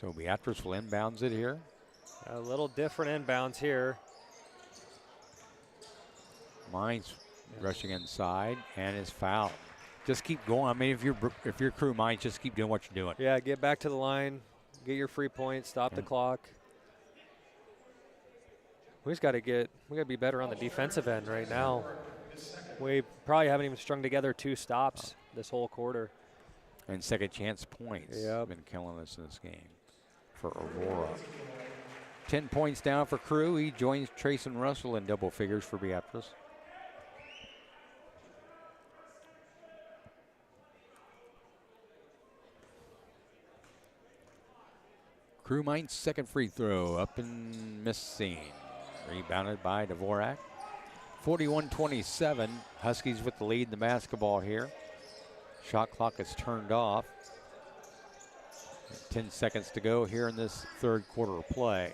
So Beatrice will inbounds it here. A little different inbounds here. Mainz rushing inside and is fouled. Just keep going. I mean, if you're Crew Mainz, just keep doing what you're doing. Yeah, get back to the line, get your free points, stop the clock. We got to be better on the defensive end right now. We probably haven't even strung together 2 stops this whole quarter. And second chance points have been killing us in this game for Aurora. 10 points down for Crew. He joins Trace and Russell in double figures for Beatrice. Crew Mainz second free throw up and missing. Rebounded by Dvorak. 41-27. Huskies with the lead in the basketball here. Shot clock is turned off. 10 seconds to go here in this third quarter of play.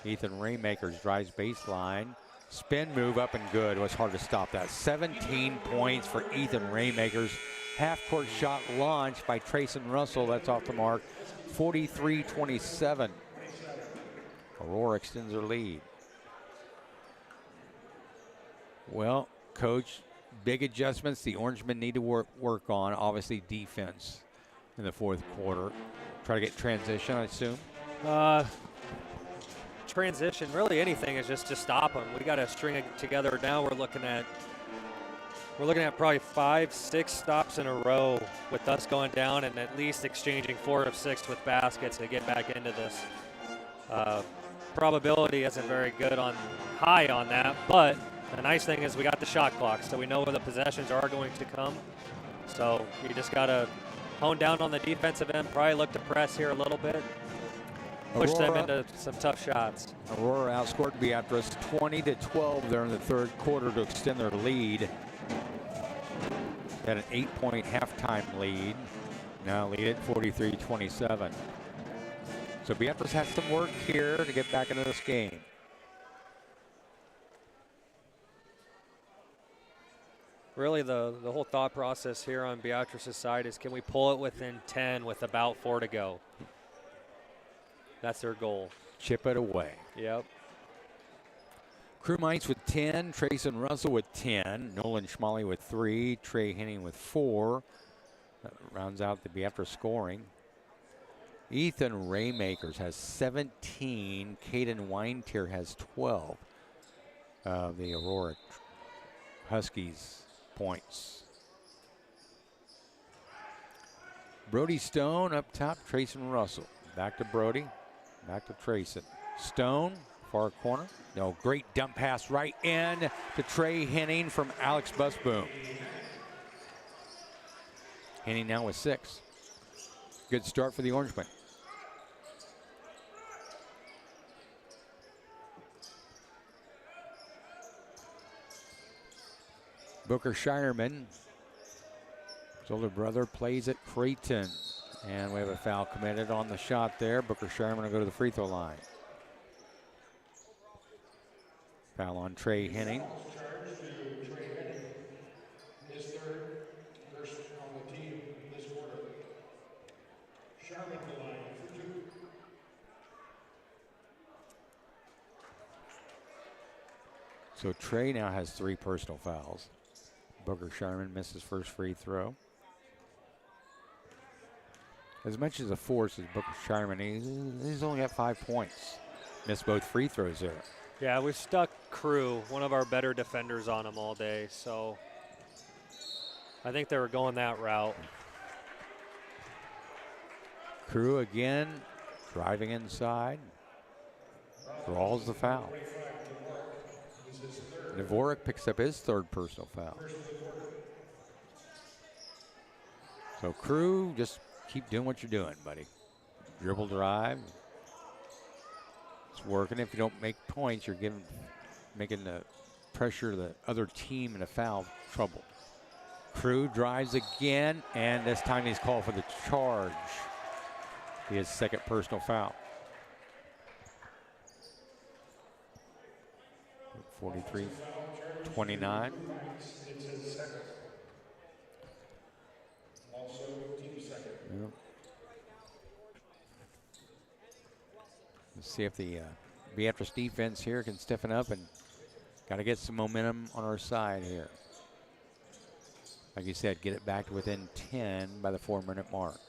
Ethan Raymakers drives baseline. Spin move up and good. It was hard to stop that. 17 points for Ethan Raymakers. half-court shot launched by Trayson Russell. That's off the mark. 43-27. Aurora extends their lead. Well, Coach, big adjustments the Orangemen need to work on. Obviously, defense in the fourth quarter. Try to get transition, I assume. Transition, really anything is just to stop them. We got to string it together. Now we're looking at probably 5-6 stops in a row with us going down and at least exchanging 4 of 6 with baskets to get back into this. Probability isn't very good high on that, but the nice thing is we got the shot clock, so we know where the possessions are going to come. So you just got to hone down on the defensive end, probably look to press here a little bit, push them into some tough shots. Aurora outscored Beatrice 20-12 there in the third quarter to extend their lead. Had an 8-point halftime lead. Now lead at 43-27. So Beatrice has some work here to get back into this game. Really the whole thought process here on Beatrice's side is, can we pull it within 10 with about 4 to go? That's their goal. Chip it away. Yep. Crew Mites with 10, Trayson Russell with 10, Nolan Schmalley with 3, Trey Henning with 4. That rounds out the Beatrice scoring. Ethan Raymakers has 17, Caden Weintier has 12. The Aurora Huskies points. Brody Stone up top, Trayson Russell. Back to Brody, back to Trayson. Stone, far corner. No, great dump pass right in to Trey Henning from Alex Busboom. Henning now with 6. Good start for the Orangemen. Booker Shireman, his older brother, plays at Creighton. And we have a foul committed on the shot there. Booker Shireman will go to the free throw line. Foul on Trey Henning. His third first on the team this quarter. Sharman the line for 2. So Trey now has 3 personal fouls. Booker Shireman missed his first free throw. As much as a force as Booker Shireman, he's only got 5 points. Missed both free throws there. Yeah, we've stuck Crew, one of our better defenders, on him all day. So I think they were going that route. Crew again, driving inside. Draws the foul. Dvorak picks up his 3rd personal foul. So Crew, just keep doing what you're doing, buddy. Dribble drive. It's working. If you don't make points, you're making the pressure the other team in a foul trouble. Crew drives again, and this time he's called for the charge. His 2nd personal foul. 43-29. Yep. Let's see if the Beatrice defense here can stiffen up, and got to get some momentum on our side here. Like you said, get it back to within 10 by the 4-minute mark.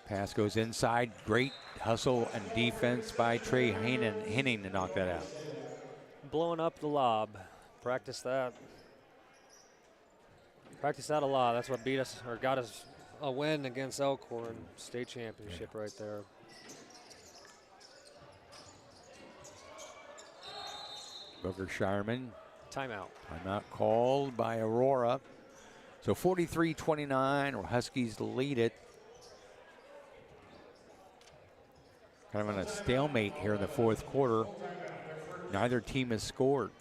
Pass goes inside. Great hustle and defense by Trey Henning to knock that out. Blowing up the lob. Practice that. Practice that a lot. That's what beat us or got us a win against Elkhorn state championship right there. Booker Shireman. Timeout. Timeout called by Aurora. So 43-29, or Huskies lead it. Kind of in a stalemate here in the fourth quarter. Neither team has scored.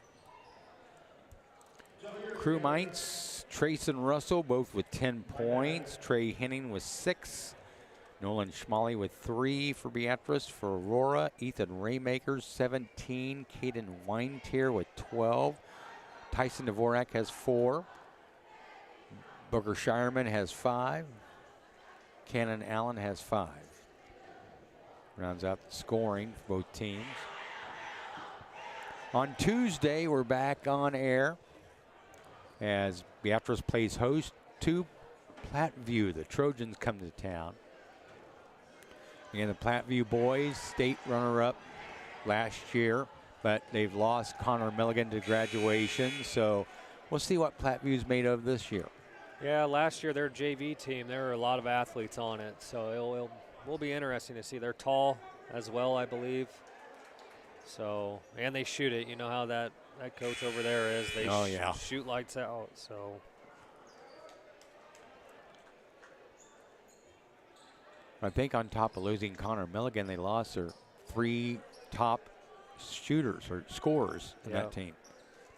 Crew Mites, Trayson Russell, both with 10 points. Trey Henning with 6. Nolan Schmalley with 3 for Beatrice. For Aurora, Ethan Raymakers, 17. Caden Weintier with 12. Tyson Dvorak has 4. Booker Shireman has 5. Cannon Allen has 5. Rounds out the scoring for both teams. On Tuesday, we're back on air as Beatrice plays host to Platteview. The Trojans come to town. And the Platteview boys, state runner-up last year, but they've lost Connor Milligan to graduation, so we'll see what Plattview's made of this year. Yeah, last year their JV team, there were a lot of athletes on it, so it will be interesting to see. They're tall as well, I believe. So, and they shoot it. You know how that coach over there is. They shoot lights out. So, I think on top of losing Connor Milligan, they lost their 3 top shooters or scorers in that team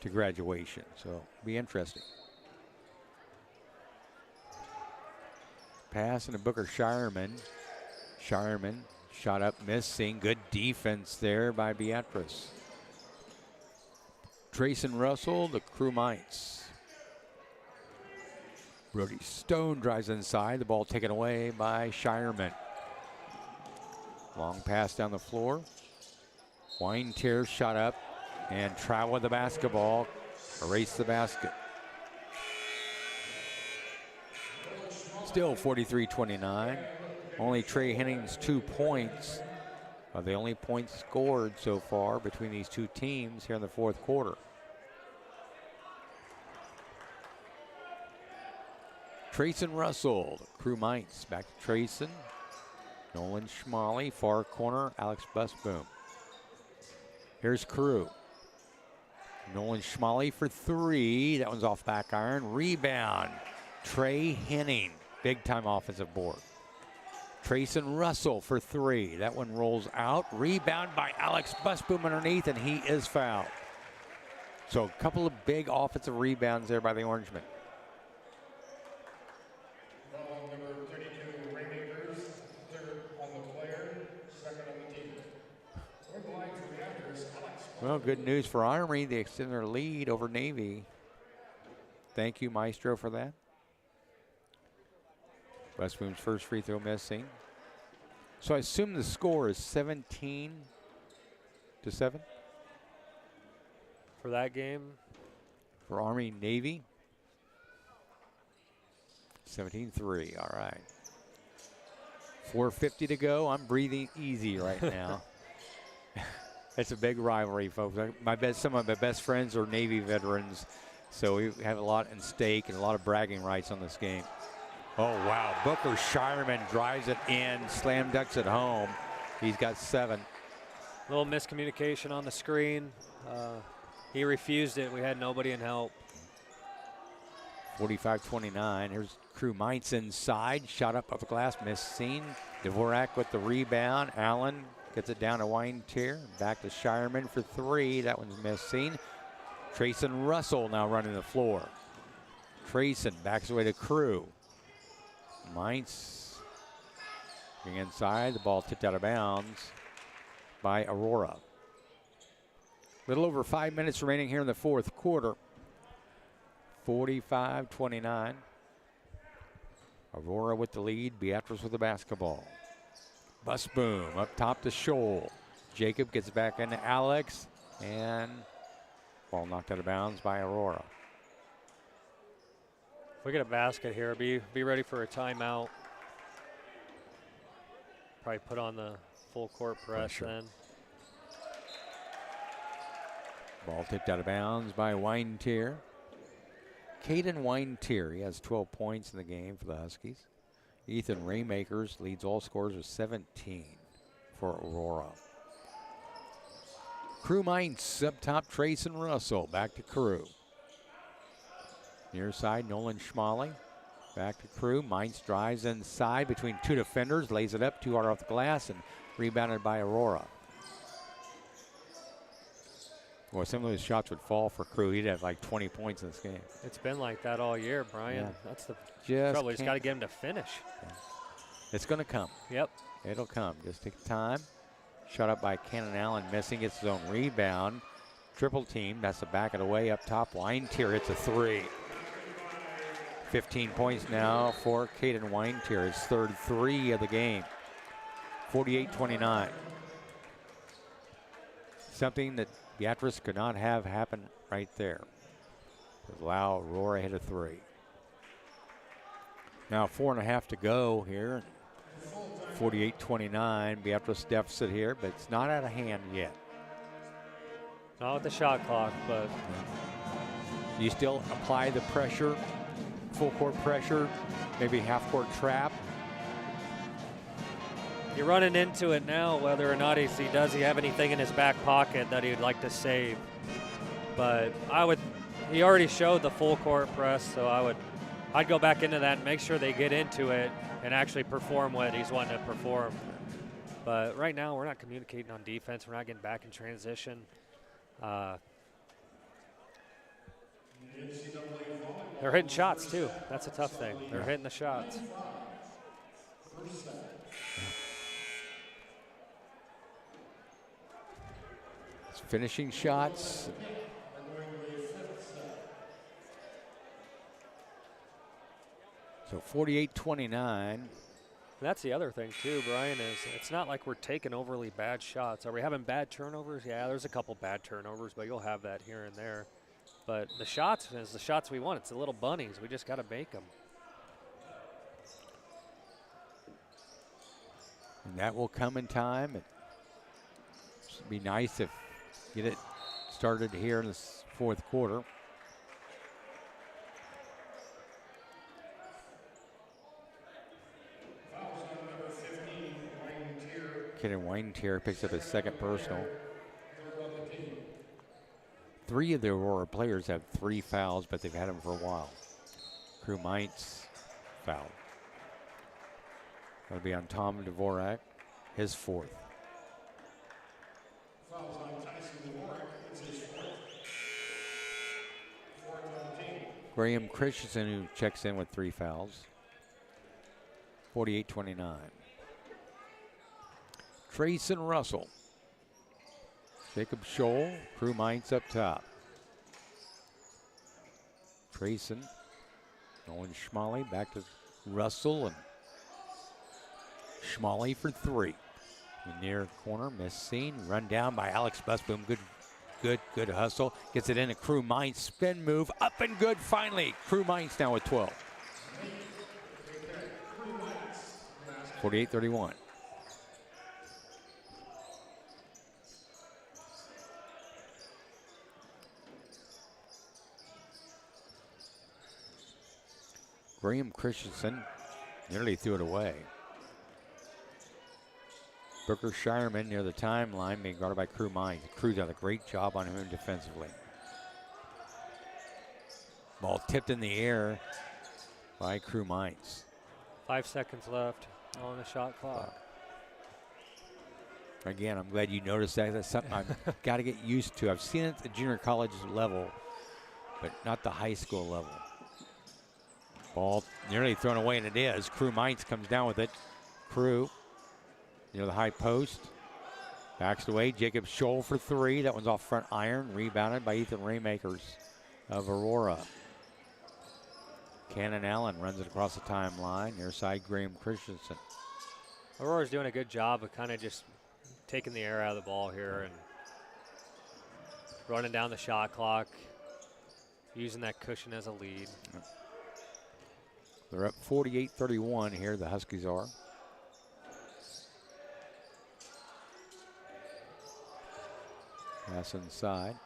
to graduation. So, it'll be interesting. Pass into Booker Shireman. Shireman shot up, missing. Good defense there by Beatrice. Trayson Russell, the Crew Mites. Brody Stone drives inside. The ball taken away by Shireman. Long pass down the floor. Weintier shot up and travel with the basketball. Erase the basket. Still 43-29. Only Trey Henning's 2 points are the only points scored so far between these two teams here in the fourth quarter. Trayson Russell, the Crew Mites, back to Trayson. Nolan Schmalley, far corner, Alex Busboom. Here's Crew. Nolan Schmalley for 3. That one's off back iron. Rebound, Trey Henning. Big time offensive board. Trayson Russell for 3. That one rolls out. Rebound by Alex Busboom underneath, and he is fouled. So a couple of big offensive rebounds there by the Orangemen. Number 32, Rainmakers, third on the player, second on the team. Third line for the Actors, Alex. Well, good news for Armory. They extend their lead over Navy. Thank you, Maestro, for that. Busboom's first free throw missing. So I assume the score is 17-7 for that game. For Army Navy. 17-3. All right. 4:50 to go. I'm breathing easy right now. It's a big rivalry, folks. Some of my best friends are Navy veterans, so we have a lot at stake and a lot of bragging rights on this game. Oh, wow. Booker Shireman drives it in, slam dunks it home. He's got 7. A little miscommunication on the screen. He refused it. We had nobody in help. 45-29. Here's Crew Mites inside. Shot up off the glass, missing. Dvorak with the rebound. Allen gets it down to Weintier. Back to Shireman for 3. That one's missing. Trayson Russell now running the floor. Trayson backs away to Crew. Mites being inside. The ball tipped out of bounds by Aurora. Little over 5 minutes remaining here in the fourth quarter. 45-29. Aurora with the lead. Beatrice with the basketball. Busboom up top to Scholl. Jacob gets back into Alex, and ball knocked out of bounds by Aurora. If we get a basket here, be ready for a timeout. Probably put on the full court press then. Ball tipped out of bounds by Weintier. Caden Weintier, he has 12 points in the game for the Huskies. Ethan Raymakers leads all scorers with 17 for Aurora. Crew Mites up top, Trayson Russell. Back to Crew. Near side, Nolan Schmalley. Back to Crew. Mites drives inside between 2 defenders, lays it up, 2 hard off the glass, and rebounded by Aurora. Well, some of those shots would fall for Crew. He'd have like 20 points in this game. It's been like that all year, Brian. Yeah. That's the Just trouble. You just got to get him to finish. Yeah. It's going to come. Yep. It'll come. Just take time. Shot up by Cannon Allen, missing. Gets his own rebound. Triple team. That's to back it away up top. Weintier hits a 3. 15 points now for Caden Weintier, his third 3 of the game. 48-29. Something that Beatrice could not have happen right there. Allow Aurora hit a 3. Now 4.5 to go here. 48-29, Beatrice deficit here, but it's not out of hand yet. Not with the shot clock, but You still apply the pressure, full court pressure, maybe half court trap. you're running into it now, whether or not does he have anything in his back pocket that he'd like to save. But he already showed the full court press, so I'd go back into that and make sure they get into it and actually perform what he's wanting to perform. But right now, we're not communicating on defense. We're not getting back in transition. They're hitting shots, too. That's a tough thing. They're hitting the shots. It's finishing shots. So 48-29. That's the other thing, too, Brian, is it's not like we're taking overly bad shots. Are we having bad turnovers? Yeah, there's a couple bad turnovers, but you'll have that here and there. But the shots is the shots we want. It's the little bunnies. We just got to make them. And that will come in time. It'd be nice if get it started here in this fourth quarter. Caden Weintier picks up his second personal. 3 of the Aurora players have 3 fouls, but they've had them for a while. Crew Mintz foul. That'll be on Tom Dvorak, his 4th. Graham Christensen, who checks in with 3 fouls. 48-29. Trayson Russell. Jacob Scholl, Crew Mintz up top. Trayson, Nolan Schmalley back to Russell, and Schmalley for 3. The near corner, missed scene, run down by Alex Busboom. Good hustle. Gets it in a Crew Mintz spin move, up and good finally. Crew Mintz now with 12. 48-31. Graham Christensen nearly threw it away. Booker Shireman near the timeline being guarded by Crew Mintz. Crew done a great job on him defensively. Ball tipped in the air by Crew Mintz. 5 seconds left on the shot clock. Again, I'm glad you noticed that. That's something I've got to get used to. I've seen it at the junior college level, but not the high school level. Ball nearly thrown away, and it is. Crew Mintz comes down with it. Crew near the high post. Backs away. Jacob Scholl for 3. That one's off front iron. Rebounded by Ethan Raymakers of Aurora. Cannon Allen runs it across the timeline. Near side, Graham Christensen. Aurora's doing a good job of kind of just taking the air out of the ball here and running down the shot clock, using that cushion as a lead. They're up 48-31 here, the Huskies are. Pass inside.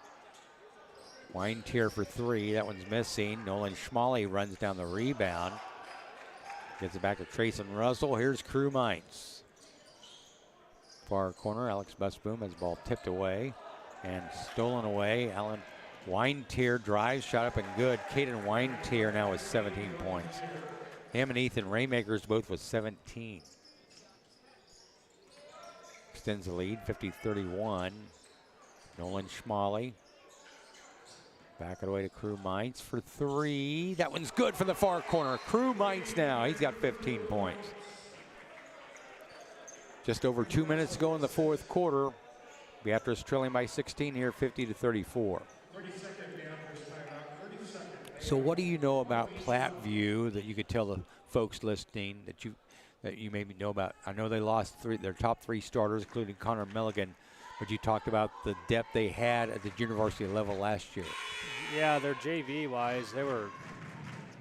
Weintier for 3. That one's missing. Nolan Schmalley runs down the rebound. Gets it back to Trayson Russell. Here's Crew Mintz. Far corner, Alex Busboom has the ball tipped away and stolen away. Alan Weintier drives, shot up and good. Caden Weintier now with 17 points. Him and Ethan Raymakers both with 17. Extends the lead, 50-31. Nolan Schmalley. Back it away to Crew Mintz for 3. That one's good from the far corner. Crew Mintz now, he's got 15 points. Just over 2 minutes to go in the fourth quarter. Beatrice trailing by 16 here, 50-34. So what do you know about Platteview that you could tell the folks listening that you maybe know about? I know they lost their top 3 starters, including Connor Milligan, but you talked about the depth they had at the university level last year. Yeah, their JV-wise, they were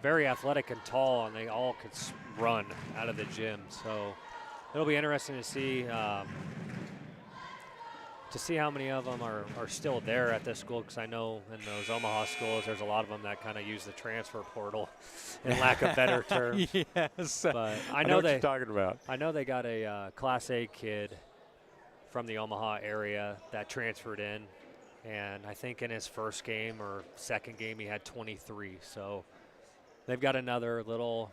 very athletic and tall, and they all could run out of the gym. So it'll be interesting to see how many of them are still there at this school, because I know in those Omaha schools, there's a lot of them that kind of use the transfer portal, in lack of better terms. Yes, but I know know what you're talking about. I know they got a Class A kid from the Omaha area that transferred in, and I think in his first game or second game he had 23. So they've got another little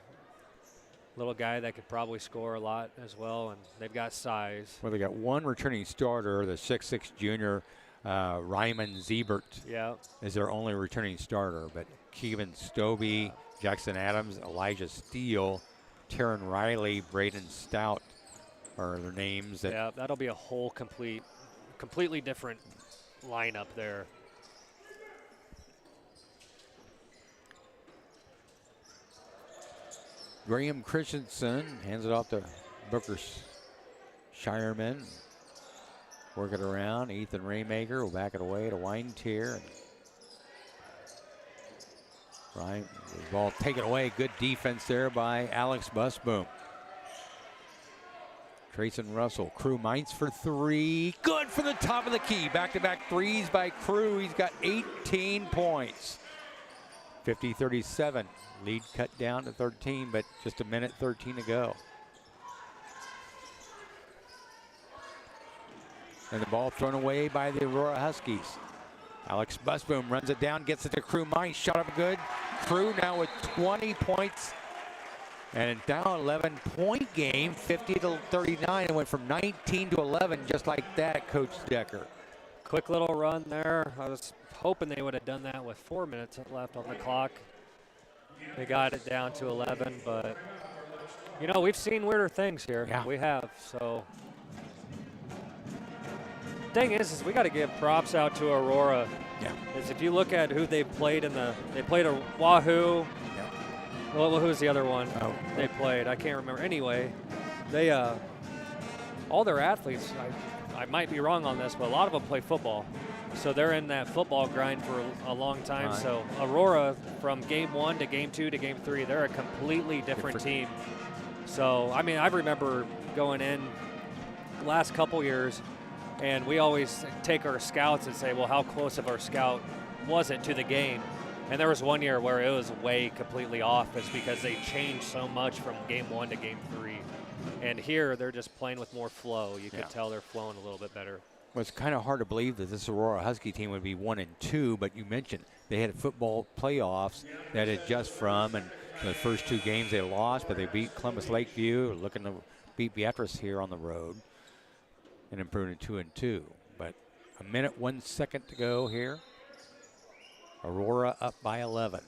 guy that could probably score a lot as well, and they've got size. Well, they got one returning starter, the 6'6" junior, Ryman Ziebert. Yeah. Is their only returning starter, but Kevin Stobie, Jackson Adams, Elijah Steele, Taryn Riley, Braden Stout are their names. Yeah, that'll be a whole completely different lineup there. Graham Christensen hands it off to Booker Shireman. Work it around. Ethan Raymaker will back it away to Weintier. Right, the ball taken away. Good defense there by Alex Busboom. Trayson Russell, Crew Mines for 3. Good for the top of the key. Back-to-back threes by Crew. He's got 18 points. 50-37. Lead cut down to 13, but just a minute 13 to go. And the ball thrown away by the Aurora Huskies. Alex Busboom runs it down, gets it to Crew Mines. Shot up good. Crew now with 20 points. And now 11-point game, 50-39. It went from 19 to 11 just like that, Coach Decker. Quick little run there. I was hoping they would have done that with 4 minutes left on the clock. They got it down to 11, but, you know, we've seen weirder things here. Yeah. We have, so. Thing is we got to give props out to Aurora. Yeah. Is if you look at who they played they played a Wahoo. Yeah. Well, who's the other one Oh. they played? I can't remember. Anyway, they all their athletes, I might be wrong on this, but a lot of them play football. So they're in that football grind for a long time. Right. So Aurora, from game 1 to game 2 to game 3, they're a completely different team. So, I mean, I remember going in the last couple years, and we always take our scouts and say, well, how close of our scout was it to the game? And there was one year where it was way completely off. It's because they changed so much from game 1 to game 3. And here, they're just playing with more flow. You could tell they're flowing a little bit better. Well, it's kind of hard to believe that this Aurora Husky team would be 1-2, but you mentioned they had football playoffs that adjust from, and the first 2 games they lost, but they beat Columbus Lakeview, looking to beat Beatrice here on the road, and improving to 2-2. But a minute, 1 second to go here. Aurora up by 11.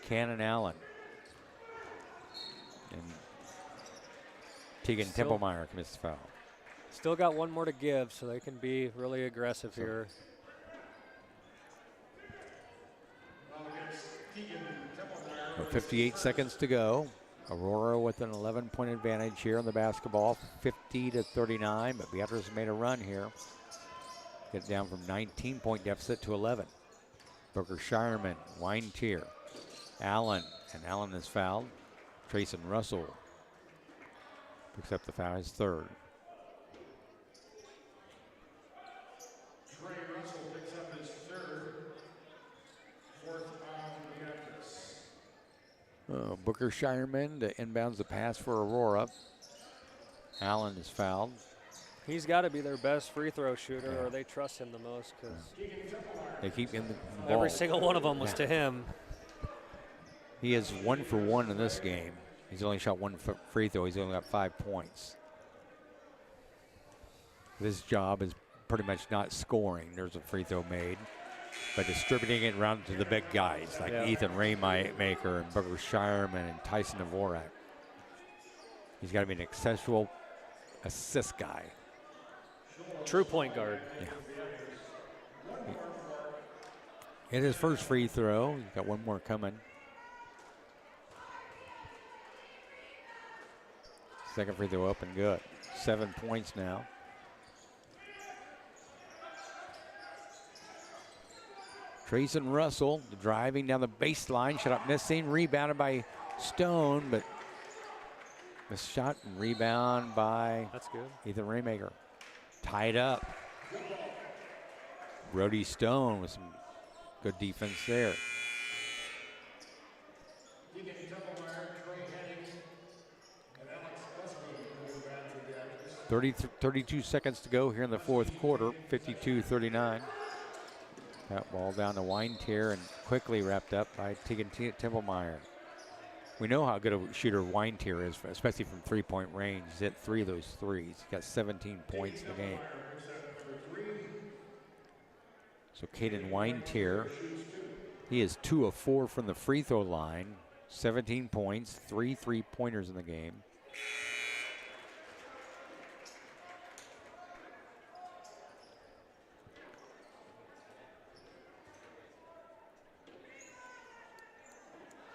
Cannon Allen. And Tegan Templemeyer commits the foul. Still got one more to give, so they can be really aggressive here. With 58 seconds to go. Aurora with an 11-point advantage here on the basketball, 50-39, but Beatrice made a run here. Get down from 19-point deficit to 11. Booker Shireman, Weintier, Allen, and Allen is fouled. Trayson Russell picks up the foul, his 3rd. Booker Shireman to inbounds the pass for Aurora. Allen is fouled. He's got to be their best free throw shooter, or they trust him the most, because they keep in the ball. every single one of them was to him. He is 1 for 1 in this game. He's only shot 1 free throw. He's only got 5 points. His job is pretty much not scoring. There's a free throw made, but distributing it around to the big guys like Ethan Raymaker and Booker Shireman and Tyson Dvorak. He's got to be an accessible assist guy. True point guard. Yeah. Hit his first free throw. He's got one more coming. Second free throw up and good. 7 points now. Trayson Russell driving down the baseline. Shot up missing. Rebounded by Stone, but missed shot and rebound by That's good. Ethan Raymaker. Tied up. Brody Stone with some good defense there. 32 seconds to go here in the fourth quarter, 52-39. That ball down to Weintier and quickly wrapped up by Tegan Templemeyer. We know how good a shooter Weintier is, especially from three-point range. He's hit 3 of those threes. He's got 17 points in the game. So Caden Weintier, he is 2 of 4 from the free throw line, 17 points, 3 3-pointers in the game.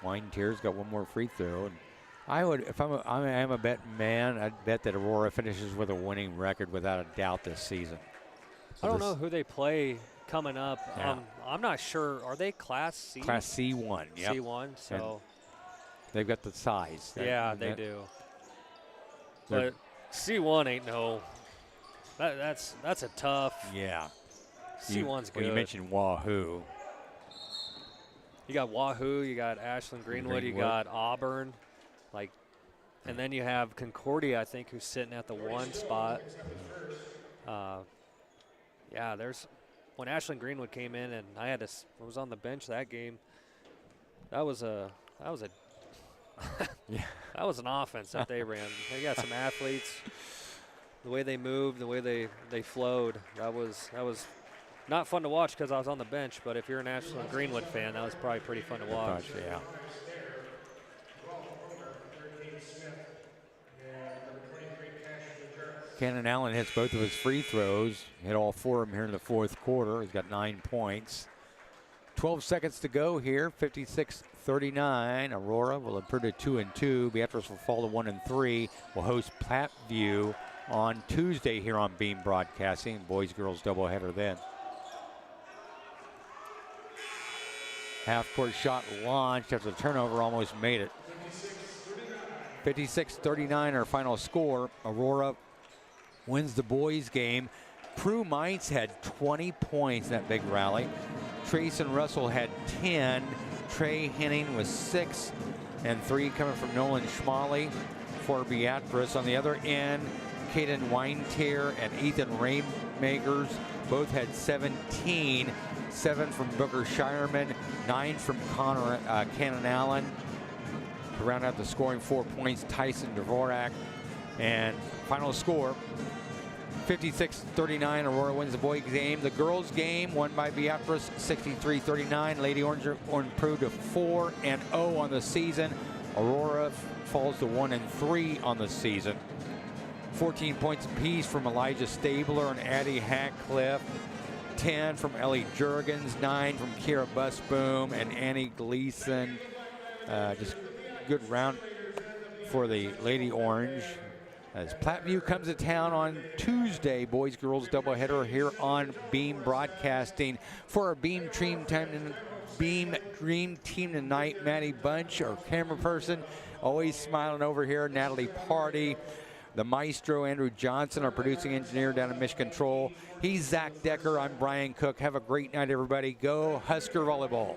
Weinetier's got one more free throw, and I would, if I'm a betting man, I'd bet that Aurora finishes with a winning record without a doubt this season. So I don't know who they play coming up. Yeah. I'm not sure. Are they Class C? Class C1. Yep. C1. So And they've got the size. yeah, they do. But C1 ain't no. That's a tough. Yeah. C1's good. Well, you mentioned Wahoo. You got Wahoo, you got Ashland Greenwood, you got Auburn, and then you have Concordia, I think, who's sitting at the 1 spot. Yeah, when Ashland Greenwood came in and I was on the bench that game. That was an offense that they ran. They got some athletes. The way they moved, the way they flowed, that was not fun to watch because I was on the bench, but if you're an Ashland Greenwood fan, that was probably pretty fun to watch. Yeah. Cannon Allen hits both of his free throws. Hit all 4 of them here in the fourth quarter. He's got 9 points. 12 seconds to go here, 56-39. Aurora will improve to 2-2. Beatrice will fall to 1-3. We'll host Platteview on Tuesday here on Beam Broadcasting. Boys-girls doubleheader then. Half-court shot launched after the turnover, almost made it. 56-39 our final score. Aurora wins the boys game. Prue Mites had 20 points in that big rally. Trayson Russell had 10. Trey Henning was 6, and 3 coming from Nolan Schmalley for Beatrice. On the other end, Caden Weintier and Ethan Raymakers both had 17. 7 from Booker Shireman, 9 from Cannon Allen. To round out the scoring, 4 points, Tyson Dvorak. And final score, 56-39, Aurora wins the boys game. The girls game won by Beatrice, 63-39. Lady Orange improved to 4-0 on the season. Aurora falls to 1-3 on the season. 14 points apiece from Elijah Stabler and Addie Hackcliffe. 10 from Ellie Jurgens, 9 from Kira Busboom and Annie Gleason. Just good round for the Lady Orange. As Platteview comes to town on Tuesday, boys-girls doubleheader here on Beam Broadcasting. For our Beam Dream Team tonight, Maddie Bunch, our camera person, always smiling over here, Natalie Party. The maestro, Andrew Johnson, our producing engineer down in Mission Control. He's Zach Decker. I'm Brian Cook. Have a great night, everybody. Go Husker Volleyball.